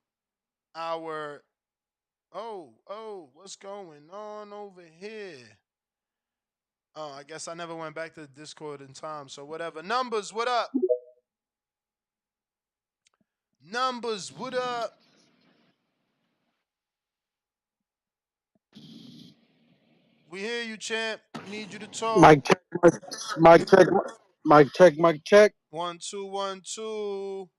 our what's going on over here? Oh, I guess I never went back to the Discord in time, so whatever. Numbers, what up? Numbers, what up? We hear you, champ. We need you to talk. Mic check, mic check, mic check, mic check. 1 2 1 2.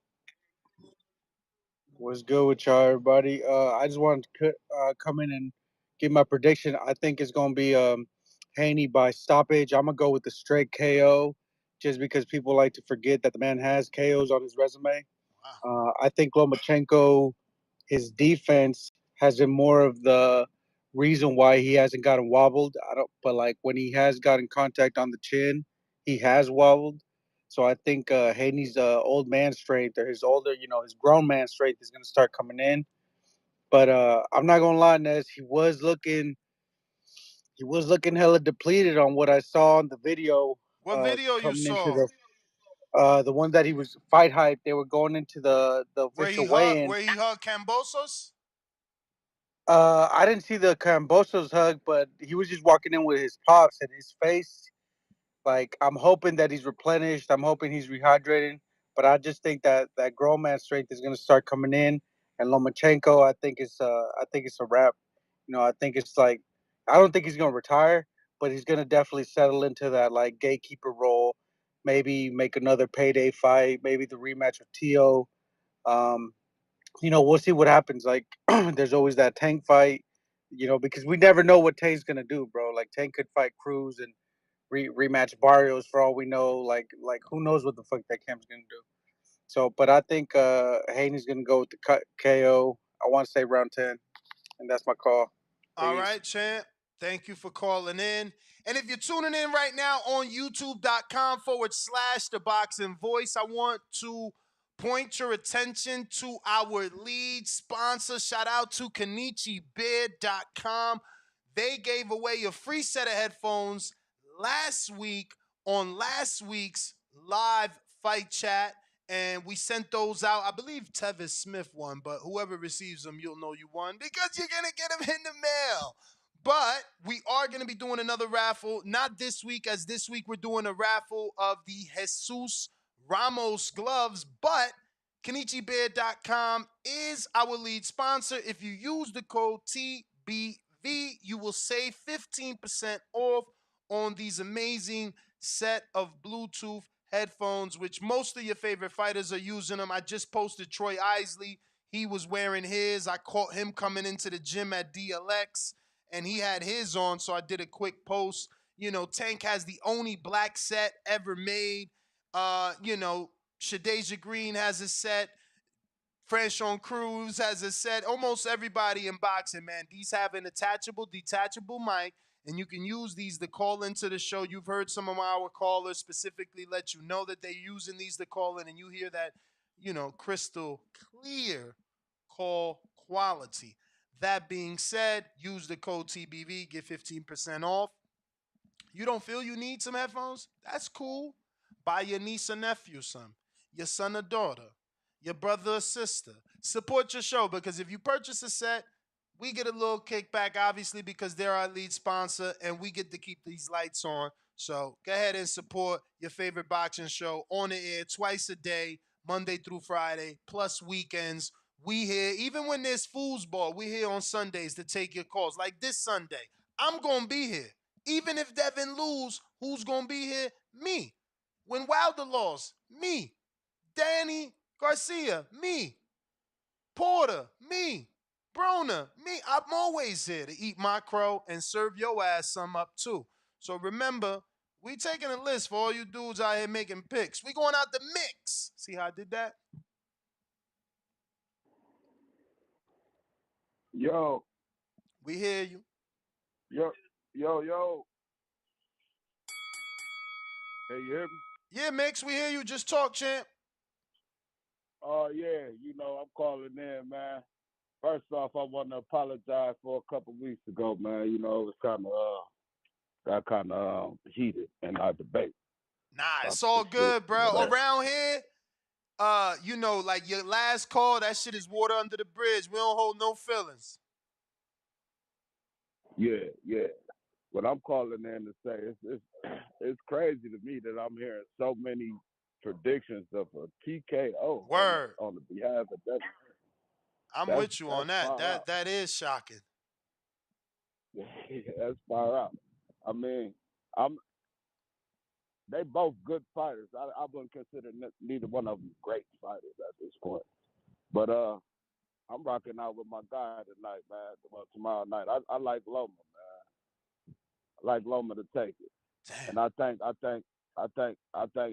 What's good with y'all, everybody? I just wanted to come in and give my prediction. I think it's gonna be Haney by stoppage. I'm gonna go with the straight KO, just because people like to forget that the man has KOs on his resume. I think Lomachenko his defense has been more of the reason why he hasn't gotten wobbled. But like when he has gotten contact on the chin, he has wobbled. So I think Haney's old man strength or his older, his grown man strength is going to start coming in. But I'm not gonna lie, Nez, he was looking hella depleted on what I saw on the video What video you coming into saw? the one that he was fight hype. They were going into the official weigh-in. Where he hugged Cambosos? I didn't see the Cambosos hug, but he was just walking in with his pops and his face. Like I'm hoping that he's replenished. I'm hoping he's rehydrating. But I just think that grown man strength is gonna start coming in. And Lomachenko, I think it's a wrap. I think it's like I don't think he's gonna retire, but he's gonna definitely settle into that like gatekeeper role. Maybe make another payday fight. Maybe the rematch with Tio. Um, we'll see what happens. Like, there's always that Tank fight, because we never know what Tank's gonna do, bro. Like, Tank could fight Cruz and rematch Barrios for all we know. Like who knows what the fuck that Cam's gonna do. So, but I think Haney's gonna go with the KO. I want to say round 10, and that's my call. All Peace. right, champ. Thank you for calling in. And if you're tuning in right now on youtube.com/the boxing voice, I want to point your attention to our lead sponsor. Shout out to KenichiBeard.com. They gave away a free set of headphones last week on last week's live fight chat. And we sent those out. I believe Tevis Smith won, but whoever receives them, you'll know you won because you're going to get them in the mail. But we are going to be doing another raffle, not this week, as this week we're doing a raffle of the Jesus Ramos gloves, but KenichiBeard.com is our lead sponsor. If you use the code TBV, you will save 15% off on these amazing set of Bluetooth headphones, which most of your favorite fighters are using them. I just posted Troy Isley. He was wearing his. I caught him coming into the gym at DLX, and he had his on, so I did a quick post. Tank has the only black set ever made. Shadeja Green has a set. Franchon Cruz has a set. Almost everybody in boxing, man. These have an attachable, detachable mic, and you can use these to call into the show. You've heard some of our callers specifically let you know that they're using these to call in, and you hear that, crystal clear call quality. That being said, use the code TBV, get 15% off. You don't feel you need some headphones? That's cool. Buy your niece or nephew some, your son or daughter, your brother or sister. Support your show because if you purchase a set, we get a little kickback, obviously, because they're our lead sponsor and we get to keep these lights on. So go ahead and support your favorite boxing show on the air twice a day, Monday through Friday, plus weekends. We here, even when there's foosball, we here on Sundays to take your calls. Like this Sunday, I'm going to be here. Even if Devin lose, who's going to be here? Me. When Wilder lost, me. Danny Garcia, me. Porter, me. Broner, me. I'm always here to eat my crow and serve your ass some up too. So remember, we taking a list for all you dudes out here making picks. We going out the mix. See how I did that? Yo, We hear you. yo. Hey, you hear me? Yeah, Mix, we hear you. Just talk, champ. Oh, yeah. I'm calling in, man. First off, I want to apologize for a couple weeks ago, man. It was got kind of heated in our debate. Nah, About it's the all shit, good, bro. whatever. Around here, like your last call, that shit is water under the bridge. We don't hold no feelings. Yeah. What I'm calling in to say it's crazy to me that I'm hearing so many predictions of a TKO Word. on the behalf of that. I'm That's with you that's on that. far out. That is shocking. That's far out. I mean, I'm they both good fighters. I wouldn't consider neither one of them great fighters at this point. But I'm rocking out with my guy tonight, man. Well, tomorrow night. I like Loma, man. I like Loma to take it, Damn. and I think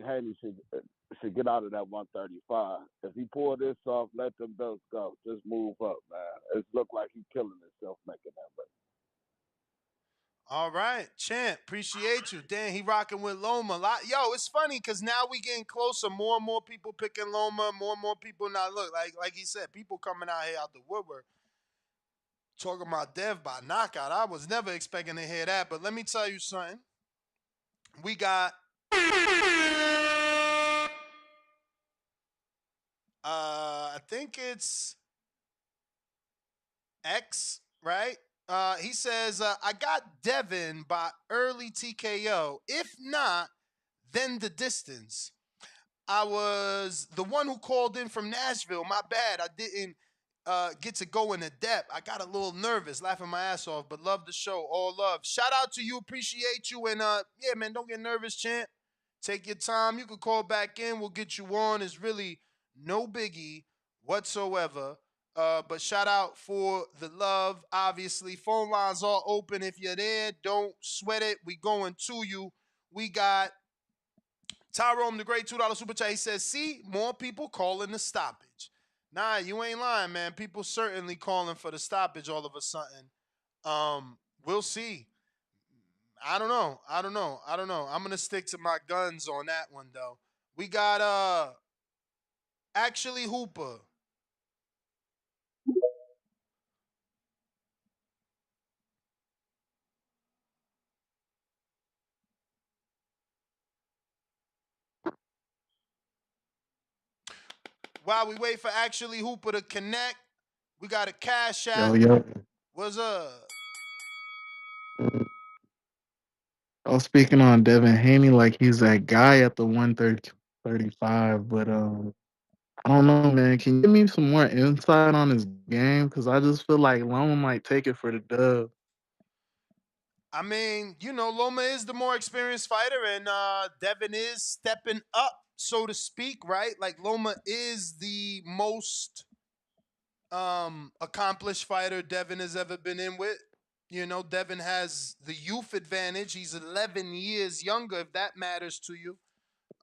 Haney should get out of that 135. If he pull this off, let them belts go. Just move up, man. It looked like he's killing himself making that weight. All right, champ. Appreciate you. Damn, he rocking with Loma. Yo, it's funny because now we getting closer. More and more people picking Loma. More and more people now look like he said. People coming out here out the woodwork talking about Dev by knockout. I was never expecting to hear that. But let me tell you something. We got I think it's X, right? He says, I got Devin by early TKO. If not, then the distance. I was the one who called in from Nashville. My bad. I didn't get to go into depth. I got a little nervous, laughing my ass off, but love the show. All love. Shout out to you. Appreciate you. And yeah, man, don't get nervous, champ. Take your time. You can call back in. We'll get you on. It's really no biggie whatsoever. But shout out for the love. Obviously, phone lines are open. If you're there, don't sweat it. We going to you. We got Tyrone, the great $2 super chat. He says, see, more people calling the stoppage. Nah, you ain't lying, man. People certainly calling for the stoppage all of a sudden. We'll see. I don't know. I'm gonna stick to my guns on that one though. We got actually Hooper. While we wait for actually Hooper to connect, we got a cash Yo, app. yo. What's up? I was speaking on Devin Haney like he's that guy at the 135, but I don't know, man. Can you give me some more insight on his game? Because I just feel like Loma might take it for the dub. I mean, Loma is the more experienced fighter, and Devin is stepping up, so to speak, right? Like Loma is the most accomplished fighter Devin has ever been in with. Devin has the youth advantage. He's 11 years younger, if that matters to you.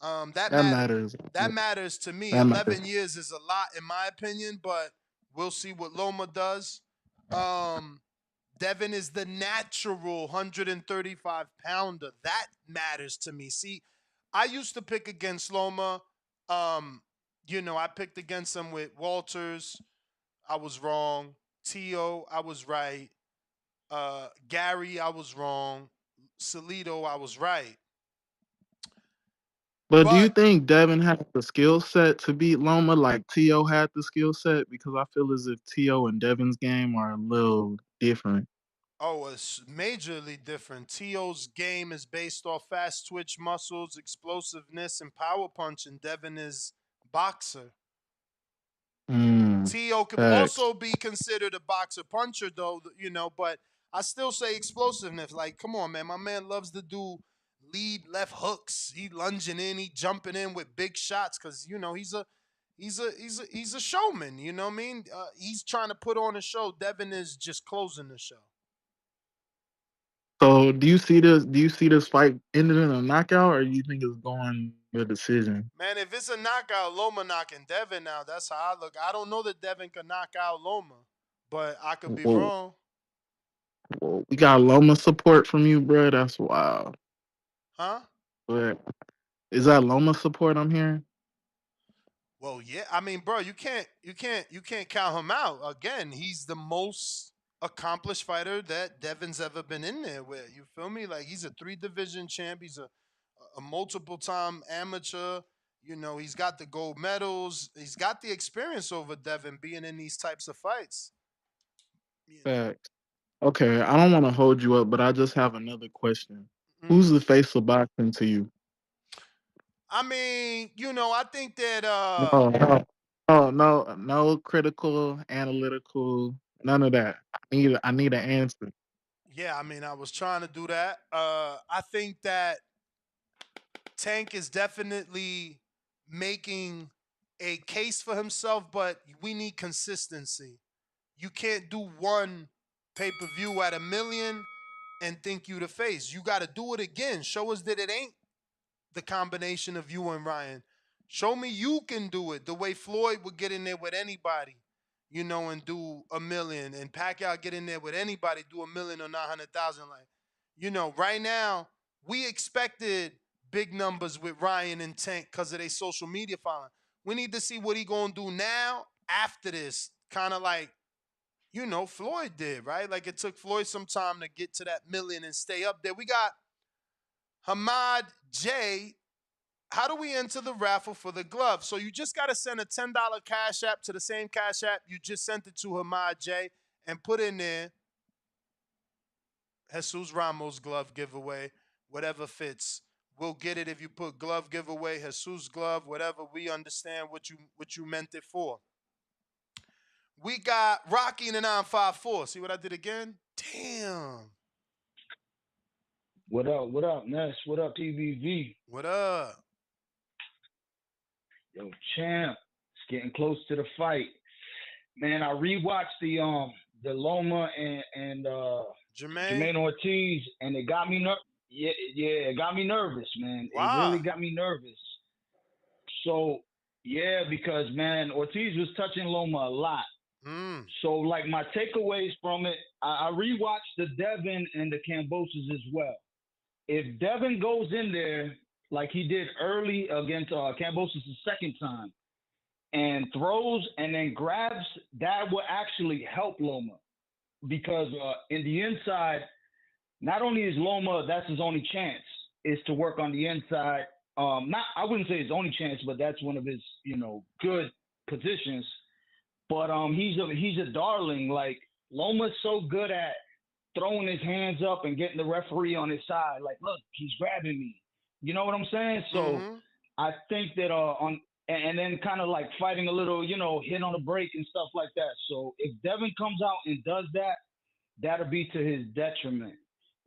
That That matter matters. that matters to me. That matters. 11 years is a lot in my opinion, but we'll see what Loma does. Devin is the natural 135 pounder. That matters to me. See, I used to pick against Loma. I picked against him with Walters. I was wrong. Tio, I was right. Gary, I was wrong. Salito, I was right. But do you But think Devin has the skill set to beat Loma like T.O. had the skill set? Because I feel as if T.O. and Devin's game are a little different. oh, it's majorly different. Tio's game is based off fast twitch muscles, explosiveness, and power punch, and Devin is boxer. Tio could Facts. also be considered a boxer puncher, though, but I still say explosiveness. Like, come on, man. My man loves to do lead left hooks. He lunging in, he jumping in with big shots because, he's a showman. You know what I mean? He's trying to put on a show. Devin is just closing the show. So do you see this? Do you see this fight ending in a knockout, or do you think it's going to a decision? Man, if it's a knockout, Loma knocking Devin now. That's how I look. I don't know that Devin can knock out Loma, but I could be Whoa, wrong. whoa. We got Loma support from you, bro. That's wild. Huh? But is that Loma support I'm hearing? Well, yeah. I mean, bro, you can't count him out. Again, he's the most accomplished fighter that Devin's ever been in there with. You feel me? Like he's a 3 division champ. He's a multiple time amateur. He's got the gold medals. He's got the experience over Devin being in these types of fights. Facts. Okay, I don't want to hold you up, but I just have another question. Who's Mm. the face of boxing to you? I mean, I think that No, no, no critical, analytical, none of that. I need an answer. yeah, I mean, I was trying to do that. I think that Tank is definitely making a case for himself, but we need consistency. You can't do one pay-per-view at 1 million and think you the face. You got to do it again. Show us that it ain't the combination of you and Ryan. Show me you can do it the way Floyd would get in there with anybody, and do a million, and Pacquiao get in there with anybody, do a million or 900,000. Like, right now we expected big numbers with Ryan and Tank because of their social media following. We need to see what he gonna do now after this, kind of like Floyd did, right? Like it took Floyd some time to get to that million and stay up there. We got Hamad J. How do we enter the raffle for the glove? So you just got to send a $10 Cash App to the same Cash App you just sent it to Hamad J and put in there Jesus Ramos glove giveaway, whatever fits. We'll get it if you put glove giveaway, Jesus glove, whatever. We understand what you meant it for. We got Rocky in the 954. See what I did again? Damn. What up? What up, Ness? What up, TVV? What up? Yo, champ. It's getting close to the fight. Man, I rewatched the Loma and Jermaine Ortiz, and it got me it got me nervous, man. Wow. It really got me nervous. So yeah, because man, Ortiz was touching Loma a lot. So like my takeaways from it, I rewatched the Devin and the Camboses as well. If Devin goes in there like he did early against Camboses the second time and throws and then grabs, that will actually help Loma. Because in the inside, not only is Loma, that's his only chance, is to work on the inside. I wouldn't say his only chance, but that's one of his, good positions. But he's a darling. Like Loma's so good at throwing his hands up and getting the referee on his side. Like, look, he's grabbing me. You know what I'm saying? So I think that and then kind of like fighting a little, hit on the break and stuff like that. So if Devin comes out and does that, that'll be to his detriment.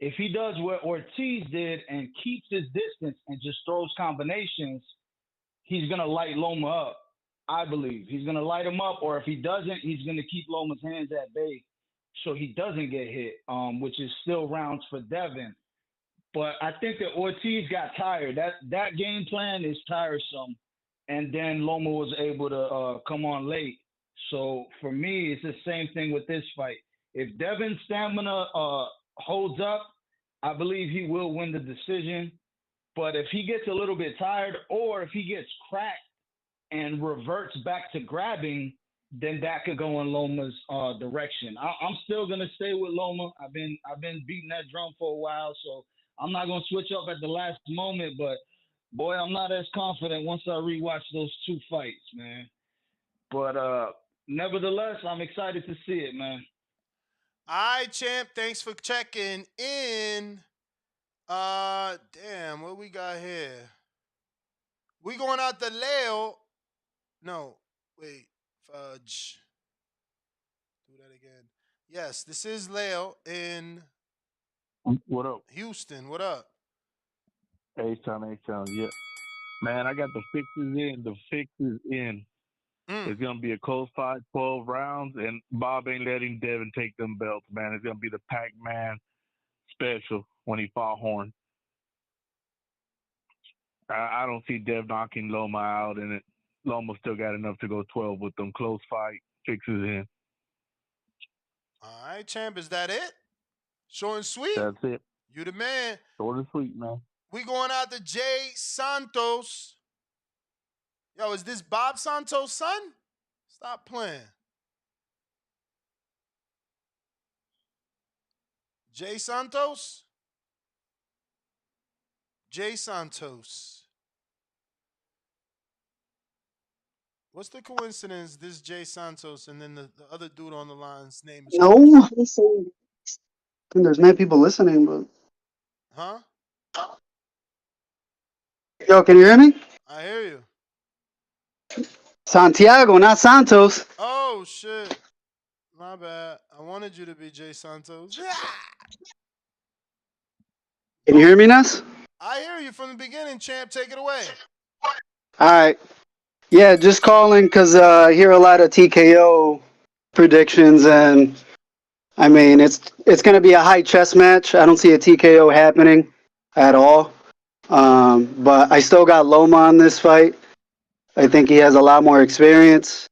If he does what Ortiz did and keeps his distance and just throws combinations, he's going to light Loma up, I believe. He's going to light him up, or if he doesn't, he's going to keep Loma's hands at bay so he doesn't get hit, which is still rounds for Devin. But I think that Ortiz got tired. That game plan is tiresome. And then Loma was able to come on late. So for me, it's the same thing with this fight. If Devin's stamina holds up, I believe he will win the decision. But if he gets a little bit tired, or if he gets cracked and reverts back to grabbing, then that could go in Loma's direction. I'm still gonna stay with Loma. I've been beating that drum for a while, so I'm not gonna switch up at the last moment. But boy, I'm not as confident once I rewatch those two fights, man. But nevertheless, I'm excited to see it, man. All right, champ. Thanks for checking in. Damn, what we got here? We going out to Leo. No, wait, fudge. Do that again. Yes, this is Leo in What up? Houston. What up? H-Town, yeah. Man, I got the fixes in. The fixes in. It's going to be a close fight, 12 rounds, and Bob ain't letting Devin take them belts, man. It's going to be the Pac-Man special when he fought Horn. I don't see Dev knocking Loma out, and Loma still got enough to go 12 with them. Close fight, fixes in. All right, champ. Is that it? Short and sweet? That's it. You the man. Short and sweet, man. We going out to Jay Santos. Yo, is this Bob Santos' son? Stop playing. Jay Santos? Jay Santos. What's the coincidence? This Jay Santos and then the other dude on the line's name is. No, there's many people listening, but. Huh? Yo, can you hear me? I hear you. Santiago, not Santos. Oh, shit. My bad. I wanted you to be Jay Santos. Can you hear me, Ness? I hear you from the beginning, champ. Take it away. All right. Yeah, just calling because I hear a lot of TKO predictions, and I mean it's going to be a high chess match. I don't see a TKO happening at all. But I still got Loma on this fight. I think he has a lot more experience.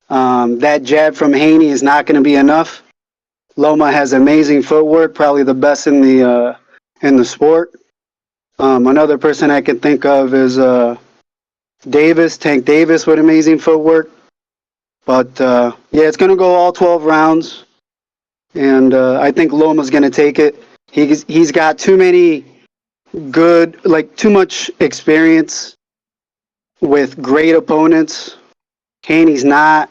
That jab from Haney is not going to be enough. Loma has amazing footwork, probably the best in the sport. Another person I can think of is Davis, Tank Davis, with amazing footwork. But yeah, it's going to go all 12 rounds, and I think Loma's going to take it. He's got too many good, like too much experience with great opponents. Haney's not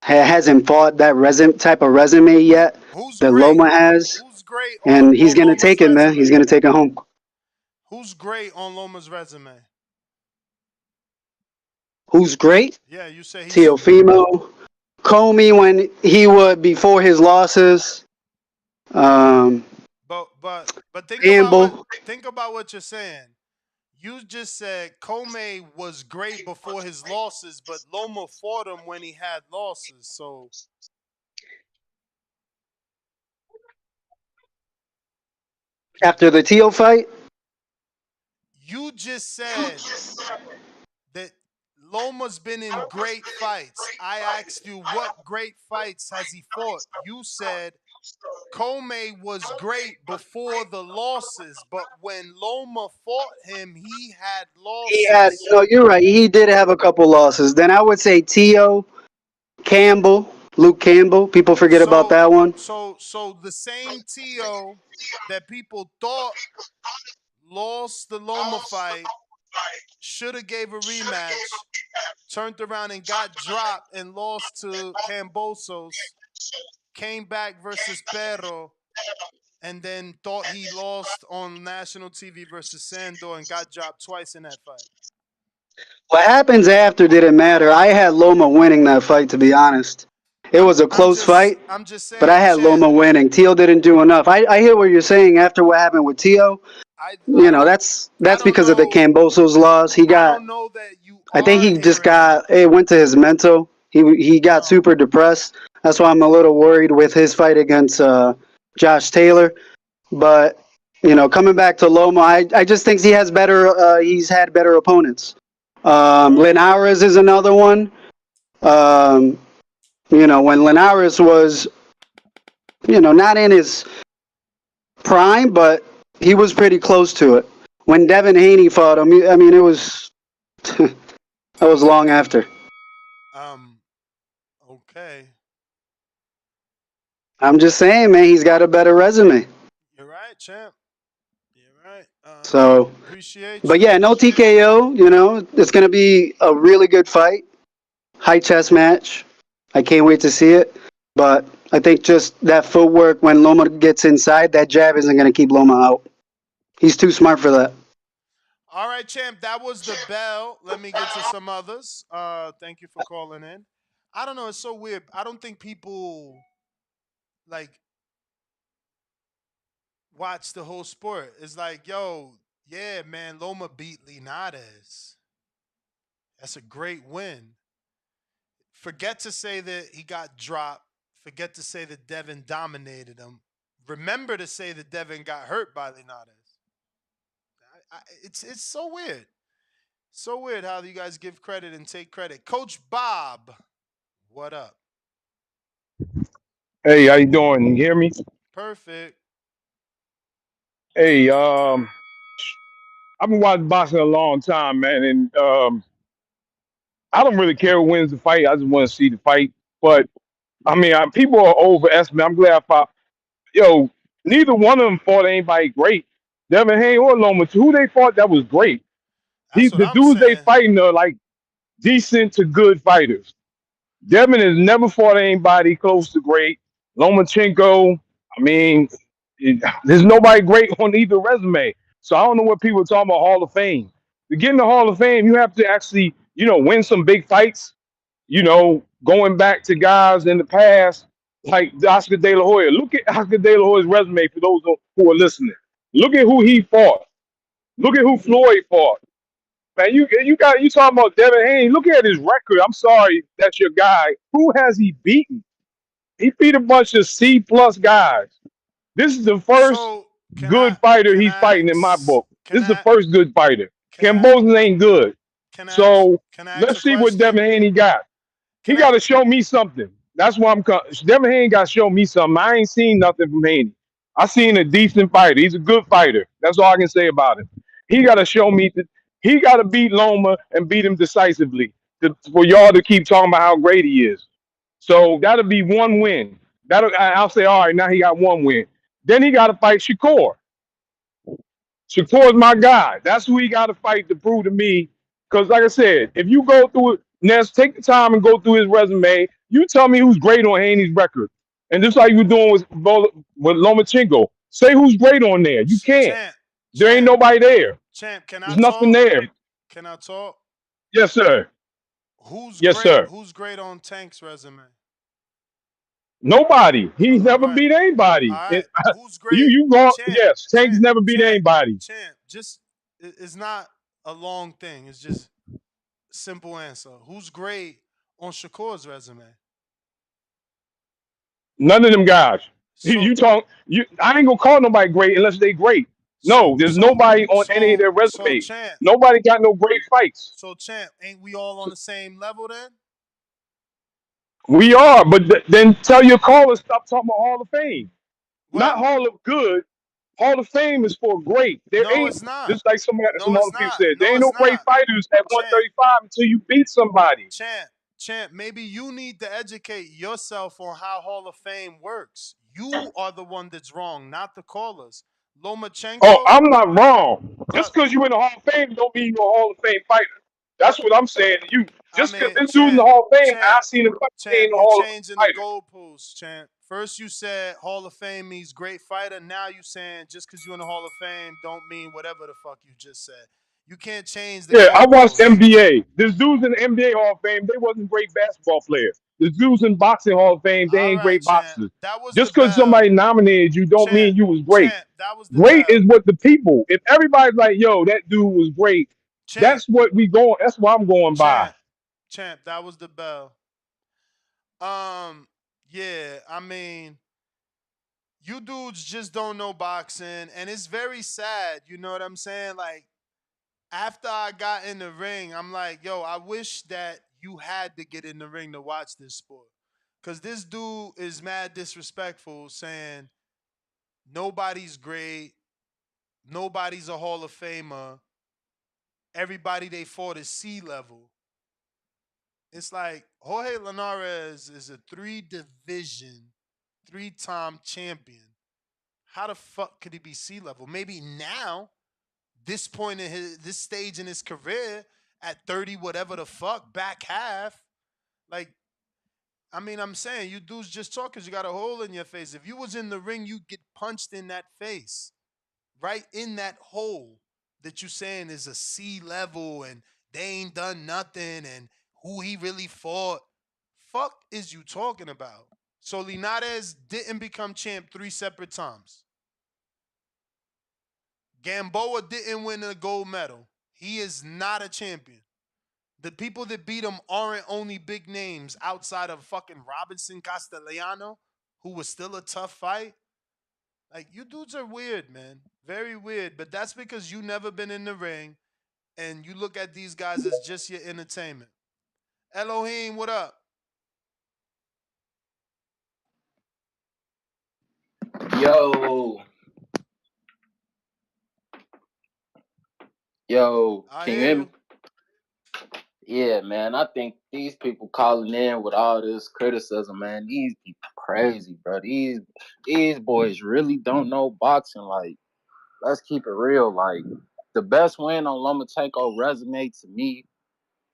hasn't fought that type of resume yet Who's that great? Loma has, Who's great and he's on going to Loma's take it, man. He's resume? going to take it home. Who's great on Loma's resume? Who's great? Yeah, you say he's. Teofimo, Comey when he would before his losses. Um, But Campbell. think about what you're saying. You just said Comey was great before his losses, but Loma fought him when he had losses. So After the Teo fight, you just said that Loma's been in great fights. I asked you what great fights has he fought. You said Comey was great before the losses, but when Loma fought him, he had he had, losses. no, you're right. He did have a couple losses. Then I would say Teo, Campbell, Luke Campbell. People forget about So that one. so the same Tio that people thought lost the Loma fight should have gave a rematch, turned around and got dropped and lost to Cambosos, came back versus Perro, and then thought he lost on national TV versus Sandor and got dropped twice in that fight. What happens after didn't matter. I had Loma winning that fight, to be honest. It was a close fight, I'm just but I saying, had champ. Loma winning. Teo didn't do enough. I hear what you're saying after what happened with Teo. I You know, don't that's because of the Cambosos loss. He I got, don't know that you I think are he just hearing that. got, it went to his mental. He got super depressed. That's why I'm a little worried with his fight against Josh Taylor. But, you know, coming back to Loma, I just think he has better, he's had better opponents. Linares is another one. Um, you know, when Linares was, you know, not in his prime, but he was pretty close to it. When Devin Haney fought him, I mean, it was that was long after. Okay. I'm just saying, man, he's got a better resume. You're right, champ. You're right. So, Appreciate but you. yeah, no TKO. You know, it's gonna be a really good fight, high chess match. I can't wait to see it. But I think just that footwork when Loma gets inside, that jab isn't gonna keep Loma out. He's too smart for that. All right, champ. That was the bell. Let me get to some others. Thank you for calling in. I don't know. It's so weird. I don't think people like watch the whole sport. It's like, yo, yeah, man, Loma beat Linares. That's a great win. Forget to say that he got dropped. Forget to say that Devin dominated him. Remember to say that Devin got hurt by Linares. It's so weird. So weird how you guys give credit and take credit. Coach Bob, what up? Hey, how you doing? You hear me? Perfect. Hey, I've been watching boxing a long time, man, and I don't really care who wins the fight. I just want to see the fight. But I mean, people are overestimating. I'm glad I fought. Yo, neither one of them fought anybody great. Devin Haney or Loma, who they fought that was great. That's what The I'm dudes they saying. fighting are like decent to good fighters. Devin has never fought anybody close to great. Lomachenko, I mean, there's nobody great on either resume. So I don't know what people are talking about Hall of Fame. To get in the Hall of Fame, you have to actually, win some big fights. Going back to guys in the past like Oscar De La Hoya. Look at Oscar De La Hoya's resume for those who are listening. Look at who he fought. Look at who Floyd fought. Man, you talking about Devin Haney? Look at his record. I'm sorry, that's your guy. Who has he beaten? He beat a bunch of C+ guys. This is the first So can I good fighter can he's I fighting in my book. can This is the I first good fighter. can I Cambosos ain't good. So Can I ask a let's see what question? Devin Haney got. He Can got I? to show me something. That's why Devin Haney got to show me something. I ain't seen nothing from Haney. I seen a decent fighter. He's a good fighter. That's all I can say about him. He got to show me that he got to beat Loma and beat him decisively for y'all to keep talking about how great he is. So that'll be one win. I'll say, all right, now he got one win. Then he got to fight Shakur. Shakur's my guy. That's who he got to fight to prove to me. Because, like I said, if you go through it, Ness, take the time and go through his resume. You tell me who's great on Haney's record. And just like you doing with Lomachenko. Say who's great on there. You can't. Champ, There ain't champ, nobody there. champ. Can I There's nothing talk? there. Can I talk? Yes, sir. Who's Yes, great? sir. Who's great on Tank's resume? Nobody. He's All never right, beat all anybody. right. Who's You great? you wrong. Champ, Yes, Tank's champ, never beat champ, anybody. champ. Just it's not a long thing. It's just simple answer. Who's great on Shakur's resume? None of them guys. So I ain't gonna call nobody great unless they great. so No, there's so nobody on any of so their so resume. champ. Nobody got no great fights. So champ, ain't we all on the same level then? We are, but then tell your callers stop talking about Hall of Fame. Not Well, Hall of Good. Hall of Fame is for great. There no, ain't it's not. just like some No, other it's people not. said. There No, ain't it's no great not. fighters at Champ, 135 until you beat somebody. champ, champ. Maybe you need to educate yourself on how Hall of Fame works. You are the one that's wrong, not the callers. Oh, Lomachenko, I'm not wrong. Just but because you're in the Hall of Fame don't mean you're a Hall of Fame fighter. That's but what I'm saying to you. I Just because mean, this dude's in the champ, Hall of Fame, I champ, seen him fight, he champ. ain't a You Hall of Fame changing the fighter. goalposts, champ. First you said Hall of Fame means great fighter. Now you saying just because you're in the Hall of Fame don't mean whatever the fuck you just said. You can't change the Yeah, I watched goalposts. NBA. This dude's in the NBA Hall of Fame. They wasn't great basketball players. This dude's in boxing Hall of Fame. They All ain't right, great champ. boxers. That was the Just because somebody bell. nominated you don't Champ, mean you was great. champ. That was the Great is bell. what the people. If everybody's like, "Yo, that dude was great," Champ, that's what we going. That's what I'm going by. champ, champ. That was the bell. Um, yeah. I mean, you dudes just don't know boxing, and it's very sad. You know what I'm saying? Like after I got in the ring, I'm like, yo, I wish that you had to get in the ring to watch this sport. Cause this dude is mad disrespectful, saying nobody's great, nobody's a Hall of Famer, everybody they fought is C level. It's like Jorge Linares is a three-time champion. How the fuck could he be C level? Maybe now, this point in this stage in his career, at 30, whatever the fuck, back half. Like, I mean, I'm saying you dudes just talk because you got a hole in your face. If you was in the ring, you'd get punched in that face, right in that hole that you saying is a C level and they ain't done nothing and who he really fought. Fuck is you talking about? So Linares didn't become champ 3 separate times. Gamboa didn't win a gold medal. He is not a champion. The people that beat him aren't only big names outside of fucking Robinson Castellano, who was still a tough fight. Like, you dudes are weird, man. Very weird. But that's because you never been in the ring and you look at these guys as just your entertainment. Elohim, what up? Yo, yo, I can you hear hear me? you. Yeah, man. I think these people calling in with all this criticism, man. These people crazy, bro. These boys really don't know boxing. Like, let's keep it real. Like, the best win on Lomachenko resume to me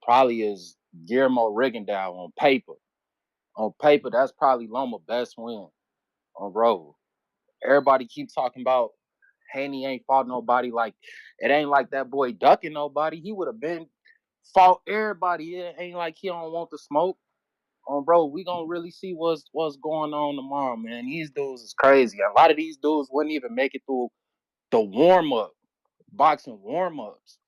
probably is Guillermo Rigondeaux on paper. On paper, that's probably Loma's best win on road. Everybody keep talking about Haney ain't fought nobody. Like, it ain't like that boy ducking nobody. He would have been fought everybody. It ain't like he don't want the smoke. Bro, we gonna really see what's going on tomorrow, man. These dudes is crazy. A lot of these dudes wouldn't even make it through the warm up, boxing warm ups.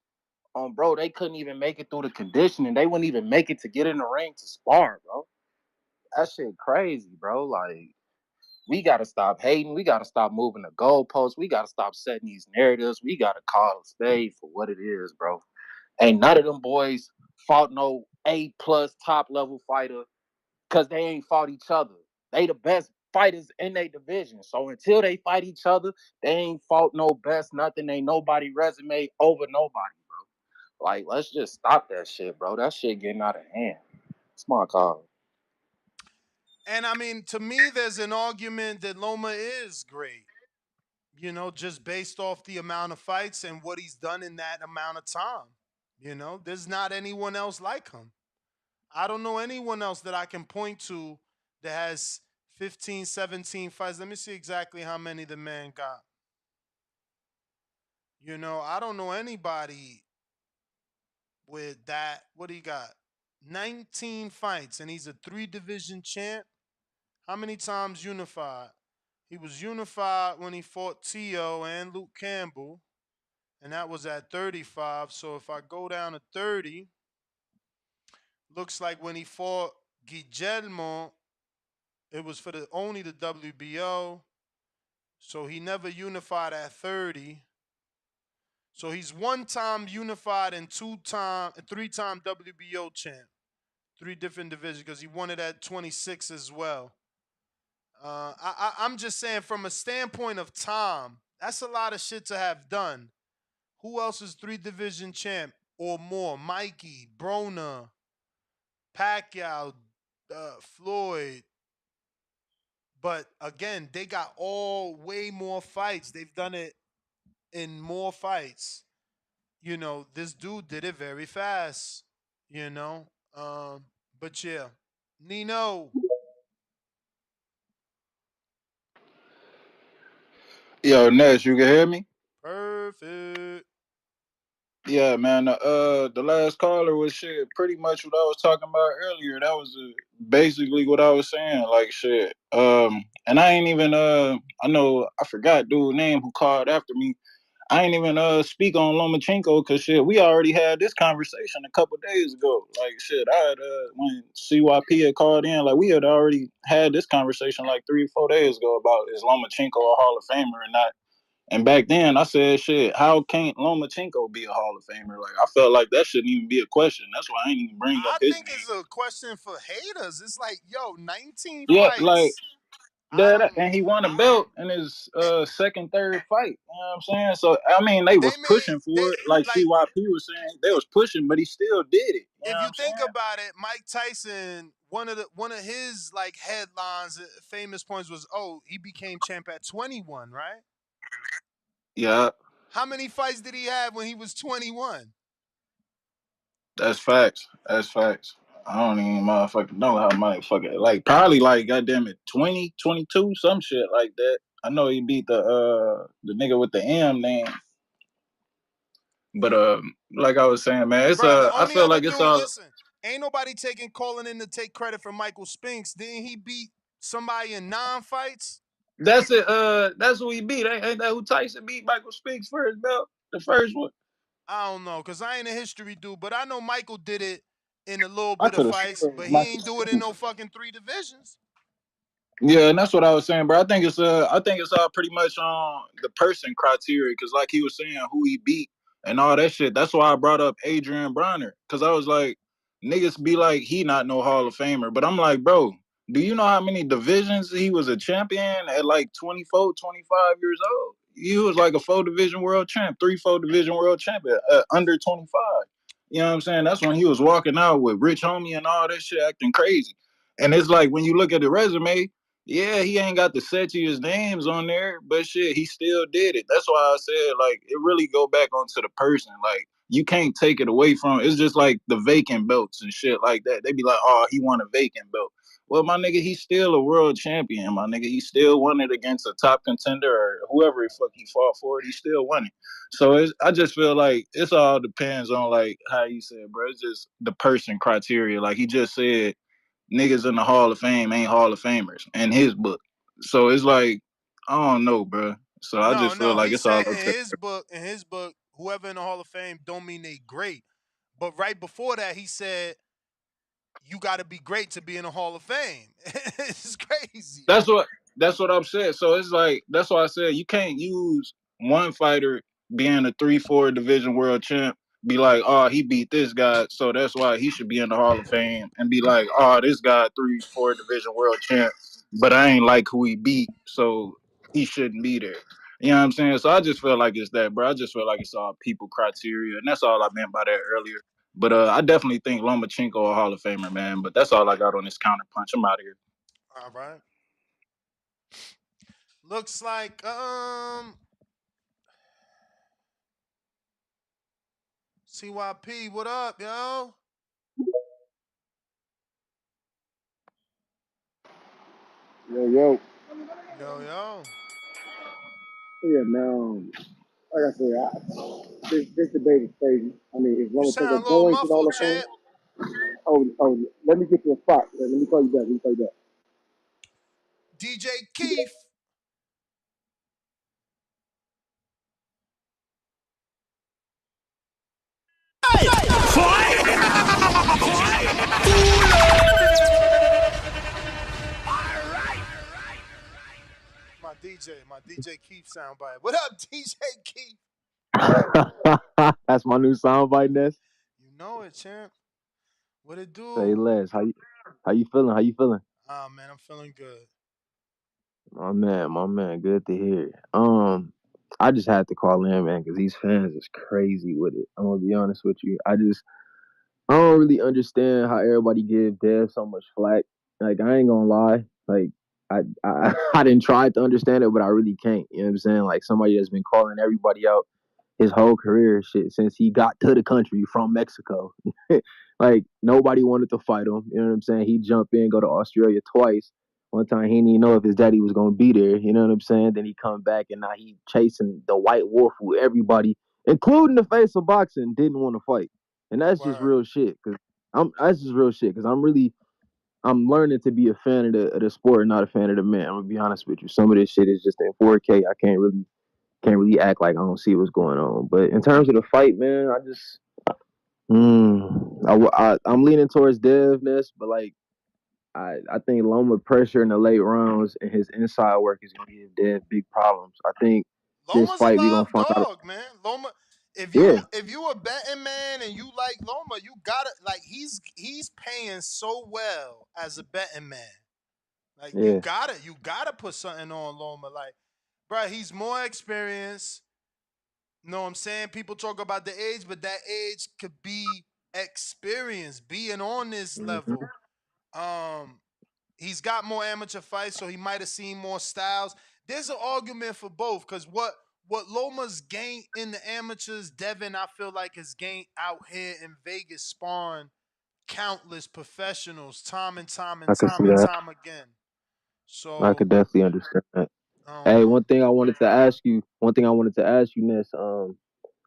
Bro, they couldn't even make it through the conditioning. They wouldn't even make it to get in the ring to spar, bro. That shit crazy, bro. Like, we gotta stop hating. We gotta stop moving the goalposts. We gotta stop setting these narratives. We gotta call a spade for what it is, bro. Ain't none of them boys fought no A plus top level fighter because they ain't fought each other. They the best fighters in their division. So until they fight each other, they ain't fought no best nothing. Ain't nobody resume over nobody, bro. Like, let's just stop that shit, bro. That shit getting out of hand. It's my call. And I mean, to me, there's an argument that Loma is great. Just based off the amount of fights and what he's done in that amount of time. There's not anyone else like him. I don't know anyone else that I can point to that has 15, 17 fights. Let me see exactly how many the man got. I don't know anybody with that. What do he got? 19 fights, and he's a 3 division champ. How many times unified? He was unified when he fought Tio and Luke Campbell, and that was at 35. So if I go down to 30, looks like when he fought Guillermo, it was for only the WBO. So he never unified at 30. So he's 1 time unified and 3 time WBO champ. 3 different divisions because he won it at 26 as well. I'm just saying from a standpoint of time, that's a lot of shit to have done. Who else is 3 division champ or more? Mikey, Broner, Pacquiao, Floyd. But again, they got all way more fights. They've done it in more fights. This dude did it very fast. You know, but yeah, Nino. Yo, Ness, you can hear me? Perfect. Yeah, man. The last caller was shit. Pretty much what I was talking about earlier. That was basically what I was saying. Like shit. And I ain't even I know I forgot dude name who called after me. I ain't even speak on Lomachenko because shit. We already had this conversation a couple days ago. Like shit. I had when CYP had called in. Like we had already had this conversation like 3 or 4 days ago about is Lomachenko a Hall of Famer or not. And back then, I said, "Shit, how can't Lomachenko be a Hall of Famer?" Like, I felt like that shouldn't even be a question. That's why I ain't even bring up I his think name. it's a question for haters. It's like, yo, 19 Yeah, like fights. I that, don't. and he won a belt in his second, third fight. You know what I'm saying? So I mean, they They was made pushing they for it, like like CYP was saying. They was pushing, but he still did it. You know if what you I'm think saying? about it, Mike Tyson, one of his like headlines, famous points was, oh, he became champ at 21, right? Yeah, How many fights did he have when he was 21? that's facts. That's facts. I don't even motherfucking know how motherfucking like probably like goddamn it 20, 22, some shit like that. I know he beat the nigga with the M name. But like I was saying, man, it's Bro, the I only feel other like it's dude, all listen, ain't nobody calling in to take credit for Michael Spinks. Didn't he beat somebody in 9 fights? that's it. That's who he beat. Ain't that who Tyson beat Michael Spinks first belt? The first one. I don't know, cause I ain't a history dude, but I know Michael did it in a little I bit of could have sworn fights, it was but he Michael ain't do it in Spinks. no fucking 3 divisions. Yeah, and that's what I was saying, bro. I think it's all pretty much on the person criteria, because like he was saying, who he beat and all that shit. That's why I brought up Adrian Bronner, because I was like, niggas be like, he not no Hall of Famer, but I'm like, bro, do you know how many divisions he was a champion at like 24, 25 years old? He was like a 4 division world champ, 4 division world champion, under 25. You know what I'm saying? That's when he was walking out with Rich Homie and all that shit, acting crazy. And it's like when you look at the resume, yeah, he ain't got the sexiest names on there, but shit, he still did it. That's why I said like it really go back onto the person. Like you can't take it away from. It's just like the vacant belts and shit like that. They be like, oh, he won a vacant belt. Well, my nigga, he's still a world champion. My nigga, he still won it against a top contender or whoever the fuck he fought for it. He still won it. So I just feel like it's all depends on like how you said, bro. It's just the person criteria. Like he just said, niggas in the Hall of Fame ain't Hall of Famers in his book. So it's like, I don't know, bro. So I No, just feel no, like he it's all said okay. in his book, whoever in the Hall of Fame don't mean they great. But right before that, he said you got to be great to be in the Hall of Fame. It's crazy. That's what I'm saying. So it's like that's why I said you can't use one fighter being a 3, 4 division world champ be like, oh, he beat this guy, so that's why he should be in the Hall of Fame, and be like, oh, this guy 3, 4 division world champ, but I ain't like who he beat, so he shouldn't be there. You know what I'm saying? So I just feel like it's that, bro. I just feel like it's all people criteria, and that's all I meant by that earlier. But I definitely think Lomachenko a Hall of Famer, man. But that's all I got on this counter punch. I'm out of here. All right. Looks like CYP, what up, yo? Yo, yo. Yo, yo. Yeah, man. Like I said, this debate is crazy. I mean, is You sound Lomachenko a little going to the Hall muffled, of Fame? champ. Oh, let me get to a spot. Let me call you back. Let me call you back. DJ Keith. My DJ Keith soundbite. What up, DJ Keith? That's my new soundbite, Ness. You know it, champ. What it Say do? less. How you feeling? How you feeling? Ah, man, I'm feeling good. My man, good to hear. I just had to call in, man, because these fans is crazy with it. I'm gonna be honest with you. I don't really understand how everybody give Dev so much flack. Like I ain't gonna lie. Like I didn't try to understand it, but I really can't. You know what I'm saying? Like somebody that's been calling everybody out his whole career shit since he got to the country from Mexico. Like nobody wanted to fight him. You know what I'm saying? He jumped in, go to Australia twice. One time he didn't even know if his daddy was gonna be there. You know what I'm saying? Then he come back and now he chasing the white wolf who everybody, including the face of boxing, didn't want to fight. And that's just Word. real shit. Cause that's just real shit. Cause I'm learning to be a fan of the sport and not a fan of the man. I'm gonna be honest with you. Some of this shit is just in 4K. I can't really act like I don't see what's going on. But in terms of the fight, man, I just I'm leaning towards Devness, but like I think Loma pressure in the late rounds and his inside work is gonna give Dev big problems. I think this Loma's a fight we gonna live find out. dog, man. Loma, if Yeah, you a betting man and you like Loma, you gotta like he's paying so well as a betting man. Like yeah, you gotta put something on Loma. Like, bro, he's more experienced. Know what I'm saying? People talk about the age, but that age could be experience, being on this hmm level. Um, he's got more amateur fights, so he might have seen more styles. There's an argument for both, because what Loma's gained in the amateurs, Devin, I feel like has gained out here in Vegas, sparring countless professionals, time and time and I could see time and that. time again. I So could definitely understand that. I don't Hey, know. one thing I wanted to ask you, Ness.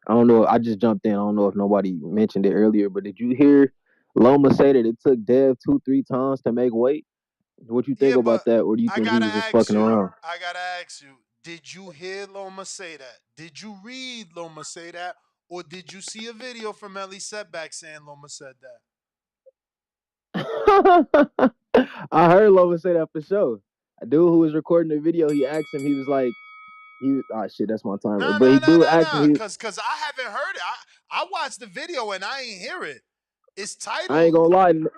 I don't know. I just jumped in. I don't know if nobody mentioned it earlier, but did you hear Loma say that it took Dev 2, 3 times to make weight? What you think Yeah, about but that, or do you I think he gotta was just ask fucking you. around? I gotta ask you. Did you hear Loma say that? Did you read Loma say that, or did you see a video from Ellie Setback saying Loma said that? I heard Loma say that for sure. A dude who was recording the video, he asked him. He was like, shit, that's my timer. Nah, But nah, he nah, dude nah, asked him. nah. Cause I haven't heard it. I watched the video and I ain't hear it. It's I ain't titled. gonna lie. I'm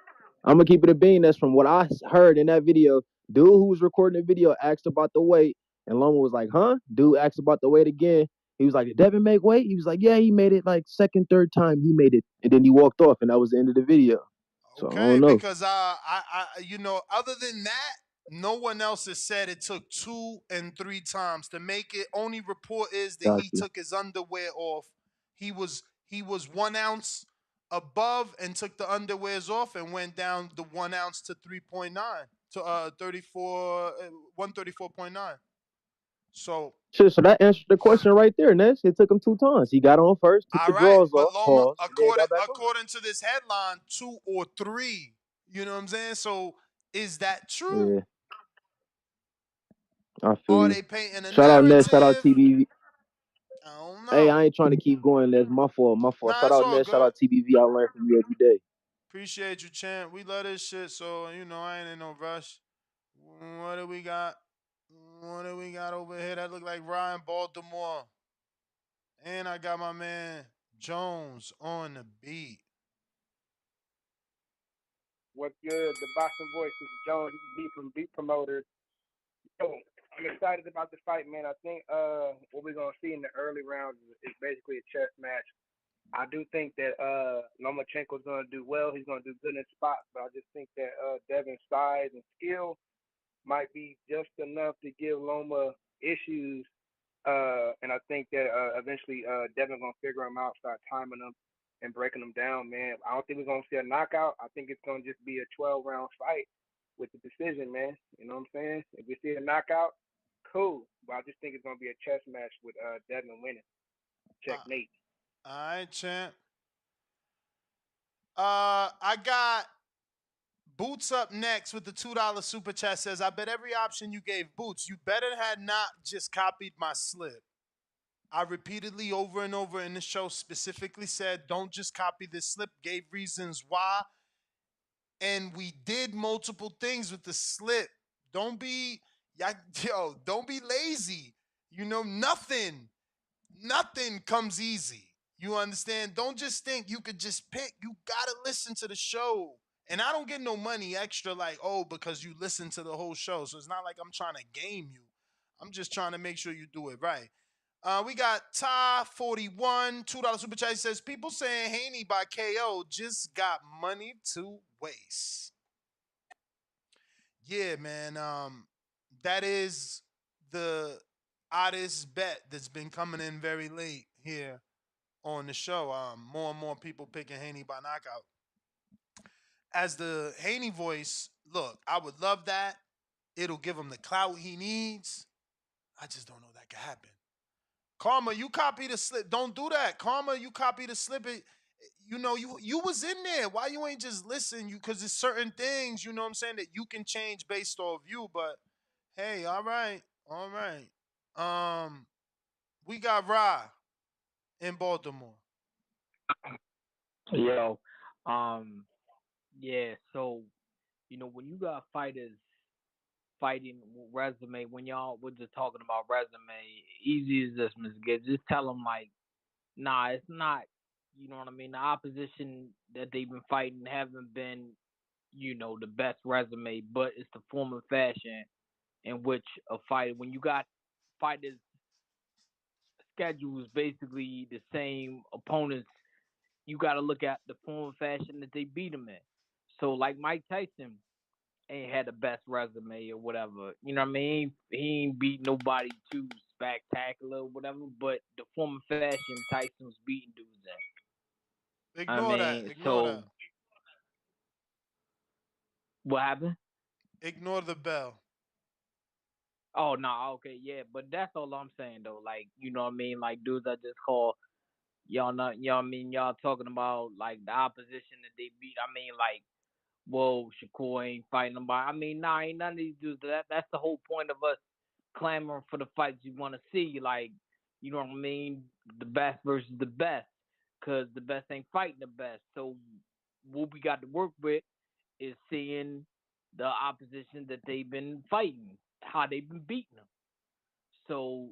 gonna keep it a bean. That's from what I heard in that video. Dude who was recording the video asked about the weight, and Loma was like, "Huh?" Dude asked about the weight again. He was like, "Did Devin make weight?" He was like, "Yeah, he made it like second, third time he made it," and then he walked off, and that was the end of the video. So I Okay, don't know. because other than that, no one else has said it took 2 and 3 times to make it. Only report is that he Gotcha. took his underwear off. He was 1 ounce above and took the underwears off and went down the 1 ounce to 3.9 to 34 134.9. So Shit, so that answered the question right there, Ness. It took him 2 times. He got on first, took all the right, drawers but off, Loma, pause, and then according got back on. according to this headline, 2 or 3. You know what I'm saying? So is that true? Yeah, I feel Are you. they painting a Shout out Ness. Shout out narrative? TBV. I don't Hey, know. I ain't trying to keep going. That's my fault. My fault. Nah, Shout it's out all Ness. Shout good. out TBV. I learn from you every day. Appreciate you, champ. We love this shit, so I ain't in no rush. What do we got? What do we got over here? That look like Ryan Baltimore. And I got my man Jones on the beat. What's good? The Boston Voice is Jones, beat from Beat Promoter. Yo, I'm excited about the fight, man. I think what we're gonna see in the early rounds is basically a chess match. I do think that Lomachenko's gonna do well. He's gonna do good in spots, but I just think that Devin's size and skill might be just enough to give Loma issues. And I think that eventually Devin gonna figure him out, start timing him and breaking him down, man. I don't think we're gonna see a knockout. I think it's gonna just be a 12-round fight with the decision, man. You know what I'm saying? If we see a knockout, cool. But I just think it's gonna be a chess match with Devin winning. Checkmate. All right, champ. I got Boots up next with the $2 super chat. Says, I bet every option you gave Boots, you better had not just copied my slip. I repeatedly, over and over in the show, specifically said, don't just copy this slip, gave reasons why. And we did multiple things with the slip. Don't be, don't be lazy. Nothing comes easy. You understand? Don't just think you could just pick. You got to listen to the show. And I don't get no money extra like, oh, because you listen to the whole show. So it's not like I'm trying to game you. I'm just trying to make sure you do it right. We got Ty41, $2 super chat. He says, people saying Haney by KO just got money to waste. Yeah, man. That is the oddest bet that's been coming in very late here on the show. More and more people picking Haney by knockout. As the Haney voice, look, I would love that. It'll give him the clout he needs. I just don't know that can happen. Karma, you copy the slip. Don't do that. Karma, you copy the slip. You was in there. Why you ain't just listen? Because there's certain things, you know what I'm saying, that you can change based off you. But hey, all right. We got Ra in Baltimore. Yo, um, yeah. So when you got fighters fighting resume, when y'all were just talking about resume, easy as this, Mr. Gibbs, just tell them like, nah, it's not. You know what I mean? The opposition that they've been fighting haven't been, the best resume, but it's the form and fashion in which a fight. When you got fighters schedules basically the same opponents, you got to look at the form and fashion that they beat them in. So like Mike Tyson ain't had the best resume or whatever. You know what I mean? He ain't beat nobody too spectacular or whatever, but the form and fashion Tyson was beating dudes in. Ignore that. What happened? Ignore the bell. Oh no, okay, yeah, but that's all I'm saying though. Like, you know what I mean? Like dudes I just call y'all not, you know what I mean? Y'all talking about like the opposition that they beat. I mean, like, whoa, Shakur ain't fighting nobody. I mean, nah, ain't none of these dudes. That's the whole point of us clamoring for the fights you want to see. Like, you know what I mean? The best versus the best, because the best ain't fighting the best. So what we got to work with is seeing the opposition that they've been fighting, how they've been beating them. So,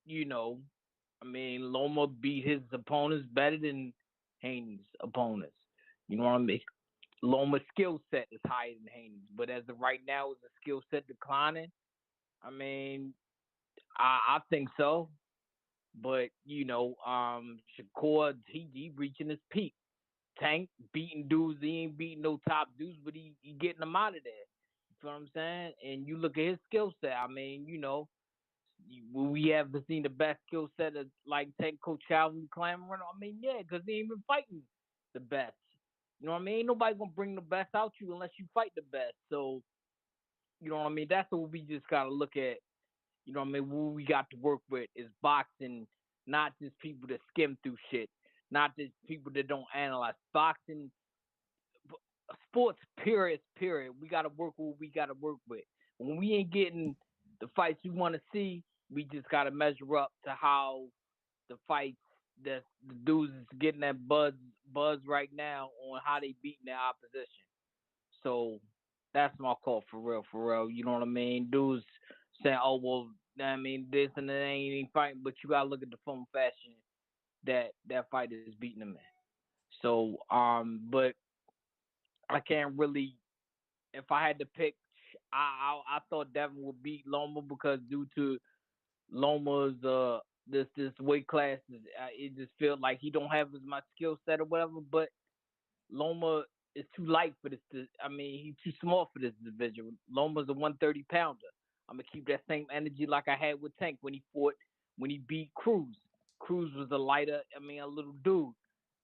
I mean, Loma beat his opponents better than Haney's opponents. You know what I mean? Loma's skill set is higher than Haney's, but as of right now, is the skill set declining? I mean, I think so. But Shakur, he reaching his peak. Tank beating dudes, he ain't beating no top dudes, but he getting them out of there. You know what I'm saying? And you look at his skill set. I mean, we haven't seen the best skill set of like Tank Coach Calvin clamoring. I mean, yeah, because he ain't been fighting the best. You know what I mean? Ain't nobody gonna bring the best out you unless you fight the best. So, you know what I mean? That's what we just gotta look at. You know what I mean? What we got to work with is boxing, not just people that skim through shit, not just people that don't analyze. Boxing, sports, period. We gotta work with what we gotta work with. When we ain't getting the fights we want to see, we just gotta measure up to how the fights that the dudes is getting that buzz right now on how they beating their opposition. So that's my call for real. You know what I mean? Dudes saying, oh well, I mean this and that ain't fighting, but you gotta look at the form fashion that fight is beating him in. So, but I can't really. If I had to pick, I thought Devin would beat Loma because due to Loma's this weight class, it just feels like he don't have as much skill set or whatever. But Loma is too light for this. I mean, he's too small for this division. Loma's a 130 pounder. I'm gonna keep that same energy like I had with Tank when he beat Cruz. Cruz was a lighter, a little dude.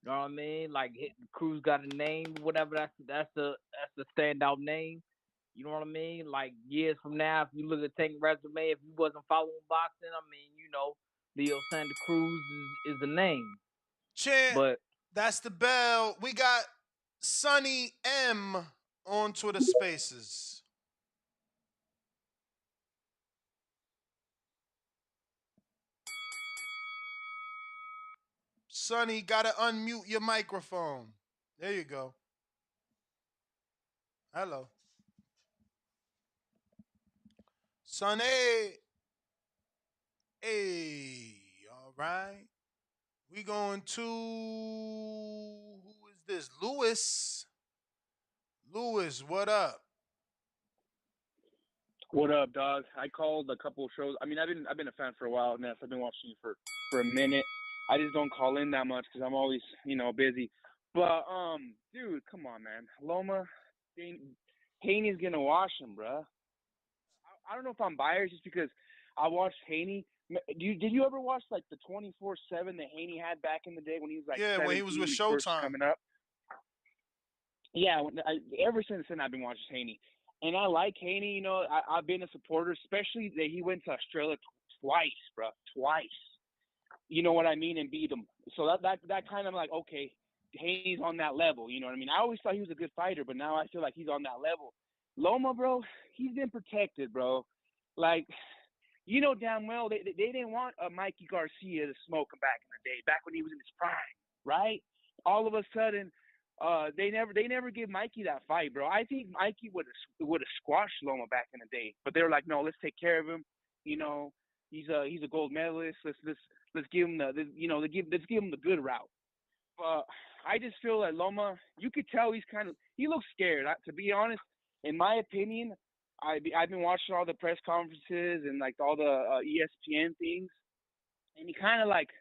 You know what I mean? Like Cruz got a name, whatever. That's a standout name. You know what I mean? Like years from now, if you look at Tank resume, if you wasn't following boxing, Leo Santa Cruz is the name. Champ, But that's the bell. We got Sonny M on Twitter Spaces. Sonny, gotta unmute your microphone. There you go. Hello. Sonny. Hey, all right. We going to who is this? Lewis. Lewis, what up? What up, dog? I called a couple of shows. I mean, I've been a fan for a while, Ness. I've been watching you for a minute. I just don't call in that much because I'm always, busy. But dude, come on, man. Loma, Haney's gonna wash him, bruh. I don't know if I'm biased just because I watched Haney. Did you ever watch like the 24/7 that Haney had back in the day when he was like Yeah, 17 when he was with when he first Showtime. coming up? Yeah, ever since then I've been watching Haney, and I like Haney. I've been a supporter, especially that he went to Australia twice, bro, twice. You know what I mean, and beat him. So that kind of like, okay, Haney's on that level. You know what I mean? I always thought he was a good fighter, but now I feel like he's on that level. Loma, bro, he's been protected, bro. Like, you know damn well they didn't want a Mikey Garcia to smoke him back in the day, back when he was in his prime, right? All of a sudden, they never gave Mikey that fight, bro. I think Mikey would have squashed Loma back in the day, but they were like, no, let's take care of him. He's a gold medalist. Let's give him let's give him the good route. But I just feel that Loma, you could tell he looks scared. To be honest, in my opinion, I've been watching all the press conferences and like all the ESPN things, and he kind of like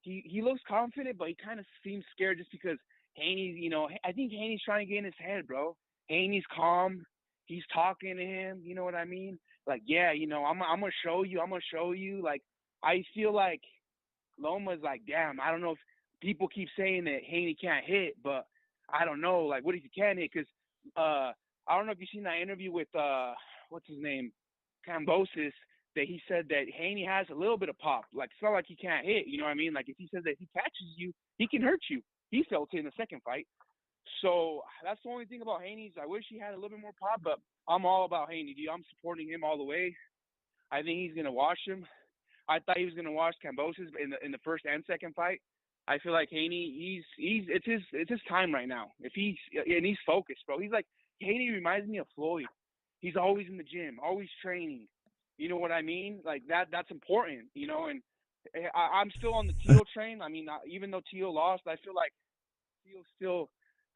he looks confident, but he kind of seems scared just because Haney's, I think Haney's trying to get in his head, bro. Haney's calm. He's talking to him. You know what I mean? Like, yeah, I'm gonna show you. I'm gonna show you. Like, I feel like Loma's like, damn. I don't know if people keep saying that Haney can't hit, but I don't know. Like, what if he can hit? Because I don't know if you've seen that interview with what's his name, Cambosis, that he said that Haney has a little bit of pop. Like, it's not like he can't hit. You know what I mean? Like, if he says that he catches you, he can hurt you. He felt it in the second fight. So that's the only thing about Haney. I wish he had a little bit more pop, but I'm all about Haney, dude. I'm supporting him all the way. I think he's gonna wash him. I thought he was gonna wash Cambosis in the first and second fight. I feel like Haney, it's his time right now. He's focused, bro. He's like, Haney reminds me of Floyd. He's always in the gym, always training. You know what I mean? Like that's important, and I'm still on the Teal train. I mean, even though Teal lost, I feel like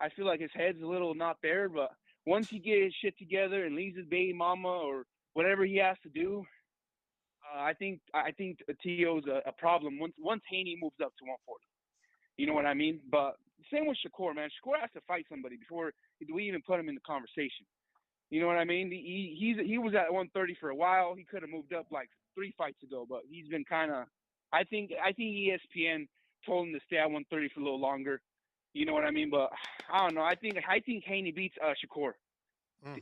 I feel like his head's a little not there, but once he gets his shit together and leaves his baby mama or whatever he has to do, I think Teal's a problem once Haney moves up to 140. You know what I mean? But same with Shakur, man. Shakur has to fight somebody before we even put him in the conversation. You know what I mean? He was at 130 for a while. He could have moved up like 3 fights ago, but he's been kind of. I think ESPN told him to stay at 130 for a little longer. You know what I mean? But I don't know. I think Haney beats Shakur.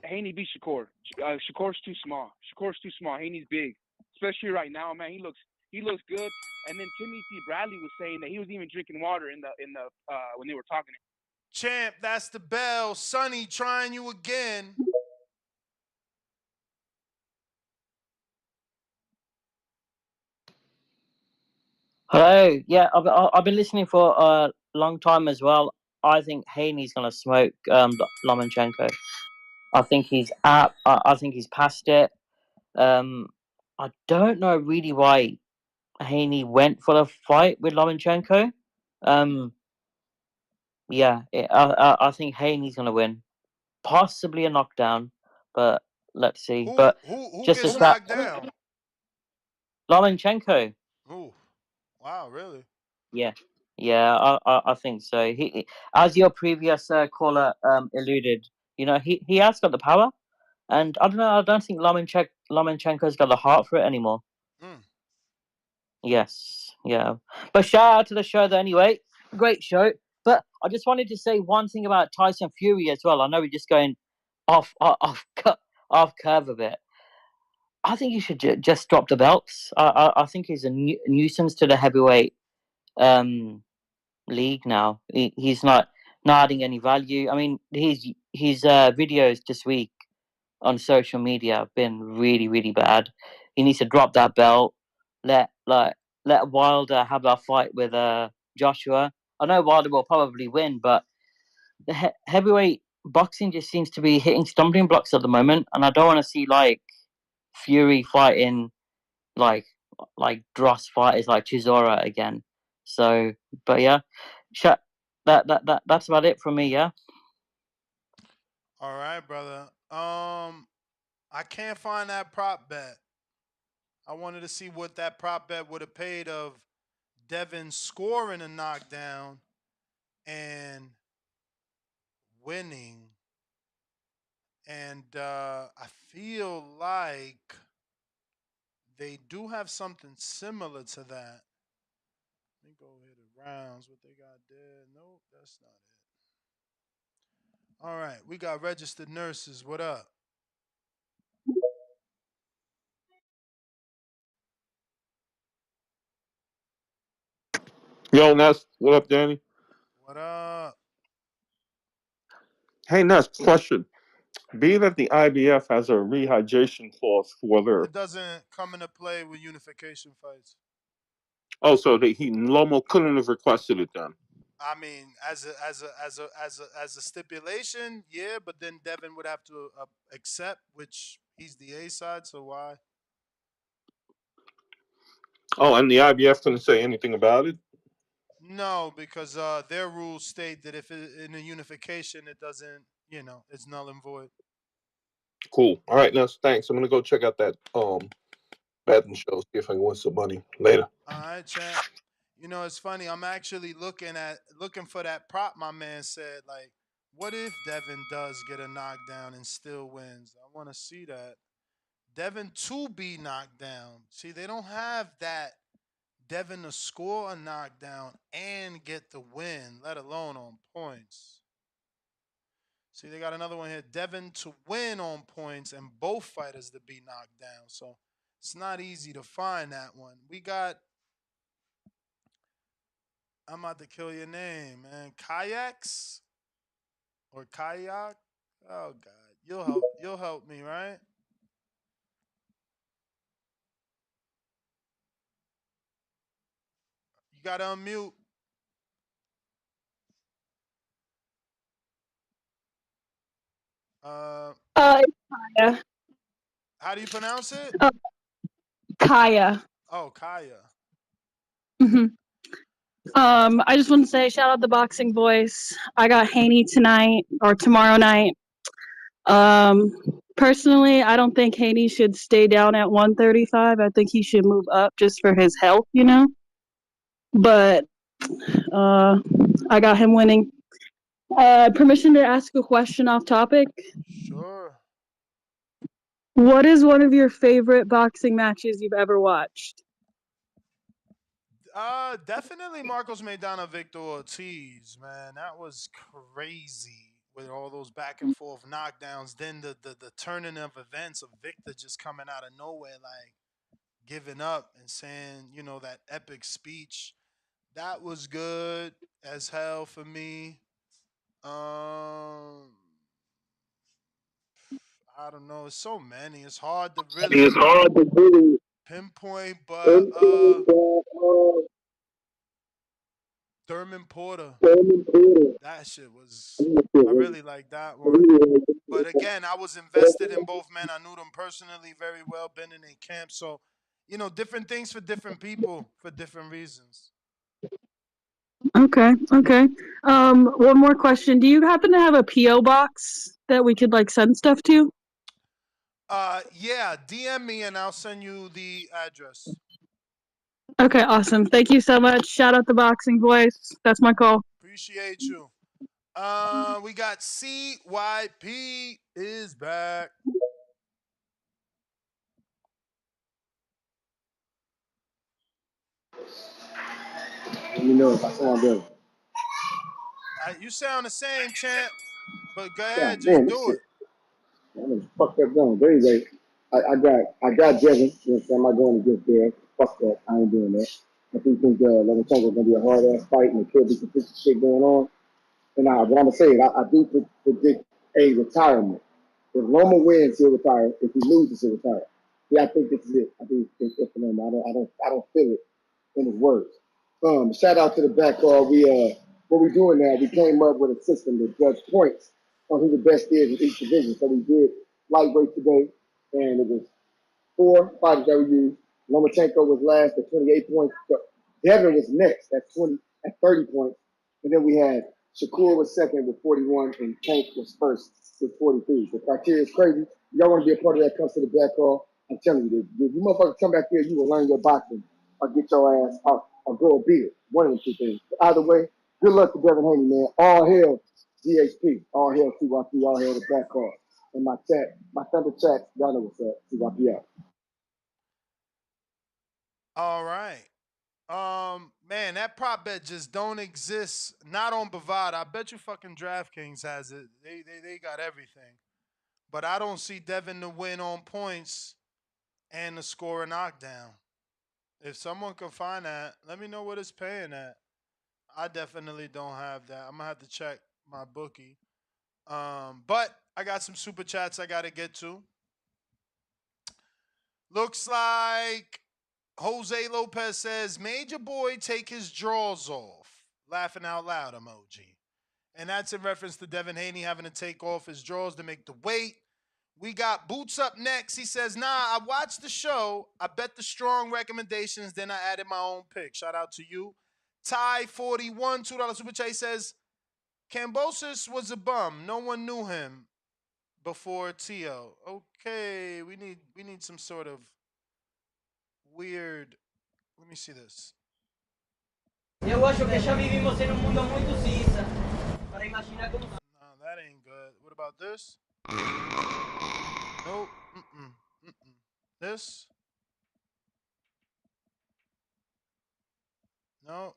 Haney beats Shakur. Shakur's too small. Haney's big, especially right now, man. He looks good. And then Timothy Bradley was saying that he was even drinking water in the when they were talking. Champ, that's the bell. Sonny trying you again. Hello. Yeah, I've been listening for a long time as well. I think Haney's gonna smoke Lomachenko. I think he's I think he's past it. I don't know really why Haney went for the fight with Lomachenko. Yeah, I think Haney's gonna win, possibly a knockdown, but let's see. Who But who just a gets stat, knocked down? Lomachenko. Ooh, wow, really? Yeah, yeah, I think so. As your previous caller alluded, he has got the power, and I don't know. I don't think Lomachenko's got the heart for it anymore. Mm. Yes, yeah. But shout out to the show, though. Anyway, great show. But I just wanted to say one thing about Tyson Fury as well. I know we're just going off curve a bit. I think he should just drop the belts. I think he's a nuisance to the heavyweight um league now. He's not adding any value. I mean, his videos this week on social media have been really really bad. He needs to drop that belt. Let like let Wilder have that fight with Joshua. I know Wilder will probably win, but the heavyweight boxing just seems to be hitting stumbling blocks at the moment, and I don't want to see like Fury fighting like dross fighters like Chisora again. So, but yeah, that's about it from me. Yeah. All right, brother. I can't find that prop bet. I wanted to see what that prop bet would have paid of Devin scoring a knockdown and winning. And I feel like they do have something similar to that. Let me go here to rounds. What they got there? Nope, that's not it. All right, we got registered nurses. What up? Yo, Ness, what up, Danny? What up? Hey, Ness, question. Being that the IBF has a rehydration clause for their It doesn't come into play with unification fights. so Lomo couldn't have requested it then. I mean, as a stipulation, yeah, but then Devin would have to accept, which he's the A side, so why? Oh, and the IBF couldn't say anything about it. No, because their rules state that if in a unification, it doesn't, it's null and void. Cool. All right, Ness, thanks. I'm gonna go check out that betting show, see if I can win some money later. All right, champ. It's funny. I'm actually looking for that prop. My man said, like, what if Devin does get a knockdown and still wins? I want to see that. Devin to be knocked down. See, they don't have that. Devin to score a knockdown and get the win, let alone on points. See, they got another one here. Devin to win on points and both fighters to be knocked down. So it's not easy to find that one. We got. I'm about to kill your name, man. Kayaks or kayak? Oh God, you'll help. You'll help me, right? You gotta unmute. Uh, Kaya. how do you pronounce it? Kaya. Oh, Kaya. hmm I just want to say shout out the boxing voice. I got Haney tonight or tomorrow night. Um, Personally, I don't think Haney should stay down at 135. I think he should move up just for his health, But I got him winning. Permission to ask a question off topic. Sure. What is one of your favorite boxing matches you've ever watched? Definitely Marcos Maidana Victor Ortiz, man. That was crazy with all those back and forth knockdowns. Then the turning of events of Victor just coming out of nowhere, like giving up and saying, that epic speech. That was good as hell for me. I don't know. It's so many. It's hard to It's really hard to really pinpoint, but pinpoint Thurman Porter. that, That shit was. I really like that one. But again, I was invested in both men. I knew them personally very well, been in their camp. So, different things for different people for different reasons. Okay, okay. One more question. Do you happen to have a PO box that we could like send stuff to? Yeah, DM me and I'll send you the address. Okay, awesome. Thank you so much. Shout out the boxing voice. That's my call. Appreciate you. We got CYP is back. Let me know if I sound good. You sound the same, champ. But go ahead, God just damn, this do shit. it. I'm fucked up going. But anyway, I got Devin. You know what I'm saying? I'm not going against Derek. Fuck that. I ain't doing that. I do think Lomachenko's gonna be a hard ass fight and there could be some fishy shit going on. And what I'm gonna say is I do predict a retirement. If Loma wins, he'll retire. If he loses, he'll retire. Yeah, I think this is it. I think it's it for Loma. I don't feel it in his words. Shout out to the back. What we doing now? We came up with a system to judge points on who the best is in each division. So we did lightweight today, and it was 4 fighters that we used. Lomachenko was last at 28 points. Devin was next at 30 points. And then we had Shakur was second with 41, and Tank was first with 43. The criteria is crazy. Y'all want to be a part of that, comes to the back call. I'm telling you, if you motherfuckers come back here, you will learn your boxing or get your ass out or grow a beard. One of the two things. But either way, good luck to Devin Haney, man. All hail GHP. All hail CYP. All hail the back call. And my thunder chat, y'all know what's up. CYP out. All right. Man, that prop bet just don't exist. Not on Bovada. I bet you fucking DraftKings has it. They got everything. But I don't see Devin to win on points and to score a knockdown. If someone can find that, let me know what it's paying at. I definitely don't have that. I'm gonna have to check my bookie. But I got some super chats I gotta get to. Looks like Jose Lopez says, "Made your boy take his drawers off." Laughing out loud emoji. And that's in reference to Devin Haney having to take off his drawers to make the weight. We got Boots up next. He says, "Nah, I watched the show. I bet the strong recommendations. Then I added my own pick." Shout out to you. Ty41, $2 super chat says, "Cambosis was a bum. No one knew him before Tio." Okay, we need some sort of weird. Let me see this. Eu acho que já vivimos em mundo muito cinza para imaginar como. No, that ain't good. What about this? Nope. Mm-mm. This? No.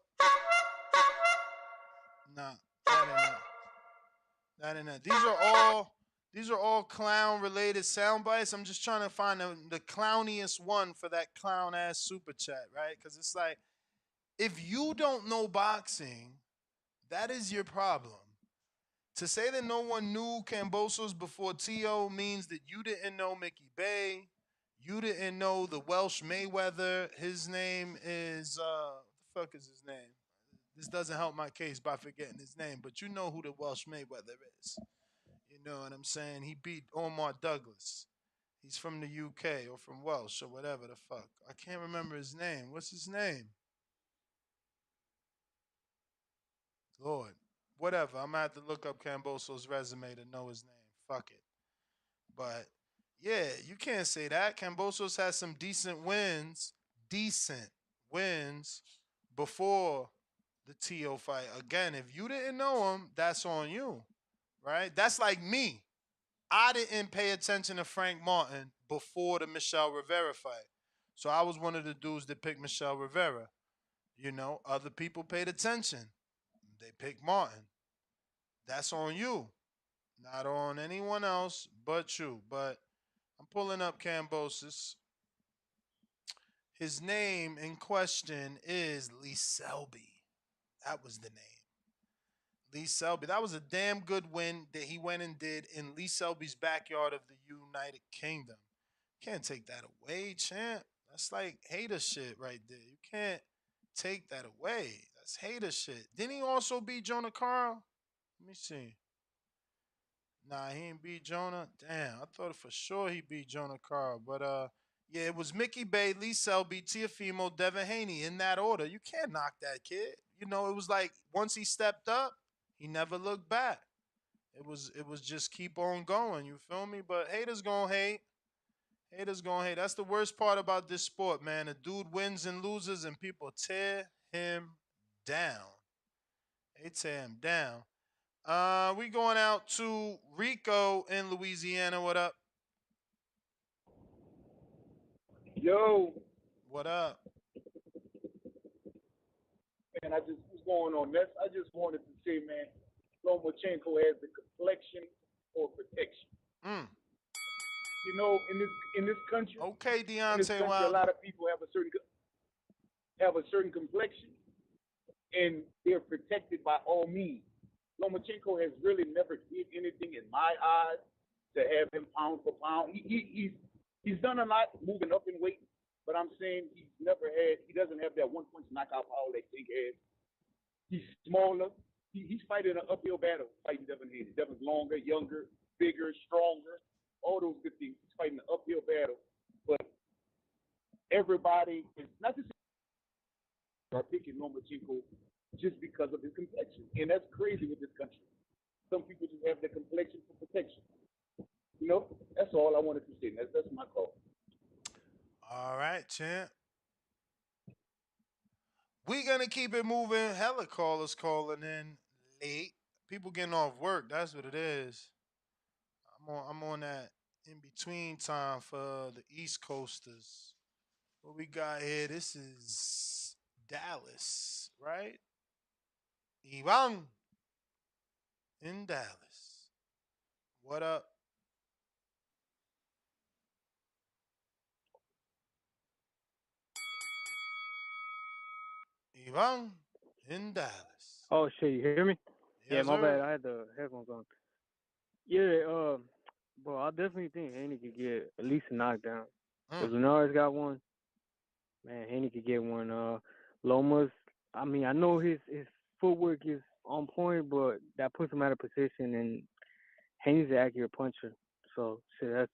Nah. That ain't it. That ain't it. These are all clown related sound bites. I'm just trying to find the clowniest one for that clown ass super chat, right? Because it's like, if you don't know boxing, that is your problem. To say that no one knew Cambosos before Tio means that you didn't know Mickey Bay. You didn't know the Welsh Mayweather. His name is what the fuck is his name? This doesn't help my case by forgetting his name, but you know who the Welsh Mayweather is. You know what I'm saying? He beat Omar Douglas. He's from the UK or from Welsh or whatever the fuck. I can't remember his name. What's his name? Lord. Whatever. I'm gonna have to look up Camboso's resume to know his name. Fuck it. But yeah, you can't say that. Cambosos has some decent wins before the TO fight. Again, if you didn't know him, that's on you, right? That's like me. I didn't pay attention to Frank Martin before the Michelle Rivera fight. So I was one of the dudes that picked Michelle Rivera. Other people paid attention. They picked Martin. That's on you, not on anyone else but you. But I'm pulling up Cambosis. His name in question is Lee Selby. That was the name. Lee Selby. That was a damn good win that he went and did in Lee Selby's backyard of the United Kingdom. Can't take that away, champ. That's like hater shit right there. You can't take that away. That's hater shit. Didn't he also beat Jonah Carl? Let me see. Nah, he ain't beat Jonah. Damn, I thought for sure he beat Jonah Carl. But Yeah, it was Mickey Bay, Lee Selby, Tiafimo, Devin Haney in that order. You can't knock that kid. You know, it was like once he stepped up, he never looked back. It was just keep on going. You feel me? But haters gonna hate. Haters gonna hate. That's the worst part about this sport, man. A dude wins and loses, and people tear him down. They tear him down. We going out to Rico in Louisiana. What up? Yo, What up? man, I just what's going on? I just wanted to say, man, Lomachenko has the complexion for protection. Mm. You know, in this country, Okay, in this Deontay country, a Wilder. lot of people have a certain complexion, and they're protected by all means. Lomachenko has really never did anything in my eyes to have him pound for pound. He's done a lot moving up in weight, but I'm saying he doesn't have that one punch knockout power that King has. He's smaller. He's fighting an uphill battle, fighting Devin Haney. Devin's longer, younger, bigger, stronger, all those good things. He's fighting an uphill battle. But everybody is not just picking Lomachenko just because of his complexion. And that's crazy with this country. Some people just have the complexion for protection. You know, that's all I wanted to say. That's my call. All right, champ. We gonna keep it moving. Hella callers calling in late. People getting off work. That's what it is. I'm on that in between time for the East Coasters. What we got here? This is Dallas, right? Ivan in Dallas. What up? Ivan in Dallas. Oh shit, you hear me? Yeah, Yes, my bad. sir. I had the headphones on. Yeah, bro, I definitely think Haney could get at least a knockdown. If Linares got one, man, Haney could get one. Lomas, I mean, I know his footwork is on point, but that puts him out of position, and Haney's an accurate puncher. So shit,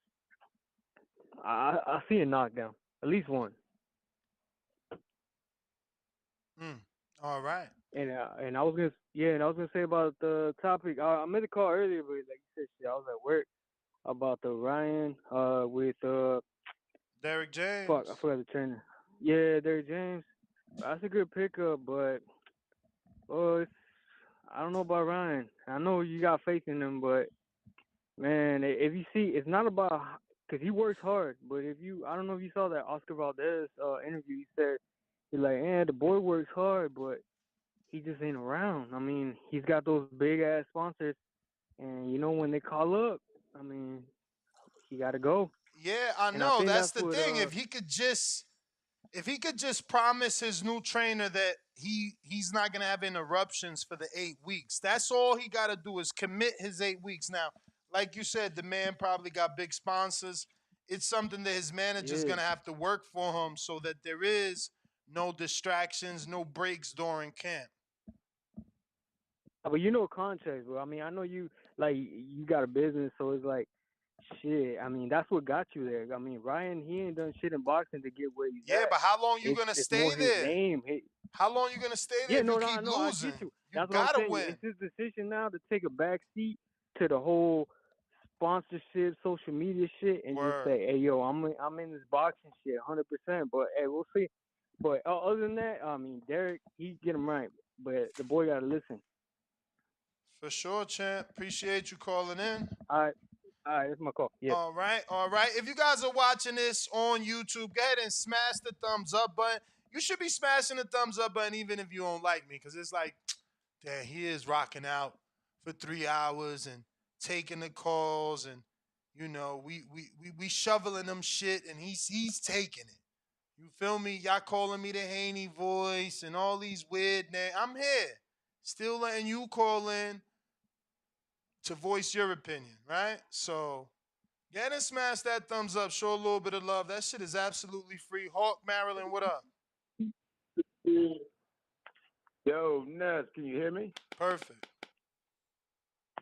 I see a knockdown, at least one. All right. And I was gonna say about the topic. I made a call earlier, but like you said, shit, I was at work about the Ryan with Derek fuck, I James. forgot the trainer. Yeah, Derrick James. That's a good pickup, but I don't know about Ryan. I know you got faith in him, but man, if you see, it's not about because he works hard. But I don't know if you saw that Oscar Valdez interview. He said he's like, the boy works hard, but he just ain't around. I mean, he's got those big ass sponsors, and you know when they call up, I mean, he got to go. Yeah, I And I know. think That's that's the what thing. If he could just promise his new trainer that he's not gonna have interruptions for the 8 weeks. That's all he gotta do is commit his 8 weeks. Now, like you said, the man probably got big sponsors. It's something that his manager's yeah. gonna have to work for him so that there is no distractions, no breaks during camp. But you know contracts, bro. I mean, I know you got a business, so it's like shit. I mean, that's what got you there. I mean, Ryan, he ain't done shit in boxing to get where he's Yeah, at. but how long you gonna It's stay more his there? name. How long you gonna stay there Yeah, if you no, keep I get losing? you. You That's what I'm gotta saying. win. It's his decision now to take a back seat to the whole sponsorship, social media shit, and just Word. say, "Hey, yo, I'm in this boxing shit, 100%." But hey, we'll see. But other than that, I mean, Derek, he get him right, but the boy gotta listen. For sure, champ. Appreciate you calling in. All right, that's my call. Yeah. All right, all right. If you guys are watching this on YouTube, go ahead and smash the thumbs up button. You should be smashing the thumbs up button even if you don't like me, because it's like, damn, he is rocking out for 3 hours and taking the calls, and we shoveling them shit, and he's taking it. You feel me? Y'all calling me the Haney voice and all these weird names. I'm here, still letting you call in to voice your opinion, right? So get ahead and smash that thumbs up. Show a little bit of love. That shit is absolutely free. Hawk Maryland, what up? Yo, Ness, can you hear me? Perfect.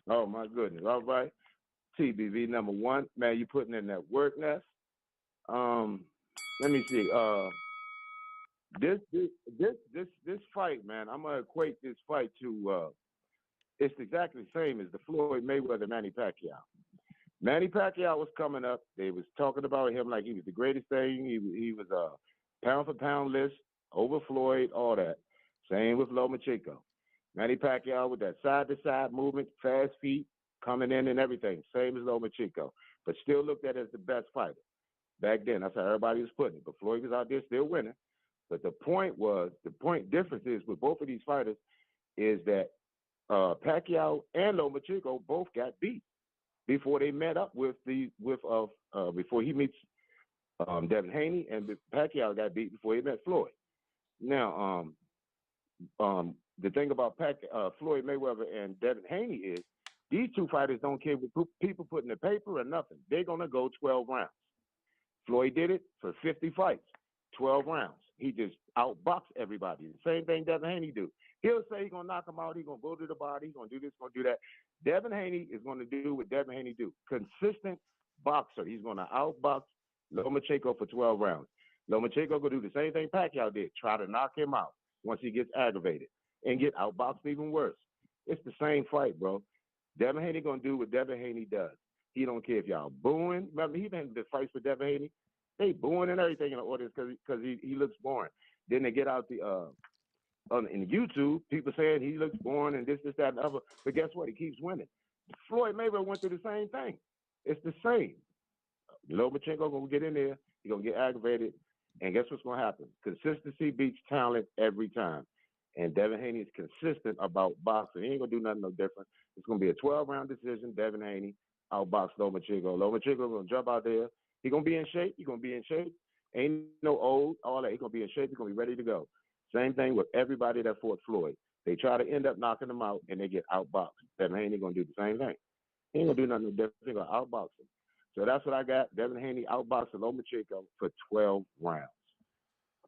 Oh my goodness. All right. TBV number one. Man, you putting in that work, Ness. let me see. This fight, man. I'm gonna equate this fight to. It's exactly the same as the Floyd Mayweather Manny Pacquiao. Manny Pacquiao was coming up. They was talking about him like he was the greatest thing. He was a pound for pound list over Floyd, all that. Same with Lomachenko. Manny Pacquiao with that side to side movement, fast feet, coming in and everything. Same as Lomachenko, but still looked at as the best fighter. Back then, that's how everybody was putting it. But Floyd was out there still winning. But the point difference is with both of these fighters is that Pacquiao and Lomachenko both got beat before they met up before he meets Devin Haney, and Pacquiao got beat before he met Floyd. Now, the thing about Floyd Mayweather and Devin Haney is these two fighters don't care what people put in the paper or nothing. They're gonna go 12 rounds. Floyd did it for 50 fights, 12 rounds. He just outboxed everybody. The same thing Devin Haney do. He'll say he's going to knock him out. He's going to go to the body. He's going to do this, going to do that. Devin Haney is going to do what Devin Haney do. Consistent boxer. He's going to outbox Lomachenko for 12 rounds. Lomachenko going to do the same thing Pacquiao did. Try to knock him out once he gets aggravated and get outboxed even worse. It's the same fight, bro. Devin Haney going to do what Devin Haney does. He don't care if y'all booing. Remember, he been the fights with Devin Haney. They booing and everything in the audience because he looks boring. Then they get out in YouTube, people saying he looks boring and this, that, and the other. But guess what? He keeps winning. Floyd Mayweather went through the same thing. It's the same. Lomachenko gonna get in there. He's gonna get aggravated, and guess what's gonna happen? Consistency beats talent every time. And Devin Haney is consistent about boxing. He ain't gonna do nothing no different. It's gonna be a 12-round decision. Devin Haney outbox Lomachenko. Lomachenko gonna jump out there. He gonna be in shape. He gonna be in shape. Ain't no old, all that. He gonna be in shape. He gonna be ready to go. Same thing with everybody that fought Floyd. They try to end up knocking him out, and they get outboxed. Devin Haney gonna do the same thing. He ain't gonna do nothing different. He gonna outbox him. So that's what I got. Devin Haney outboxing Lomachenko for 12 rounds.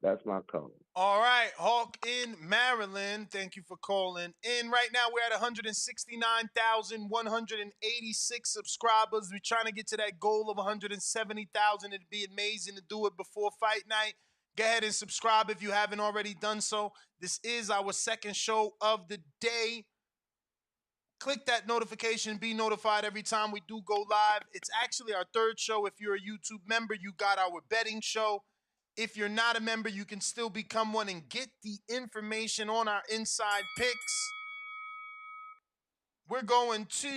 That's my call. All right, Hawk in Maryland. Thank you for calling in. Right now, we're at 169,186 subscribers. We're trying to get to that goal of 170,000. It'd be amazing to do it before fight night. Go ahead and subscribe if you haven't already done so. This is our second show of the day. Click that notification, be notified every time we do go live. It's actually our third show. If you're a YouTube member, you got our betting show. If you're not a member, you can still become one and get the information on our inside picks. We're going to...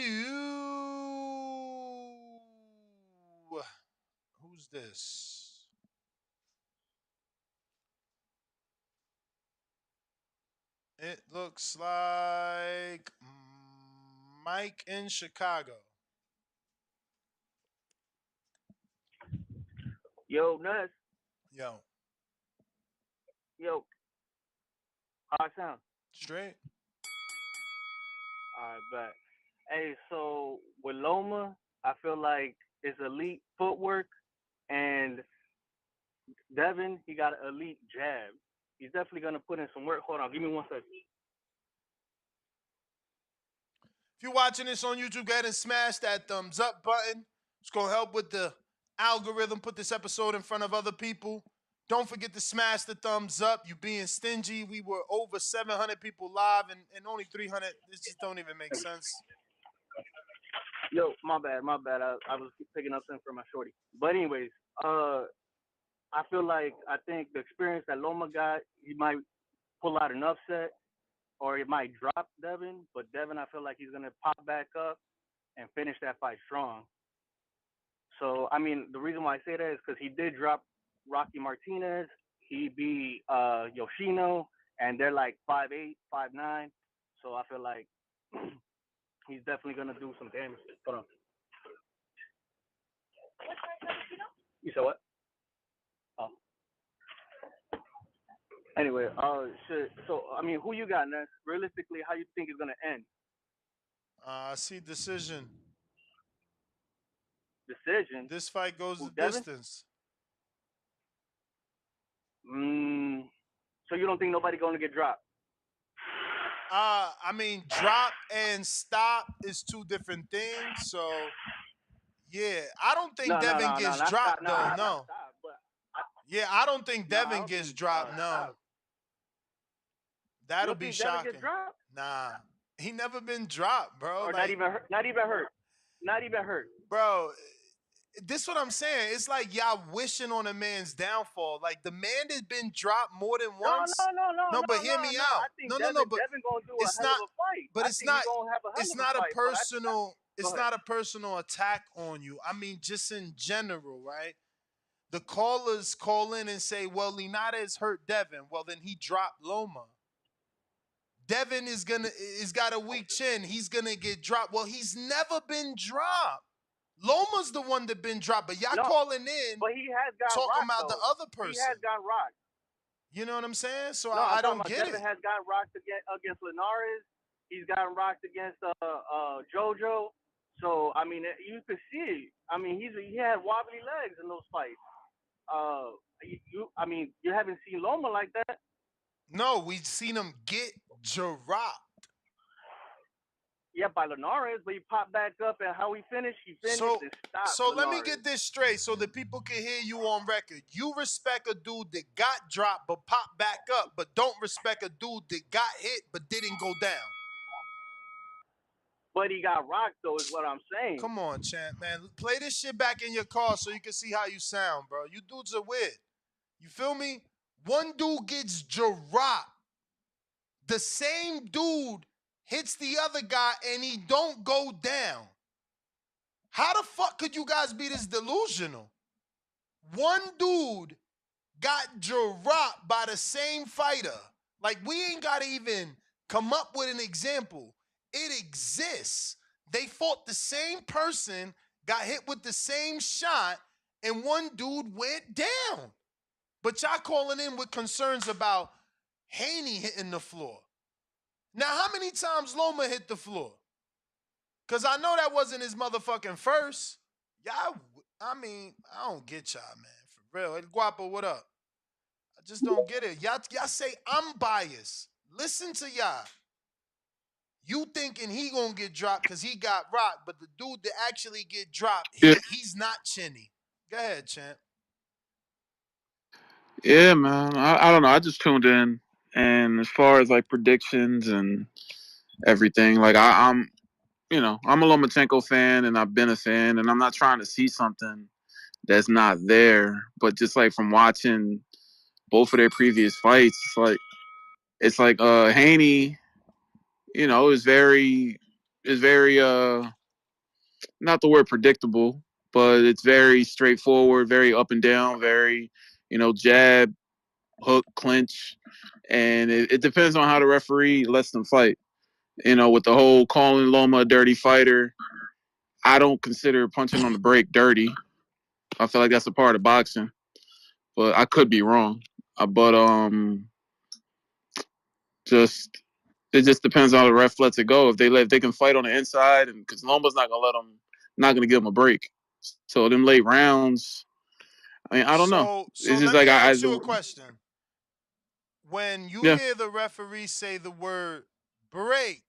Who's this? It looks like Mike in Chicago. Yo, Nuts. Yo. Yo. How I sound? Straight. All right, bet. Hey, so with Loma, I feel like it's elite footwork, and Devin, he got an elite jab. He's definitely gonna put in some work. Hold on, give me 1 second. If you're watching this on YouTube, go ahead and smash that thumbs up button. It's going to help with the algorithm, put this episode in front of other people. Don't forget to smash the thumbs up. You being stingy. We were over 700 people live and only 300. This just don't even make sense. Yo, my bad. I was picking up something from my shorty. But anyways, I think the experience that Loma got, he might pull out an upset, or it might drop Devin. But Devin, I feel like he's gonna pop back up and finish that fight strong. So I mean, the reason why I say that is because he did drop Rocky Martinez. He beat Yoshino, and they're like 5'8", 5'9". So I feel like he's definitely gonna do some damage. Hold on. You said what? Oh. Anyway, shit. So I mean, who you got next? Realistically, how you think it's gonna end? I see decision. Decision. This fight goes the Devin? distance. So you don't think nobody gonna get dropped? I mean, drop and stop is two different things. So, yeah, I don't think Devin gets dropped, though. No. Yeah, I don't think No, I Devin don't gets think. dropped. No, You that'll don't be think Devin get shocking. dropped, Nah, he never been dropped, bro. or not Like, even hurt? Not even hurt. Not even hurt. bro, this what I'm saying. It's like y'all wishing on a man's downfall. Like the man has been dropped more than No, once. No, but hear me out. I think No, but Devin gonna do a it's hell not. of a fight. But I it's think he not. gonna have a hell It's of a not a fight. But personal. go It's ahead. not a personal attack on you. I mean, just in general, right? The callers call in and say, "Well, Linares hurt Devin." Well, then he dropped Loma. Devin is got a weak chin. He's gonna get dropped. Well, he's never been dropped. Loma's the one that been dropped, but y'all No, calling in but he has got talking rocked about the though. other He person. has got rocked. You know what I'm saying? So No, I'm I talking don't about get it. Devin has got rocked against Linares. He's gotten rocked against JoJo. So I mean, you could see. I mean, he had wobbly legs in those fights. I mean, you haven't seen Loma like that. No, we've seen him get dropped. Yeah, by Linares, but he popped back up, and how he finished So and stopped so let me Linares. get this straight so that people can hear you on record. You respect a dude that got dropped but popped back up, but don't respect a dude that got hit but didn't go down. But he got rocked, though, is what I'm saying. Come on, champ, man. Play this shit back in your car so you can see how you sound, bro. You dudes are weird. You feel me? One dude gets dropped. The same dude hits the other guy and he don't go down. How the fuck could you guys be this delusional? One dude got dropped by the same fighter. Like, we ain't got to even come up with an example. It exists. They fought the same person, got hit with the same shot, and one dude went down. But y'all calling in with concerns about Haney hitting the floor. Now, how many times Loma hit the floor? Because I know that wasn't his motherfucking first. Y'all, I mean, I don't get y'all, man. For real. El Guapo, what up? I just don't get it. Y'all say I'm biased. Listen to y'all. You thinking he gonna get dropped because he got rocked, but the dude that actually get dropped, he's not chinny. Go ahead, champ. Yeah, man. I don't know. I just tuned in, and as far as like predictions and everything, like I'm I'm a Lomachenko fan, and I've been a fan, and I'm not trying to see something that's not there, but just like from watching both of their previous fights, it's like Haney, is very not the word predictable, but it's very straightforward, very up and down, very jab, hook, clinch, and it depends on how the referee lets them fight. With the whole calling Loma a dirty fighter, I don't consider punching on the break dirty. I feel like that's a part of boxing, but I could be wrong. But just it just depends on how the ref lets it go. If they can fight on the inside, and because Loma's not gonna give them a break. So them late rounds, I mean, I don't know. So It's just let like me ask you a question. When you yeah, hear the referee say the word break,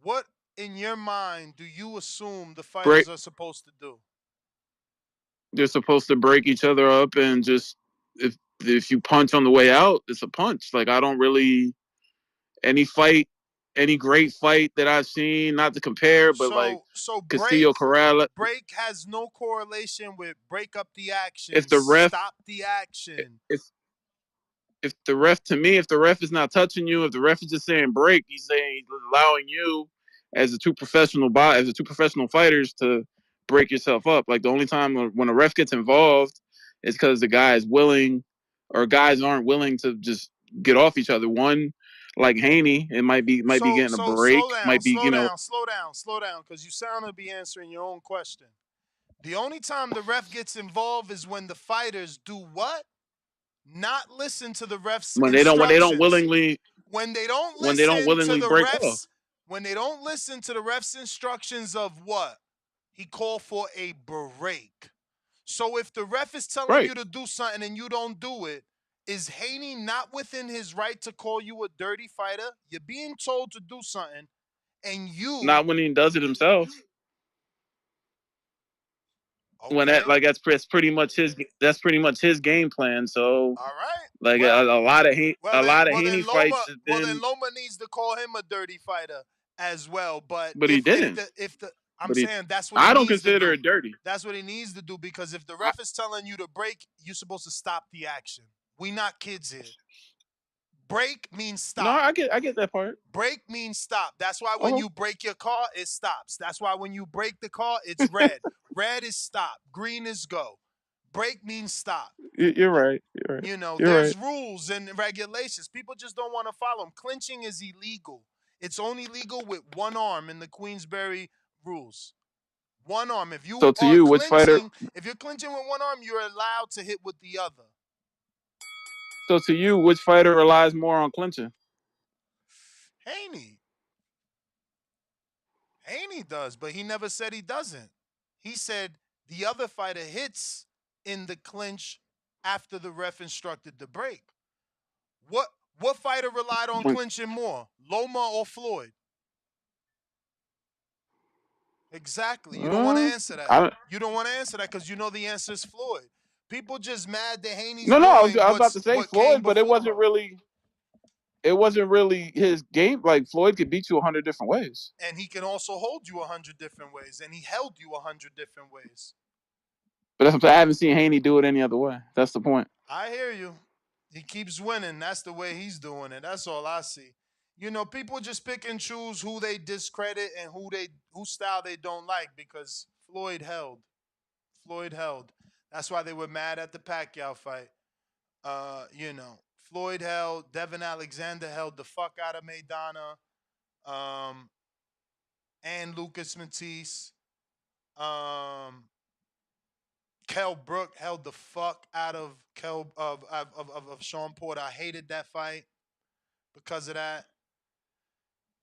what in your mind do you assume the break. fighters are supposed to do? They're supposed to break each other up, and just if you punch on the way out, it's a punch. Like I don't really any fight, any great fight that I've seen, not to compare, but like So Castillo Corral. break has no correlation with break up the action, If the ref, stop the action. if the ref to me, if the ref is not touching you, if the ref is just saying break, he's allowing you as the two professional fighters to break yourself up. Like the only time when a ref gets involved is because the guy is willing or guys aren't willing to just get off each other. One like Haney, it might be getting a So break, might be slow down, because you sound to be answering your own question. The only time the ref gets involved is when the fighters do what? Not listen to the ref's when they don't instructions. willingly When they don't when they don't listen to willingly the break off. refs, when they don't listen to the ref's instructions of what? He called for a break. So if the ref is telling Right. you to do something and you don't do it, is Haney not within his right to call you a dirty fighter? You're being told to do something, and you Not when he does it himself. when that like that's pretty much his game plan. So All right. like Well, a lot of Haney Loma, fights have been, Loma needs to call him a dirty fighter as well. But but he didn't. if the I'm But he, saying that's what he I don't needs to consider do. it dirty. That's what he needs to do because if the I, ref is telling you to break, you're supposed to stop the action. We not kids here. Break means no, stop. I get that part. Break means stop. That's why when Oh, you break your car, it stops. That's why when you break the car, it's red. Red is stop. Green is go. Break means stop. you're right. You're right. You know, You're there's right. rules and regulations. People just don't want to follow them. Clinching is illegal. It's only legal with one arm in the Queensberry rules. One arm. If you So to are you, which fighter? clinching, if you're clinching with one arm, you're allowed to hit with the other. So to you, which fighter relies more on clinching? Haney. Haney does, but he never said he doesn't. He said the other fighter hits in the clinch after the ref instructed the break. What fighter relied on When, clinching more, Loma or Floyd? Exactly. You don't want to answer that. I You don't want to answer that because you know the answer is Floyd. People just mad that Haney's no, I doing was about to say what came Floyd, but before him. it wasn't really his game. Like Floyd could beat you 100 different ways. And he can also hold you 100 different ways. And he held you 100 different ways. But I haven't seen Haney do it any other way. That's the point. I hear you. He keeps winning. That's the way he's doing it. That's all I see. You know, people just pick and choose who they discredit and whose style they don't like because Floyd held. Floyd held. That's why they were mad at the Pacquiao fight. You know, Floyd held. Devin Alexander held the fuck out of Maidana. And Lucas Matisse. Kell Brook held the fuck out of Sean Porter. I hated that fight because of that.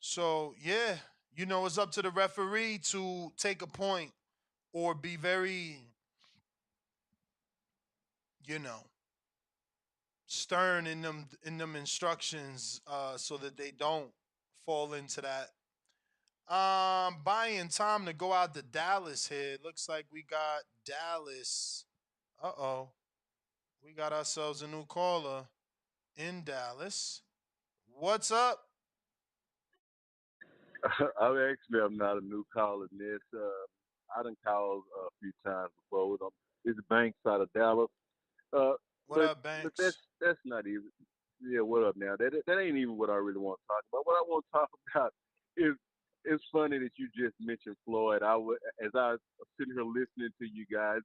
So yeah, you know, it's up to the referee to take a point or be very, you know, stern in them instructions, so that they don't fall into that. Buying time to go out to Dallas here. Looks like we got Dallas. Uh-oh. We got ourselves a new caller in Dallas. What's up? I'm not a new caller, Ness. I done called a few times before. It's Banks out of Dallas. Uh, What but up, but Banks? that's not even. Yeah, what up now? That ain't even what I really want to talk about. What I want to talk about is it's funny that you just mentioned Floyd. As I was sitting here listening to you guys,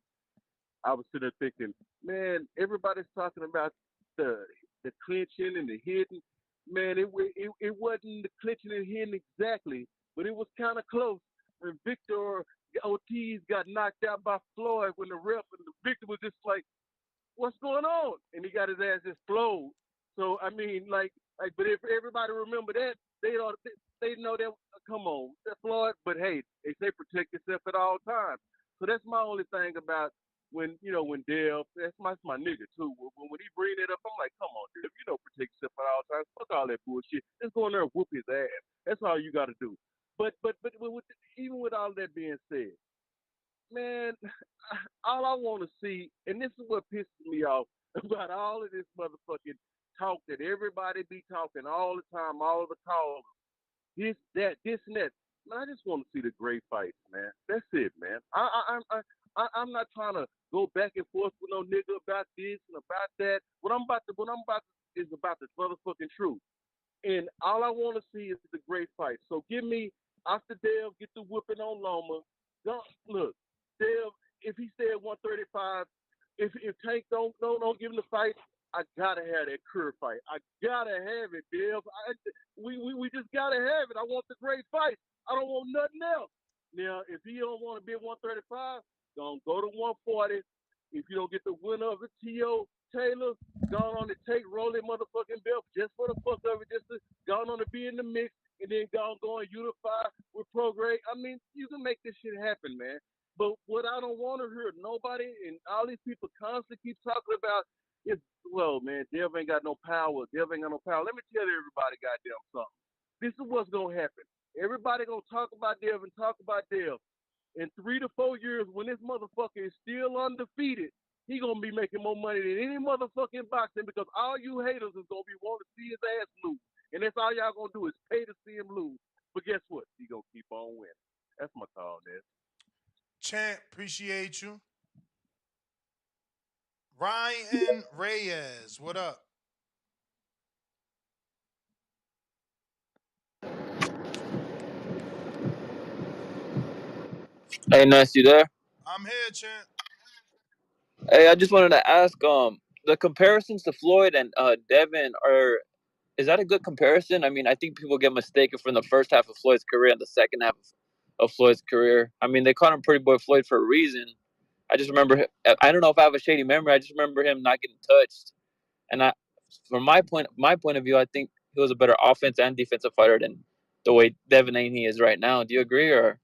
I was sitting there thinking, man, everybody's talking about the the clinching and the hitting. Man, it wasn't the clinching and hitting exactly, but it was kind of close. When Victor Ortiz got knocked out by Floyd, when the ref and the Victor was just like, "What's going on?" and he got his ass explode. So I mean, but if everybody remember that, they know that. Come on, that Floyd. But hey, they say protect yourself at all times. So that's my only thing about when Dale, that's my nigga too. When he bring it up, I'm like, come on, dude, protect yourself at all times. Fuck all that bullshit. Just go in there and whoop his ass. That's all you got to do. But even with all that being said, man, all I want to see, and this is what pisses me off about all of this motherfucking talk that everybody be talking all the time, all of the calls, this, and that. Man, I just want to see the great fights, man. That's it, man. I'm not trying to go back and forth with no nigga about this and about that. What I'm about to is about the motherfucking truth. And all I want to see is the great fight. So give me after Dale get the whipping on Loma. Look, Dale, if he stay at 135, if Tank don't give him the fight, I gotta have that Kerr fight. I gotta have it, Dale. We just gotta have it. I want the great fight. I don't want nothing else. Now, if he don't want to be at 135, don't go to 140. If you don't get the winner of the T.O. Taylor, gone on to take rolling motherfucking belt just for the fuck of it, just to gone on to be in the mix, and then go and unify with Prograde. I mean, you can make this shit happen, man. But what I don't want to hear nobody and all these people constantly keep talking about is, well, man, Dev ain't got no power. Dev ain't got no power. Let me tell everybody goddamn something. This is what's gonna happen. Everybody gonna talk about Dev and talk about Dev. in 3 to 4 years, when this motherfucker is still undefeated, he gonna be making more money than any motherfucking boxing because all you haters is gonna be wanting to see his ass lose. And that's all y'all gonna do is pay to see him lose. But guess what? He gonna keep on winning. That's my call, Ness. Champ, appreciate you. Ryan Reyes, what up? Hey, Ness, you there? I'm here, champ. Hey, I just wanted to ask, the comparisons to Floyd and Devin is that a good comparison? I mean, I think people get mistaken from the first half of Floyd's career and the second half of Floyd's career. I mean, they called him Pretty Boy Floyd for a reason. I just remember, I don't know if I have a shady memory. I just remember him not getting touched. And from my point of view, I think he was a better offense and defensive fighter than the way Devin Haney is right now. Do you agree, or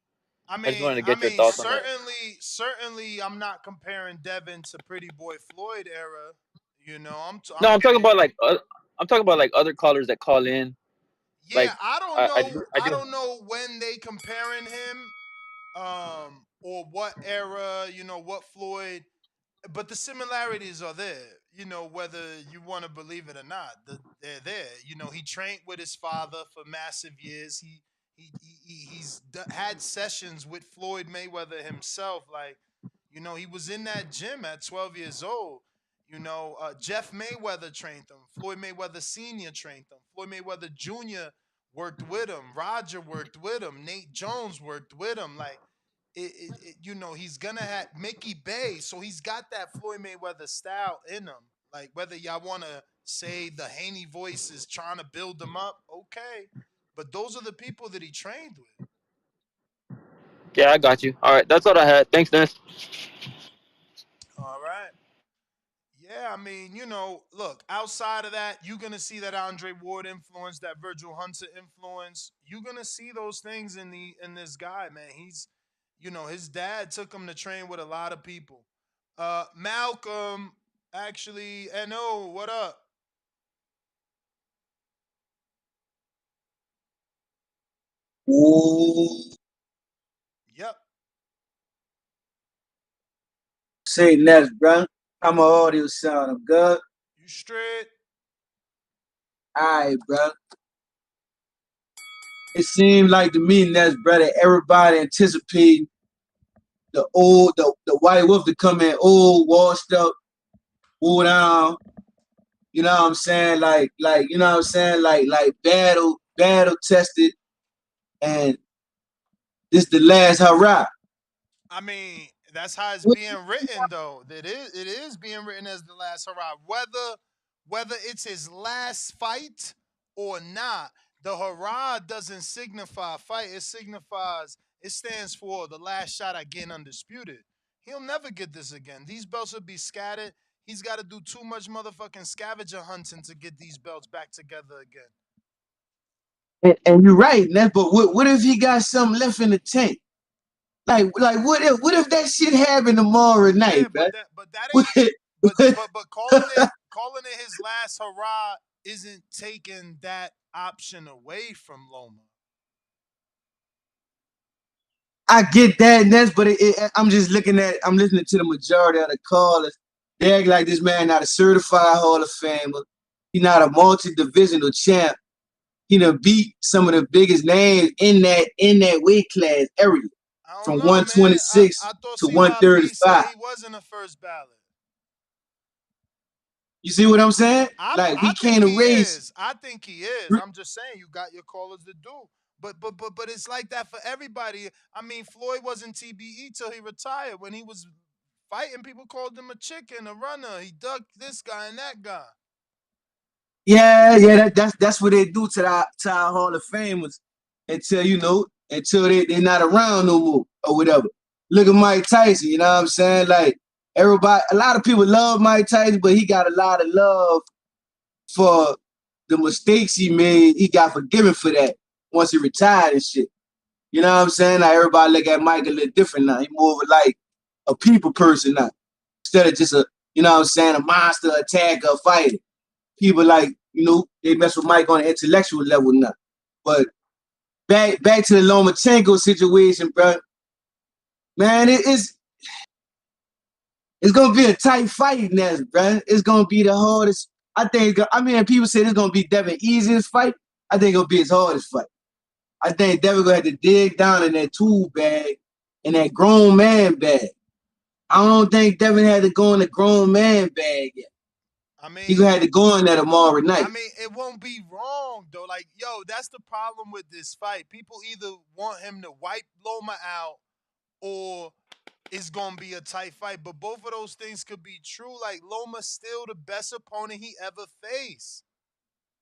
I I just mean, wanted to I get your mean, thoughts on that? certainly, I'm not comparing Devin to Pretty Boy Floyd era. You know, No, I'm I'm talking about like other callers that call in. yeah. Like I don't know. I I do. don't know when they comparing him, or what era. You know what Floyd, but the similarities are there. You know, whether you want to believe it or not, they're there. You know, he trained with his father for massive years. Had sessions with Floyd Mayweather himself. Like, you know, he was in that gym at 12 years old. You know, Jeff Mayweather trained him. Floyd Mayweather Sr. trained him. Floyd Mayweather Jr. worked with him. Roger worked with him. Nate Jones worked with him. Like, you know, he's gonna have Mickey Bay, so he's got that Floyd Mayweather style in him. Like, whether y'all want to say the Haney voice is trying to build him up, okay, but those are the people that he trained with. Yeah, I got you. All right, that's all I had. Thanks, Ness. All right. Yeah, I mean, you know, look, outside of that, you're gonna see that Andre Ward influence, that Virgil Hunter influence. You're gonna see those things in this guy, man. He's, you know, his dad took him to train with a lot of people. Malcolm, actually, no, what up? Ooh, Yep, say Ness, bro. How my audio sound? I'm good. you straight. All right, bro. It seemed like to me, Ness, brother, everybody anticipating the white wolf to come in old, washed up, wore down. You know what I'm saying? You know what I'm saying? Like battle tested, and this the last hurrah. I mean, that's how it's What being written, though. It is being written as the last hurrah. Whether it's his last fight or not, the hurrah doesn't signify fight. It stands for the last shot at getting undisputed. He'll never get this again. These belts will be scattered. He's got to do too much motherfucking scavenger hunting to get these belts back together again. and you're right, Ness, but what if he got something left in the tank? Like what if that shit happened tomorrow Yeah, night, man? but that What ain't if- but calling it his last hurrah isn't taking that option away from Loma. I get that, Ness, but I'm listening to the majority of the callers. They act like this man not a certified Hall of Famer. He not a multi-divisional champ. He done beat some of the biggest names in that weight class area, I don't from know, man. I 126 thought to CYP said 135. he wasn't a first ballot. You see what I'm saying? Like I we can't think he erase. is. I think he is. I'm just saying you got your callers to do. But it's like that for everybody. I mean, Floyd wasn't TBE till he retired. When he was fighting, people called him a chicken, a runner. He ducked this guy and that guy. Yeah, that's what they do to our Hall of Famers until they're not around no more or whatever. Look at Mike Tyson, you know what I'm saying? Like a lot of people love Mike Tyson, but he got a lot of love for the mistakes he made. He got forgiven for that once he retired and shit. You know what I'm saying? Like everybody look at Mike a little different now. He more of like a people person now. Instead of just a monster attacker, fighter. People they mess with Mike on an intellectual level now. But back to the Lomachenko situation, bro. Man, it's gonna be a tight fight, Ness, bro. It's gonna be the hardest. I think. I mean, people say it's gonna be Devin easiest fight. I think it'll be his hardest fight. I think Devin gonna have to dig down in that tool bag, in that grown man bag. I don't think Devin had to go in the grown man bag yet. I mean, he gonna have to go in there tomorrow night. I mean, it won't be wrong though. Like, yo, that's the problem with this fight. People either want him to wipe Loma out, or it's gonna be a tight fight. But both of those things could be true. Like, Loma's still the best opponent he ever faced.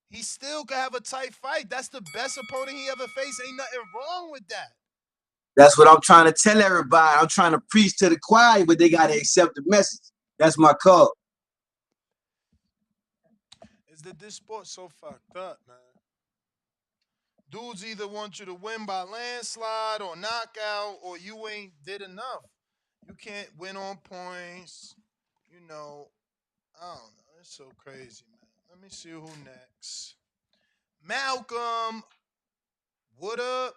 He still could have a tight fight. That's the best opponent he ever faced. Ain't nothing wrong with that. That's what I'm trying to tell everybody. I'm trying to preach to the choir, but they gotta accept the message. That's my call. Is that this sport so fucked up, man? Dudes either want you to win by landslide or knockout, or you ain't did enough. You can't win on points. You know, I don't know. It's so crazy, man. Let me see who next. Malcolm, what up?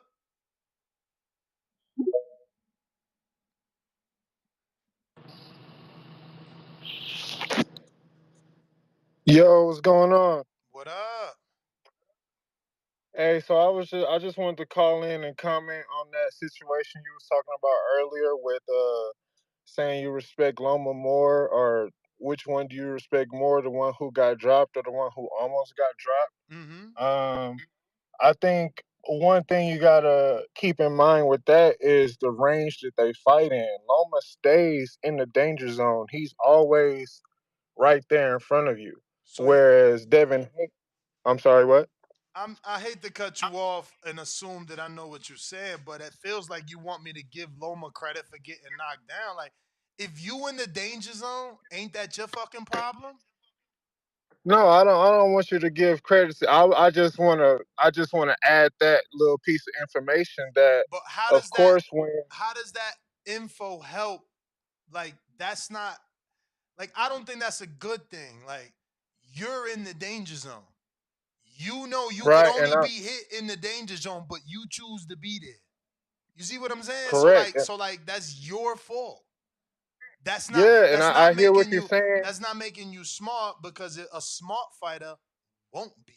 Yo, what's going on? What up? Hey, so I just wanted to call in and comment on that situation you was talking about earlier with saying you respect Loma more, or which one do you respect more, the one who got dropped or the one who almost got dropped? Mm-hmm. I think one thing you gotta keep in mind with that is the range that they fight in. Loma stays in the danger zone. He's always right there in front of you. Whereas Devin, I'm sorry, what? I hate to cut you off and assume that I know what you're saying, but it feels like you want me to give Loma credit for getting knocked down. Like, if you in the danger zone, ain't that your fucking problem? No, I don't. I don't want you to give credit. I just wanna add that little piece of information that, But of course, when how does that info help? Like, that's not, like, I don't think that's a good thing. Like, you're in the danger zone. You know you could right and only I be hit in the danger zone, but you choose to be there. You see what I'm saying? correct. So like that's your fault. That's not Yeah, and that's I not hear what making you're you saying. that's not making you smart, because a smart fighter won't be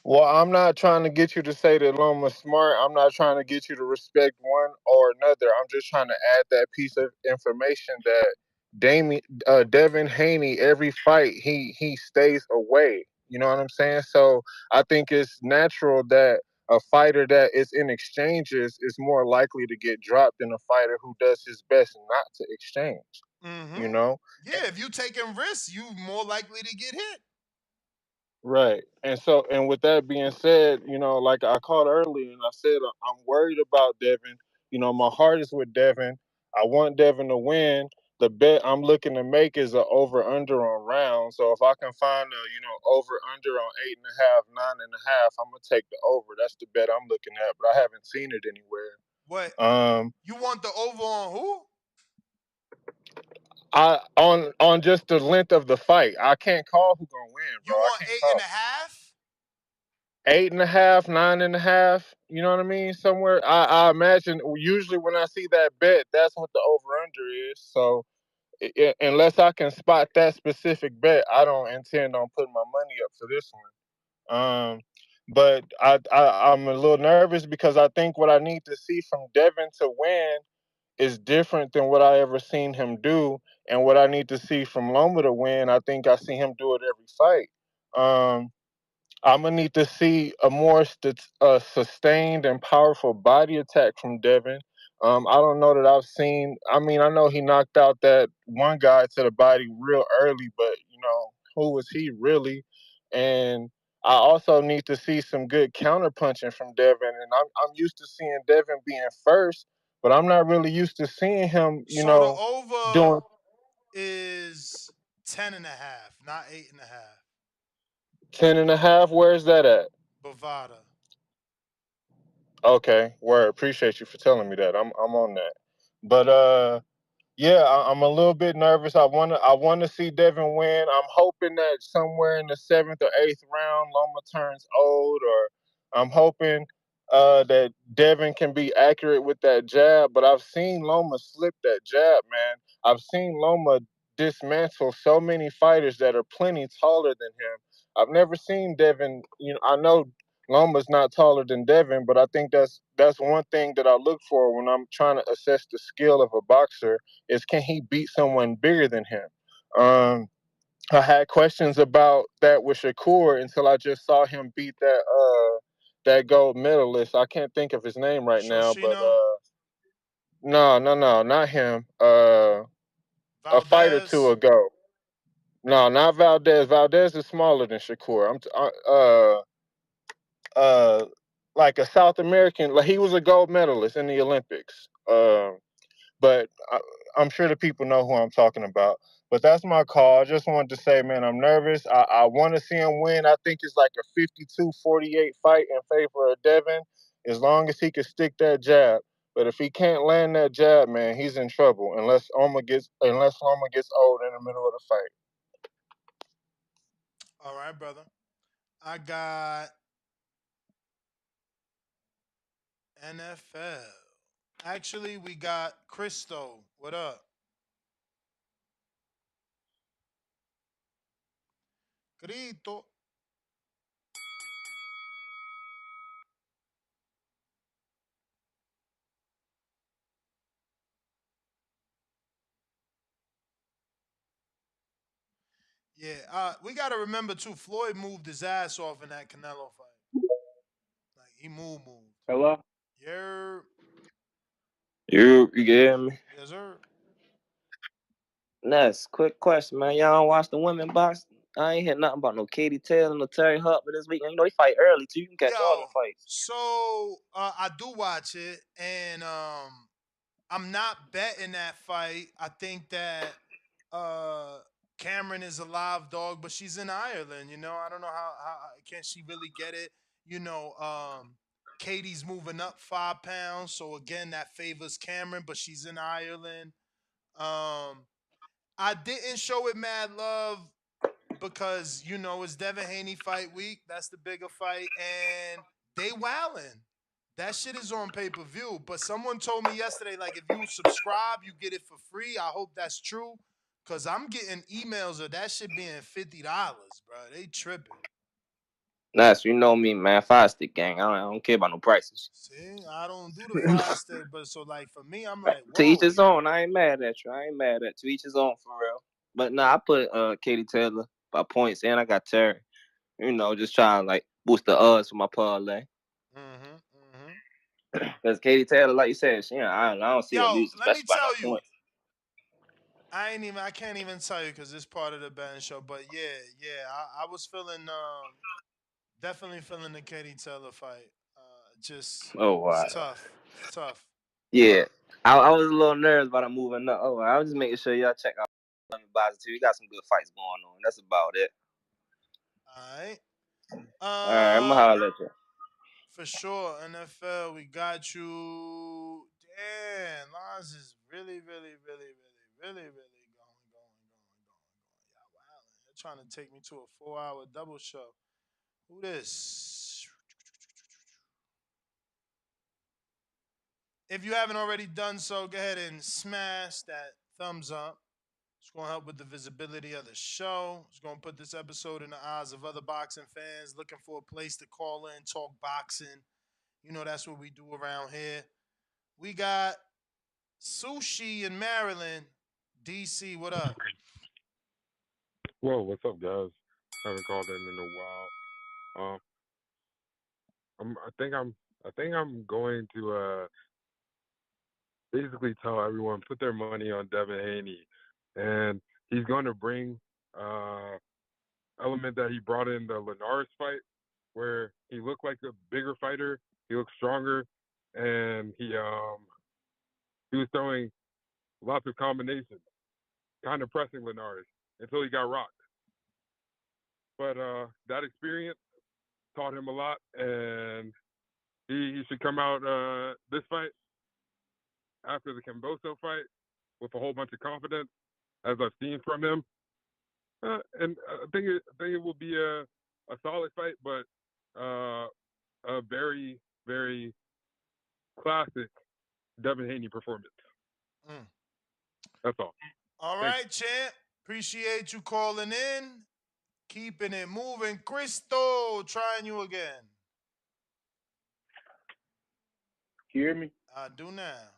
Well, I'm not trying to get you to say that Loma's smart. I'm not trying to get you to respect one or another. I'm just trying to add that piece of information that Devin Haney, every fight he stays away. You know what I'm saying? So I think it's natural that a fighter that is in exchanges is more likely to get dropped than a fighter who does his best not to exchange. there. You Mm-hmm. know? Yeah, if you taking risks, you more likely to get hit. Right. And so, and with that being said, like I called earlier and I said, I'm worried about Devin. My heart is with Devin. I want Devin to win. The bet I'm looking to make is a over under on rounds. So if I can find a, over under on 8.5, 9.5, I'm gonna take the over. That's the bet I'm looking at, but I haven't seen it anywhere. What? Um, You want the over on who? on just the length of the fight, I can't call who gonna win, bro. You I want can't eight and call. a half? 8.5, 9.5. You know what I mean? Somewhere. I imagine usually when I see that bet, that's what the over under is. So unless I can spot that specific bet, I don't intend on putting my money up for this one. But I'm a little nervous because I think what I need to see from Devin to win is different than what I ever seen him do, and what I need to see from Loma to win. I think I see him do it every fight. Um, I'm gonna need to see a more sustained and powerful body attack from Devin. I don't know that I've seen. I mean, I know he knocked out that one guy to the body real early, but who was he really? And I also need to see some good counter punching from Devin. And I'm used to seeing Devin being first, but I'm not really used to seeing him. So the over Doing is 10.5, not 8.5. 10.5. Where's that at? Bovada. Okay, word. Appreciate you for telling me that. I'm on that. But yeah, I'm a little bit nervous. I wanna see Devin win. I'm hoping that somewhere in the 7th or 8th round, Loma turns old, or I'm hoping that Devin can be accurate with that jab, but I've seen Loma slip that jab, man. I've seen Loma dismantle so many fighters that are plenty taller than him. I've never seen Devin. I know Loma's not taller than Devin, but I think that's one thing that I look for when I'm trying to assess the skill of a boxer is can he beat someone bigger than him. I had questions about that with Shakur until I just saw him beat that gold medalist. I can't think of his name right now, but Shoshino, no, not him. A fight or two Valdez. ago. No, not Valdez. Valdez is smaller than Shakur. Uh, like a South American. Like he was a gold medalist in the Olympics. But I'm sure the people know who I'm talking about. But that's my call. I just wanted to say, man, I'm nervous. I want to see him win. I think it's like a 52-48 fight in favor of Devin, as long as he can stick that jab. But if he can't land that jab, man, he's in trouble unless Loma gets old in the middle of the fight. All right, brother. I got NFL. Actually, we got Cristo. What up? Grito. Yeah, we got to remember too. Floyd moved his ass off in that Canelo fight. Like he moved. Hello? Yeah, You get me? yes sir. Next, quick question, man. Y'all don't watch the women box? I ain't hear nothing about no Katie Taylor, no Terry Hutt, but this week, they fight early too. You can catch all Yo, the fights. so I do watch it, and I'm not betting that fight. I think that uh, Cameron is a live dog, but she's in Ireland. I don't know how can she really get it. Katie's moving up 5 pounds, so again that favors Cameron, but she's in Ireland. Um, I didn't show it mad love because it's Devin Haney fight week. That's the bigger fight, and they wildin'. That shit is on pay per view. But someone told me yesterday, like if you subscribe, you get it for free. I hope that's true, cause I'm getting emails of that shit being $50, bro. They tripping. Nice, you know me, man. Five stick gang. I don't care about no prices. See, I don't do the fire stick, but so like for me, I'm like, To each whoa. his own. I ain't mad at you. I ain't mad at you. To each his own for real. But nah, I put Katie Taylor by points, and I got Terry. Just trying to like boost the odds for my parlay. Because Katie Taylor, like you said, I don't see her Yo, losing, let me especially by tell no you, points. I can't even tell you because it's part of the band show. But yeah, I was feeling definitely feeling the Katie Taylor fight. Just Oh it's wow. tough. It's tough. Yeah. I was a little nervous about him moving up. Oh, I was just making sure y'all check out Boxing too. We got some good fights going on. That's about it. All right. All right, I'm gonna holler at you. For sure. NFL, we got you. Damn, Lons is really, really, really, really, really, really going. Yeah, wow. They're trying to take me to a 4-hour double show. Who this? If you haven't already done so, go ahead and smash that thumbs up. It's going to help with the visibility of the show. It's going to put this episode in the eyes of other boxing fans looking for a place to call in, talk boxing. That's what we do around here. We got Sushi in Maryland. DC, what up? Whoa, what's up, guys? Haven't called in a while. I think I'm going to basically tell everyone put their money on Devin Haney, and he's going to bring element that he brought in the Linares fight, where he looked like a bigger fighter, he looked stronger, and he was throwing lots of combinations, kind of pressing Linares until he got rocked. But that experience taught him a lot, and he should come out this fight after the Camboso fight with a whole bunch of confidence, as I've seen from him. And I think it will be a solid fight, but a very very classic Devin Haney performance. Mm. That's all. All Thanks. right, champ. Appreciate you calling in. Keeping it moving. Cristo, trying you again. Hear me? I do now.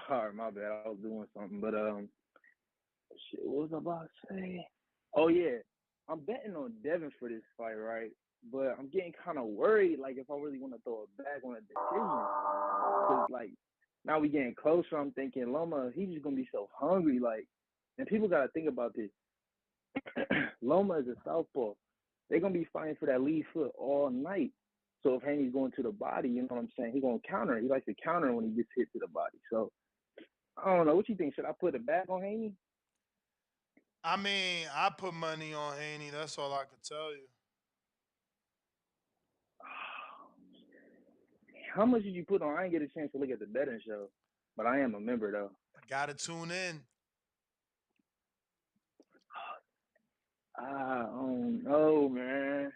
All right, my bad. I was doing something, but shit, what was I about to say? Oh yeah, I'm betting on Devin for this fight, right? But I'm getting kind of worried, like if I really want to throw it back on a decision, because like now we getting closer. I'm thinking Loma, he's just gonna be so hungry, like, and people gotta think about this. Loma is a southpaw. They're gonna be fighting for that lead foot all night. So if Haney's going to the body, you know what I'm saying? He's gonna counter. He likes to counter when he gets hit to the body. So I don't know. What you think? Should I put it back on Haney? I mean, I put money on Haney. That's all I could tell you. How much did you put on? I didn't get a chance to look at the betting show, but I am a member though. Gotta tune in. I don't know, man.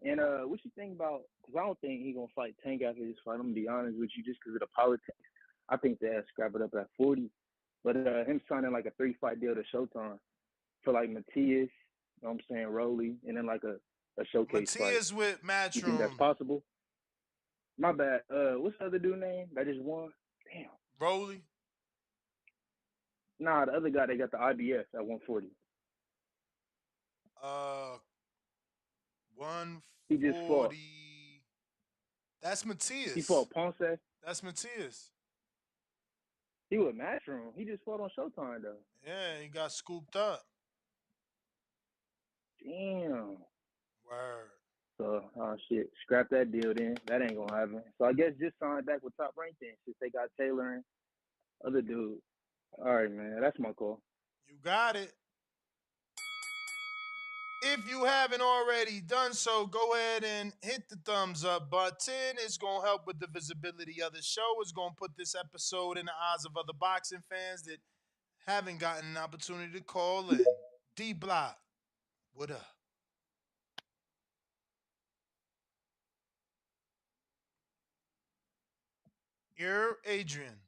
And what you think about? Because I don't think he gonna fight Tank after this fight. I'm gonna be honest with you, just because of the politics. I think they'll scrap it up at 40. But him signing like a 3-fight deal to Showtime for like Matias, you know what I'm saying, Rolly, and then like a showcase fight. Matias with You think that's Matchroom. possible? My bad. What's the other dude name that just won? Damn. Rolly. Nah, the other guy they got the IBS at 140. 140. He just fought. That's He Matias. fought Ponce. That's Matias. He was Matchroom. He just fought on Showtime though. Yeah, he got scooped up. Damn. Word. So, oh shit, scrap that deal then. That ain't gonna happen. So I guess just sign back with Top Rank then, since they got Taylor and other dude. All right, man, that's my call. You got it. If you haven't already done so, go ahead and hit the thumbs up button. It's going to help with the visibility of the show. It's going to put this episode in the eyes of other boxing fans that haven't gotten an opportunity to call in. D Block, what up? You're Adrian.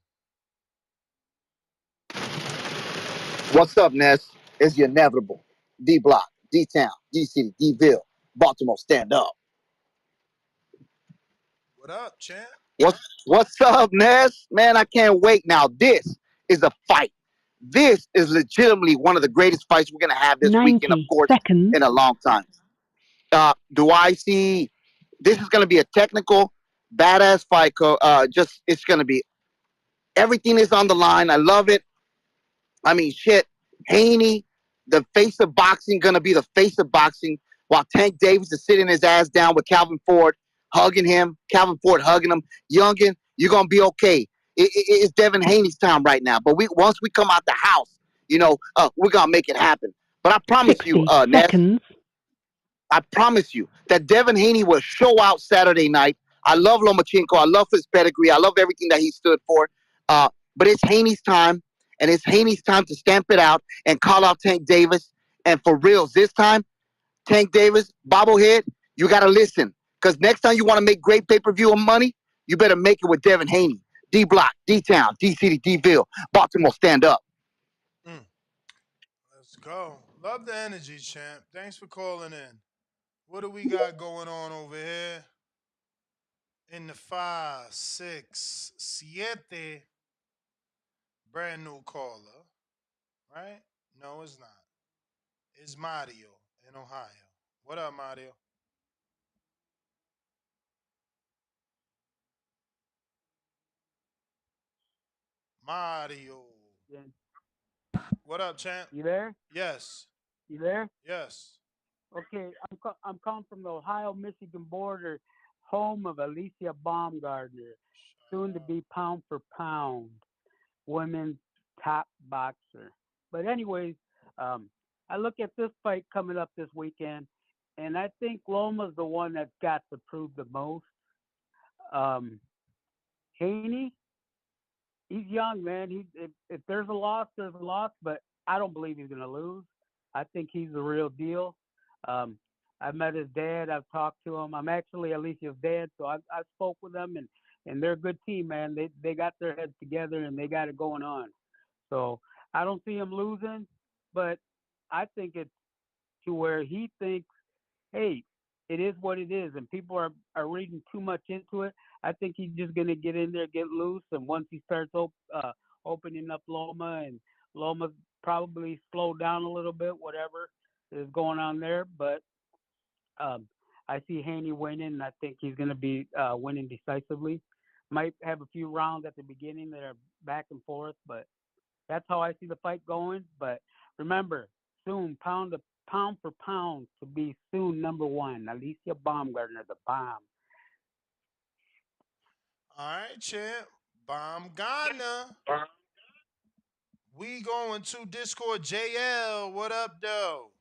What's up, Ness? It's the inevitable. D Block, D Town, D City, D Ville, Baltimore, stand up. What up, champ? What's up, Ness? Man, I can't wait. Now, this is a fight. This is legitimately one of the greatest fights we're gonna have this weekend, of 90 course, seconds. in a long time. Do I see this is gonna be a technical, badass fight? Just it's gonna be everything is on the line. I love it. I mean, shit. Haney, the face of boxing, gonna be the face of boxing, while Tank Davis is sitting his ass down with Calvin Ford, hugging him. Calvin Ford hugging him. Youngin, you're gonna be okay. It's Devin Haney's time right now. But once we come out the house, we're gonna make it happen. But I promise you, 60 Ness, seconds. I promise you that Devin Haney will show out Saturday night. I love Lomachenko. I love his pedigree. I love everything that he stood for. But it's Haney's time, and it's Haney's time to stamp it out and call out Tank Davis. And for reals, this time, Tank Davis, bobblehead, you got to listen. Because next time you want to make great pay-per-view money, you better make it with Devin Haney. D Block, D Town, D City, D Ville, Baltimore, stand up. Let's go. Love the energy, champ. Thanks for calling in. What do we got going on over here? In the 5, 6, 7. Brand new caller, right? No, it's not. It's Mario in Ohio. What up, Mario? Mario. Yeah. What up, champ? You there? Yes. You there? Yes. Okay, I'm calling from the Ohio-Michigan border, home of Alicia Baumgardner, soon to be pound for pound, women's top boxer. But anyways, I look at this fight coming up this weekend, and I think Loma's the one that's got to prove the most. Haney, he's young, man. If there's a loss, there's a loss, but I don't believe he's going to lose. I think he's the real deal. I met his dad. I've talked to him. I'm actually Alicia's dad, so I spoke with them, and they're a good team, man. They got their heads together and they got it going on. So I don't see him losing, but I think it's to where he thinks, hey, it is what it is, and people are reading too much into it. I think he's just gonna get in there, get loose, and once he starts opening up Loma, and Loma probably slow down a little bit, whatever is going on there. But um, I see Haney winning, and I think he's gonna be winning decisively. Might have a few rounds at the beginning that are back and forth, but that's how I see the fight going. But remember, soon, pound for pound, to be soon number one. Alicia Baumgartner, the bomb. All right, champ. Bomb Ghana. We going to Discord JL. What up, though?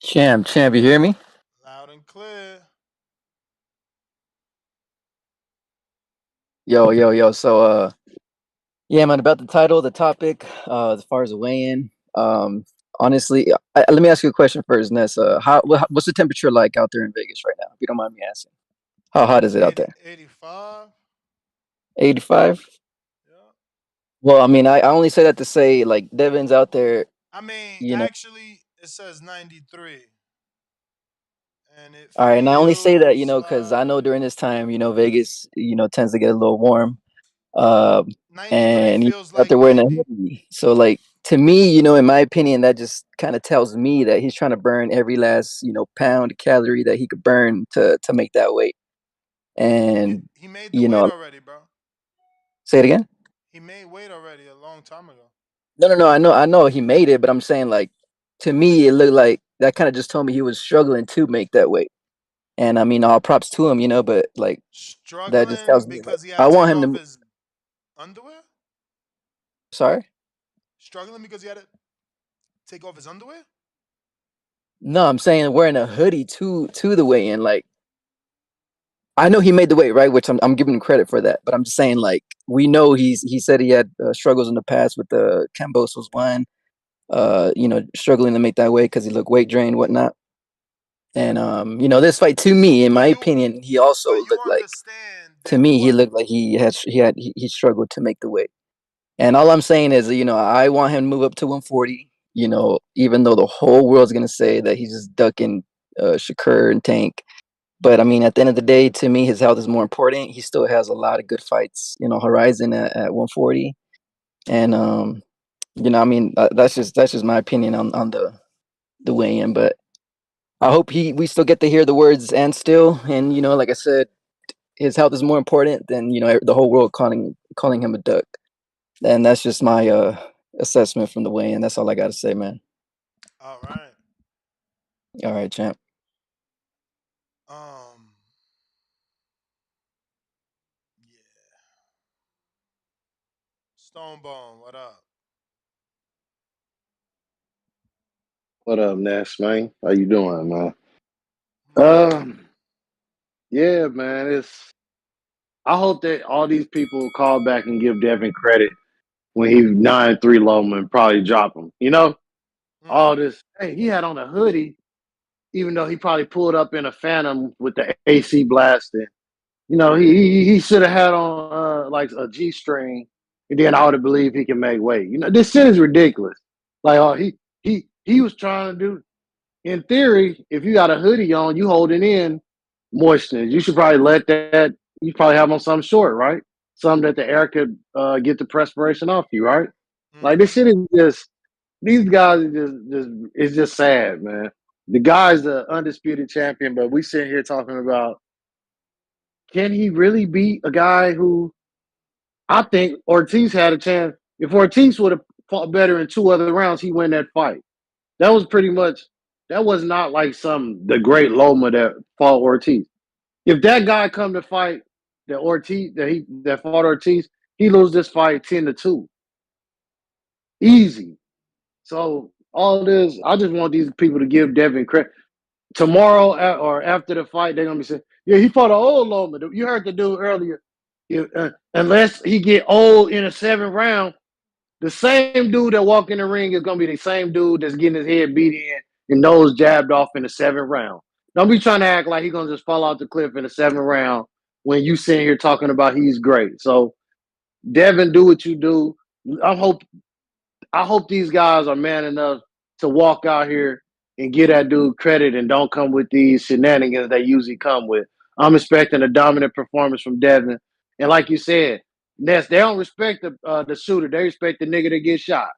Champ, you hear me? Loud and clear. Yo. So, yeah, man, about the title, the topic, as far as the weigh-in, honestly, let me ask you a question first, Ness. What's the temperature like out there in Vegas right now? If you don't mind me asking, how hot is it out 80, there? 85. 85. Yeah. Well, I mean, I only say that to say like Devin's out there, I mean, you know. actually, it says 93, and it All right, and I only say that, feels because I know like during this time, Vegas, tends to get a little warm. Um, 93 and feels out like there wearing a 90. hoodie. So, like, to me, in my opinion, that just kind of tells me that he's trying to burn every last, pound calorie that he could burn to make that weight. And He made the you weight know, already, bro. say it again. He made weight already a long time ago. No. I know he made it, but I'm saying, like, to me, it looked like that kind of just told me he was struggling to make that weight. And I mean, all props to him, but like that just Struggling tells me, like, because he had I to want take him off to. his underwear? Sorry. Struggling because he had to take off his underwear? No, I'm saying wearing a hoodie to the weigh-in. Like, I know he made the weight, right? Which I'm giving him credit for that. But I'm just saying, like, we know he said he had struggles in the past with the Cambosos one. Struggling to make that weight because he looked weight drained, whatnot. And this fight, to me, in my opinion, he also But you looked like, understand to that me, he what looked like he struggled to make the weight. And all I'm saying is, I want him to move up to 140. Even though the whole world's gonna say that he's just ducking Shakur and Tank. But I mean, at the end of the day, to me, his health is more important. He still has a lot of good fights, horizon at 140. And I mean, that's just my opinion on the weigh-in. But I hope we still get to hear the words "and still." And like I said, his health is more important than the whole world calling him a duck. And that's just my assessment from the weigh-in. That's all I got to say, man. all right. All right, champ. Um yeah. Stonebone, what up? What up, Ness, man? How you doing, man? Moving. Yeah, man. I hope that all these people call back and give Devin credit when he 9-3 Loma and probably drop him. All this. Hey, he had on a hoodie, even though he probably pulled up in a Phantom with the AC blasting. He should have had on like a G string, and then I would have believed he can make weight. This shit is ridiculous. Like, oh, he was trying to do. In theory, if you got a hoodie on, you holding in moisture. You should probably let that. You probably have on something short, right? Something that the air could get the perspiration off you, right? Like this shit is just. These guys are just. It's just sad, man. The guy's the undisputed champion, but we sitting here talking about can he really beat a guy who I think Ortiz had a chance. If Ortiz would have fought better in two other rounds, he win that fight. That was pretty much that was not like the great Loma that fought Ortiz. If that guy come to fight that fought Ortiz, he lose this fight 10-2. Easy. So all this, I just want these people to give Devin credit. Tomorrow or after the fight, they're gonna be saying, "Yeah, he fought an old Loma." You heard the dude earlier. Unless he get old in a seventh round, The same dude that walk in the ring is gonna be the same dude that's getting his head beat in and nose jabbed off in the 7th round. Don't be trying to act like he's gonna just fall off the cliff in the 7th round when you sitting here talking about he's great. So Devin, do what you do. I hope I hope these guys are man enough to walk out here and give that dude credit and don't come with these shenanigans they usually come with. I'm expecting a dominant performance from Devin. And like you said, Ness, they don't respect the shooter. They respect the nigga that gets shot.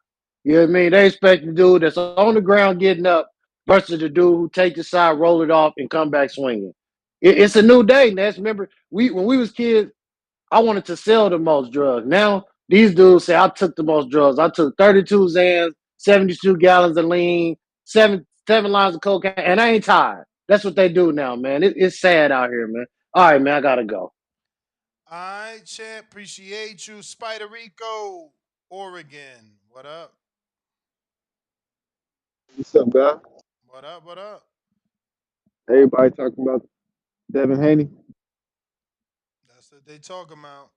You know what I mean? They expect the dude that's on the ground getting up versus the dude who take the shot, roll it off, and come back swinging. It's a new day, Ness. Remember, when we was kids, I wanted to sell the most drugs. Now these dudes say I took the most drugs. I took 32 Zans, 72 gallons of lean, seven lines of cocaine, and I ain't tired. That's what they do now, man. It's sad out here, man. All right, man, I gotta go. All right, champ. Appreciate you. Spider Rico, Oregon. What up? What's up, guy? What up? What up? Everybody talking about Devin Haney. That's what they talking about.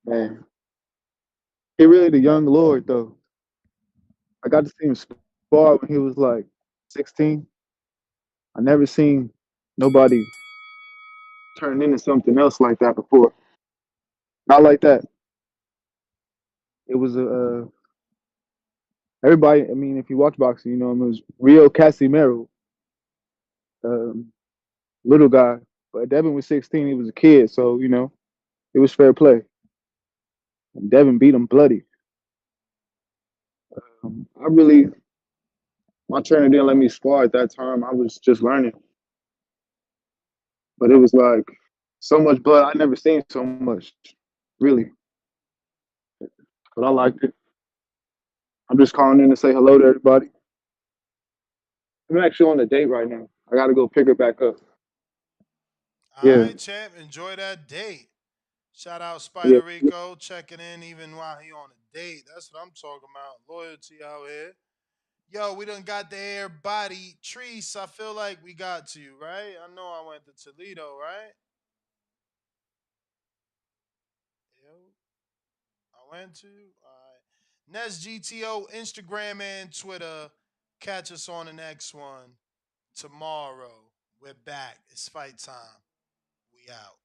Man, he really the young lord though. I got to see him spar when he was like 16. I never seen nobody turn into something else like that before. Not like that. It was a everybody. I mean, if you watch boxing, you know him. It was Rio Casimero, um, little guy. But Devin was 16. He was a kid, so you know it was fair play. And Devin beat him bloody. I really, my trainer didn't let me spar at that time. I was just learning, but it was like so much blood. I never seen so much, really. But I liked it. I'm just calling in to say hello to everybody. I'm actually on a date right now. I got to go pick her back up. All Yeah, right, champ. Enjoy that date. Shout out yeah. Spider Rico checking in even while he on a date. That's what I'm talking about. Loyalty out here. Yo, we done got the air body. Treese, I feel like we got to you, right? I know I went to Toledo, right? Yo, I went to. All right. Next GTO, Instagram and Twitter. Catch us on the next one tomorrow. We're back. It's fight time. We out.